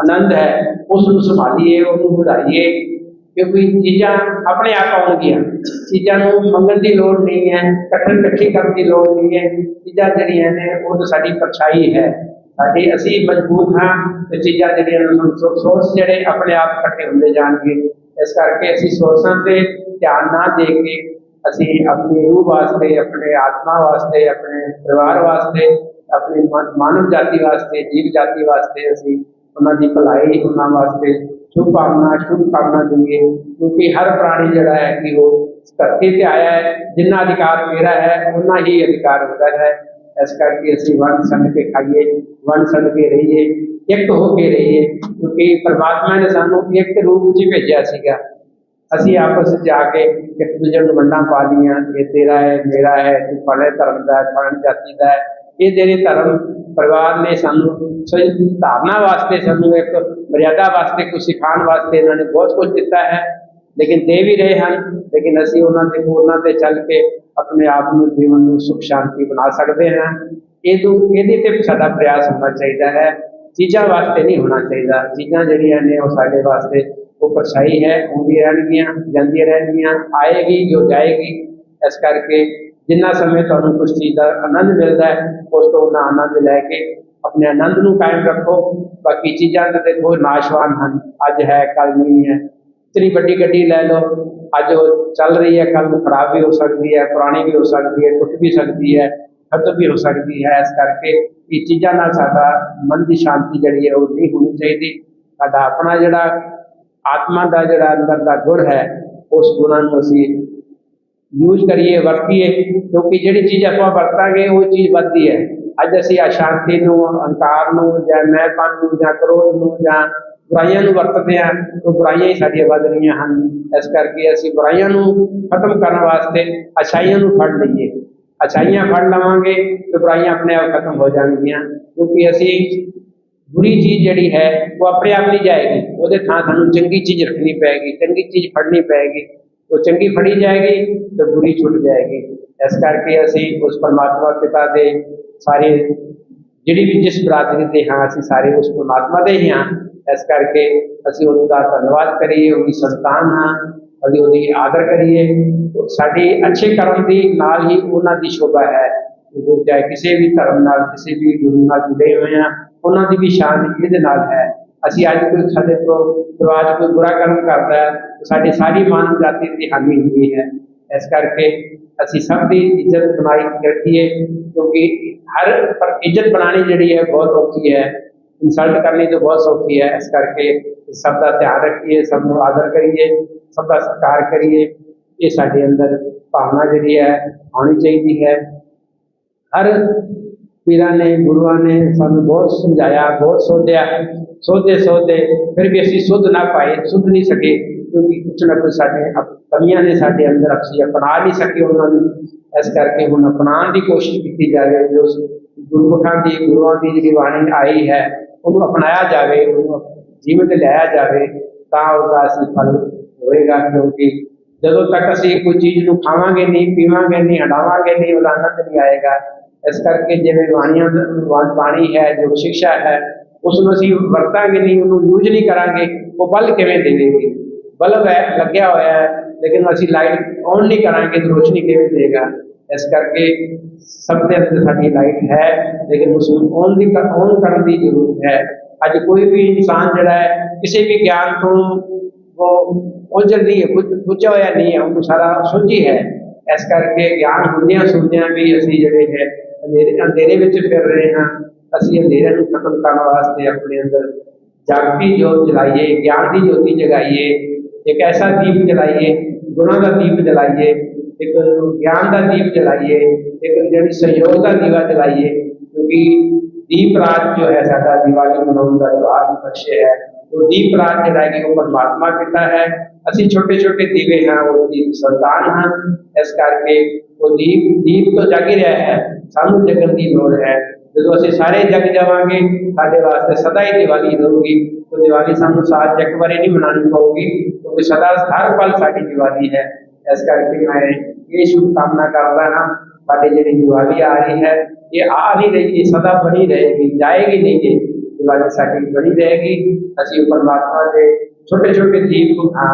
आनंद है, उस नूं संभालीए, उहनूं वधाईए, क्योंकि चीज़ां अपने आप आउणगियां। चीज़ां नूं मंगण की लोड़ नहीं है, इकट्ठी करन की लोड़ नहीं है। चीज़ां जिहड़ियां ने वो तो साडी परछाई है, साडी असीं मजबूत हाँ तो चीज़ां जिहड़ियां सोर्स जिहड़े अपने आप इकट्ठे हुंदे जाणगे। इस करके असीं सोर्सां ते ध्यान ना दे के असीं अपनी रूह वास्ते, अपने आत्मा वास्ते, अपने परिवार वास्ते, अपनी मानव जाति वास्ते, जीव जाति वास्ते असीं उन्हां दी भलाई, उन्हां वास्ते शुभकामना देंगे। क्योंकि हर प्राणी जड़ा है कि वो धरती से आया है, जिन्ना अधिकार मेरा है उन्ना ही अधिकार उसका है। इस करके असीं वंड संड के खाइए, वंड संड के रहिए, एक होके रहिए, क्योंकि परमात्मा ने सानू एक रूप च भेजा सीगा। असीं आपस में जाके एक दूजे नूं वंडां पा लियां, ये तेरा है, मेरा है, तू फलाणे धर्म का है, फलाणी जाति का है। ये जेरे धर्म परिवार ने सानू धारना वास्ते, सानू एक मर्यादा वास्ते, कुछ सिखाने वास्ते इन्होंने बहुत कुछ दिता है, लेकिन दे भी रहे हैं। लेकिन असीं उन्हां ते चल के अपने आप नूं, जीवन नूं सुख शांति बना सकते हैं। इहदे ते साडा प्रयास होना चाहिए है, चीज़ां वास्ते नहीं होना चाहिए। चीज़ां जिहड़ियां ने वो साडे वास्ते वो परछाई है, आउंदियां रहणगियां, जांदियां रहणगियां, आएगी जो जाएगी। इस करके जिन्ना समय तुहानूं कुछ चीज़ का आनंद मिलता है, उस तो उन्ना आनंद लैके अपने आनंद नूं कायम रखो। बाकी चीज़ां तो देखो नाशवान हैं, अज है कल नहीं है। इतनी बड़ी गड्डी लै लो, अज वो चल रही है, कल खराब भी हो सकती है, पुरानी भी हो सकती है, टुट भी सकती है, खत्म भी हो सकती है। इस करके ये चीज़ां नाल साडा मन की शांति जिहड़ी है वो नहीं होनी चाहिए। साडा अपना जिहड़ा आत्मा का जिहड़ा अंदर का गुण है, उस गुणां नूं असीं यूज करिए, वरतीए, क्योंकि जिहड़ी चीज़ आपां वरतांगे वो चीज़ वधदी है। अज असीं अशांति नूं, अहंकार नूं, जां मैंपन नूं, जां क्रोध नूं, जां बुराइयां नूं वरतदे हां, तो बुराइयां ही साडीआं वध रहीआं हन। इस करके असीं बुराइयां नूं खत्म करन वास्ते अच्छाइयां नूं फड़ लईए। अच्छाइयां फड़ लवांगे तो बुराइयां अपने आप खत्म हो जाएंगियां, क्योंकि असीं बुरी चीज़ जिहड़ी है वो अपने आप नहीं जाएगी, उहदे थां सानूं चंगी चीज़ रखनी पैगी, चंगी चीज़ फड़नी पैगी। तो चंगी फड़ी जाएगी तो बुरी छुट जाएगी। इस करके असीं उस परमात्मा पिता दे सारे जिहड़ी भी जिस बरादरी दे हाँ, असीं सारे उस परमात्मा दे ही हाँ। इस करके असीं उहदा धन्नवाद करिए, उहदी संतान हाँ, असीं उहदी आदर करिए। तो साडी अच्छे कर्म दी नाल ही उहनां दी शोभा है। चाहे किसी भी धर्म नाल, किसी भी गुरु नाल जुड़े हुए हैं, उन्हां दी भी शान इहदे नाल है। असीं अज कोई साडे तो रिवाज कोई बुरा कर्म करता है तो साडी सारी मानव जाति की हानि हुई है। इस करके असीं सब की इज्जत बनाई रखिए, क्योंकि हर पर इज्जत बनानी जिहड़ी है बहुत औखी है, इंसल्ट करनी तो बहुत सौखी है। इस करके सब का ध्यान रखिए, सब नूं आदर करिए, सब का सत्कार करिए। ये साडे अंदर भावना जिहड़ी है आनी चाहिए है। हर पीरां ने, गुरुआं ने सानूं बहुत समझाया, बहुत सोधे फिर भी असीं सुध ना पाए, सुध नहीं सके, क्योंकि कुछ ना कुछ साडे कमियां ने साडे अंदर, असीं अपना नहीं सके उन्होंने। इस करके हुण अपनाउण की कोशिश की जाए, जो गुरमुखां दी, गुरुआं की जिहड़ी बाणी आई है उन्होंने अपनाया जाए, उन्होंने जीवन में लिया जाए, तां उसका असीं फल होएगा। क्योंकि जदों तक असीं कोई चीज़ नूं खावांगे नहीं, पीवांगे नहीं, हटावांगे नहीं, उसका आनंद नहीं आएगा। इस करके जिवें बाणी है, जो शिक्षा है, उसनूं असीं वरतांगे नहीं, उन्होंने यूज नहीं करांगे, वो बल किवें देवेगी। बल्ब है लग्या होया है, लेकिन असीं लाइट ऑन नहीं करांगे तो रोशनी किवें देगा। इस करके सब दे अंदर साडी लाइट है, लेकिन उसनूं ऑन करन दी जरूरत है। अज कोई भी इंसान जिहड़ा है किसी भी ज्ञान तो वो उलझन नहीं है, बुझा होया नहीं है, उन्होंने सारा सुलझी है। इस करके ज्ञान हुंदियां सुनदियां भी असीं जिहड़े है अंधेरे विच फिर रहे हैं। असीं अंधेरे नूं खत्म करन वास्ते अपने अंदर जागती जोत जलाइए, ज्ञान की ज्योति जगाइए, एक ऐसा दीप जलाइए, गुणों का दीप जलाइए, एक ज्ञान का दीप जलाइए, एक जिहड़ी सहयोग का दीवा जलाइए। क्योंकि दीप रात जो है साडा दिवाली मनाउण दा त्यौहार बख्शे है। वो दीप रात ਜਿਹੜਾ ਕਿ ਉਹ ਪਰਮਾਤਮਾ ਪਿਤਾ ਹੈ, ਅਸੀਂ ਛੋਟੇ ਛੋਟੇ ਦੀਵੇ ਹਾਂ, ਉਹ ਦੀਪ ਸੰਤਾਨ ਹਨ। ਇਸ ਕਰਕੇ ਉਹ ਦੀਪ ਤੋਂ ਜਗ ਹੀ ਰਿਹਾ ਹੈ, ਸਾਨੂੰ ਜਗਣ ਦੀ ਲੋੜ ਹੈ। ਜਦੋਂ ਅਸੀਂ ਸਾਰੇ ਜਗ ਜਾਵਾਂਗੇ ਸਾਡੇ ਵਾਸਤੇ ਸਦਾ ਹੀ ਦੀਵਾਲੀ ਰਹੂਗੀ। ਉਹ ਦੀਵਾਲੀ ਸਾਨੂੰ ਸਾਲ 'ਚ ਇੱਕ ਵਾਰੀ ਨਹੀਂ ਮਨਾਉਣੀ ਪਊਗੀ, ਕਿਉਂਕਿ ਸਦਾ ਹਰ ਪਲ ਸਾਡੀ ਦੀਵਾਲੀ ਹੈ। ਇਸ ਕਰਕੇ ਮੈਂ ਇਹ ਸ਼ੁਭਕਾਮਨਾ ਕਰਦਾ ਹਾਂ, ਸਾਡੀ ਜਿਹੜੀ ਦੀਵਾਲੀ ਆ ਰਹੀ ਹੈ ਇਹ ਆ ਨਹੀਂ ਰਹੀ, ਸਦਾ ਬਣੀ ਰਹੇਗੀ, ਜਾਏਗੀ ਨਹੀਂ ਜੀ। ਦੀਵਾਲੀ ਸਾਡੀ ਬਣੀ ਰਹੇਗੀ। ਅਸੀਂ ਪਰਮਾਤਮਾ ਦੇ ਛੋਟੇ ਛੋਟੇ ਦੀਪ ਹਾਂ,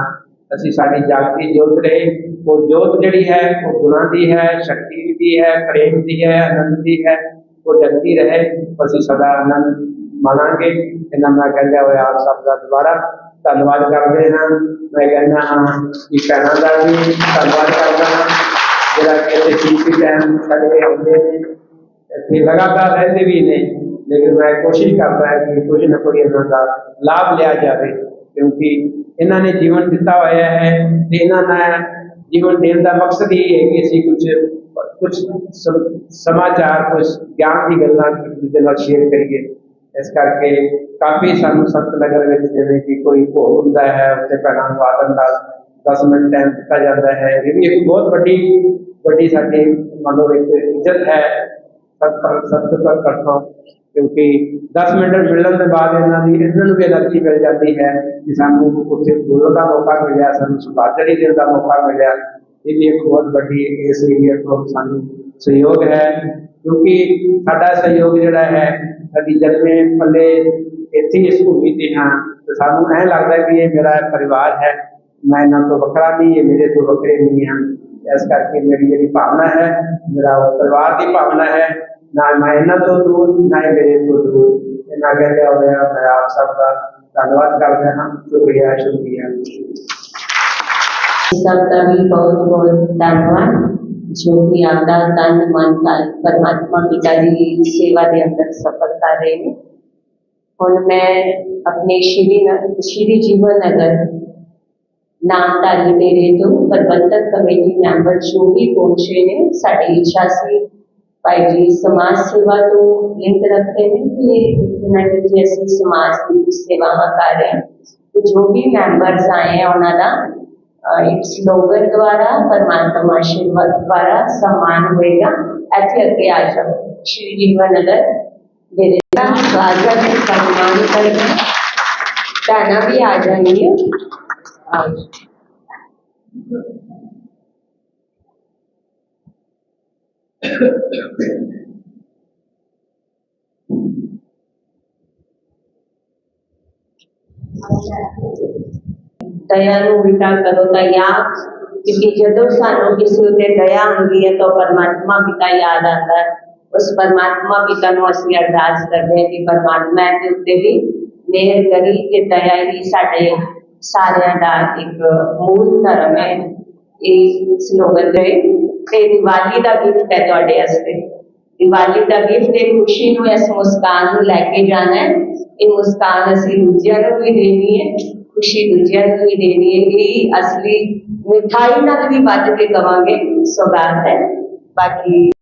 ਅਸੀਂ ਸਾਡੀ ਜਾਗਦੀ ਜੋਤ ਰਹੇ। ਉਹ ਜੋਤ ਜਿਹੜੀ ਹੈ ਉਹ ਗੁਣਾਂ ਦੀ ਹੈ, ਸ਼ਕਤੀ ਦੀ ਹੈ, ਪ੍ਰੇਮ ਦੀ ਹੈ, ਆਨੰਦ ਦੀ ਹੈ, ਉਹ ਜਗਦੀ ਰਹੇ। ਅਸੀਂ ਸਦਾ ਆਨੰਦ ਮਾਣਾਂਗੇ। ਇਹਨਾਂ ਮੈਂ ਕਹਿੰਦਾ ਹੋਇਆ ਆਪ ਸਭ ਦਾ ਦੁਬਾਰਾ ਧੰਨਵਾਦ ਕਰਦੇ ਹਾਂ। ਮੈਂ ਕਹਿੰਦਾ ਹਾਂ ਕਿ ਭੈਣਾਂ ਦਾ ਵੀ ਧੰਨਵਾਦ ਕਰਦਾ ਹਾਂ, ਜਿਹੜਾ ਕਿ ਇੱਥੇ ਠੀਕ ਟਾਈਮ ਸਾਡੇ ਆਉਂਦੇ ਨੇ, ਇੱਥੇ ਲਗਾਤਾਰ ਰਹਿੰਦੇ ਵੀ ਨੇ। ਲੇਕਿਨ ਮੈਂ ਕੋਸ਼ਿਸ਼ ਕਰਦਾ ਹੈ ਕਿ ਕੁਝ ਨਾ ਕੋਈ ਇਹਨਾਂ ਦਾ ਲਾਭ ਲਿਆ ਜਾਵੇ, ਕਿਉਂਕਿ ਇਹਨਾਂ ਨੇ ਜੀਵਨ ਦਿੱਤਾ ਹੋਇਆ ਹੈ ਤੇ ਇਹਨਾਂ ਦਾ ਜੀਵਨ ਦੇਣ ਦਾ ਮਕਸਦ ਇਹ ਹੈ ਕਿ ਅਸੀਂ ਕੁਝ ਸਮਾਚਾਰ, ਕੁਝ ਗਿਆਨ ਦੀ ਗੱਲਾਂ ਦੂਜੇ ਨਾਲ ਸ਼ੇਅਰ ਕਰੀਏ। ਇਸ ਕਰਕੇ ਕਾਫੀ ਸਾਨੂੰ ਸੰਤ ਨਗਰ ਵਿੱਚ ਜਿਵੇਂ ਕਿ ਕੋਈ ਭੋਗ ਹੁੰਦਾ ਹੈ, ਉੱਥੇ ਭੈਣਾਂ ਨੂੰ ਆਦਰ ਨਾਲ 10 ਮਿੰਟ ਟਾਈਮ ਦਿੱਤਾ ਜਾਂਦਾ ਹੈ। ਇਹ ਵੀ ਇੱਕ ਬਹੁਤ ਵੱਡੀ ਸਾਡੀ ਮਨੋ ਇੱਕ ਇੱਜ਼ਤ ਹੈ ਸਤਿ ਕਰਨਾ, ਕਿਉਂਕਿ 10 ਮਿੰਟ ਮਿਲਣ ਦੇ ਬਾਅਦ ਇਹਨਾਂ ਨੂੰ ਵੀ ਐਨਰਜੀ ਮਿਲ ਜਾਂਦੀ ਹੈ ਕਿ ਸਾਨੂੰ ਉੱਥੇ ਬੋਲਣ ਦਾ ਮੌਕਾ ਮਿਲਿਆ, ਸਾਨੂੰ ਸੁਭਾਜੜੀ ਦੇਣ ਦਾ ਮੌਕਾ ਮਿਲਿਆ। ਇਹ ਵੀ ਇੱਕ ਬਹੁਤ ਵੱਡੀ ਇਸ ਏਰੀਆ ਤੋਂ ਸਾਨੂੰ ਸਹਿਯੋਗ ਹੈ, ਕਿਉਂਕਿ ਸਾਡਾ ਸਹਿਯੋਗ ਜਿਹੜਾ ਹੈ ਸਾਡੀ ਜਨਮੇ ਪੱਲੇ ਇੱਥੇ ਇਸ ਭੂਮੀ ਤੇ ਹਾਂ, ਤੇ ਸਾਨੂੰ ਐਂ ਲੱਗਦਾ ਕਿ ਇਹ ਮੇਰਾ ਪਰਿਵਾਰ ਹੈ, ਮੈਂ ਇਹਨਾਂ ਤੋਂ ਵੱਖਰਾ ਨਹੀਂ, ਇਹ ਮੇਰੇ ਤੋਂ ਵੱਖਰੇ ਨਹੀਂ ਹਨ। ਇਸ ਕਰਕੇ ਮੇਰੀ ਜਿਹੜੀ ਭਾਵਨਾ ਹੈ, ਮੇਰਾ ਪਰਿਵਾਰ ਦੀ ਭਾਵਨਾ ਹੈ, ਨਾ ਮੈਂ ਇਹਨਾਂ ਤੋਂ ਦੂਰ, ਨਾ ਹੀ ਮੇਰੇ ਤੋਂ ਦੂਰ। ਇਹਨਾਂ ਕਹਿੰਦਿਆਂ ਹੋਇਆ ਮੈਂ ਆਪ ਸਭ ਦਾ ਧੰਨਵਾਦ ਕਰਦਾ ਹਾਂ। ਸ਼ੁਕਰੀਆ। सबका भी बहुत बहुत धन्यवाद, जो भी आपका तन मन परमात्मा पिता जी की सेवा के अंदर सफल कर रहे हैं। और मैं अपने श्री जीवन नगर नामधारी डेरे तो प्रबंधक कमेटी मैंबर जो भी पहुंचे ने, साड़ी इच्छा से भाई जी समाज सेवा तो लिंक रखते हैं कि असं समाज की सेवा कर रहे हैं। तो जो भी मैंबर्स आए हैं उन्होंने एक स्लोगन द्वारा परमात्मा आशीर्वाद द्वारा सम्मान होएगा। ऐसे अगे आ जाओ, श्री जीवन नगर डेरे राजा ने सम्मान करना, भैना भी आ जाएंगी। दया उल्टा करो दया, क्योंकि जदों सानू किसी उत्ते दया आती है तो परमात्मा पिता याद आता है। उस परमात्मा पिता नूं असीं अरदास करते हैं कि परमात्मा इहदे उत्ते भी मेहर करी ते दया ही साडे सारियां दा एक मूल धर्म है। ये स्लोगन है ते दिवाली का गिफ्ट है तुहाडे वास्ते। दिवाली का गिफ्ट है, खुशी नूं, इस मुस्कान नूं लैके जाना है। ये मुस्कान असीं दूजिआं नूं भी देनी है, खुशी दूजिआं नूं भी देनी है। ये असली मिठाई नाल भी वध के कवांगे सौगात है। बाकी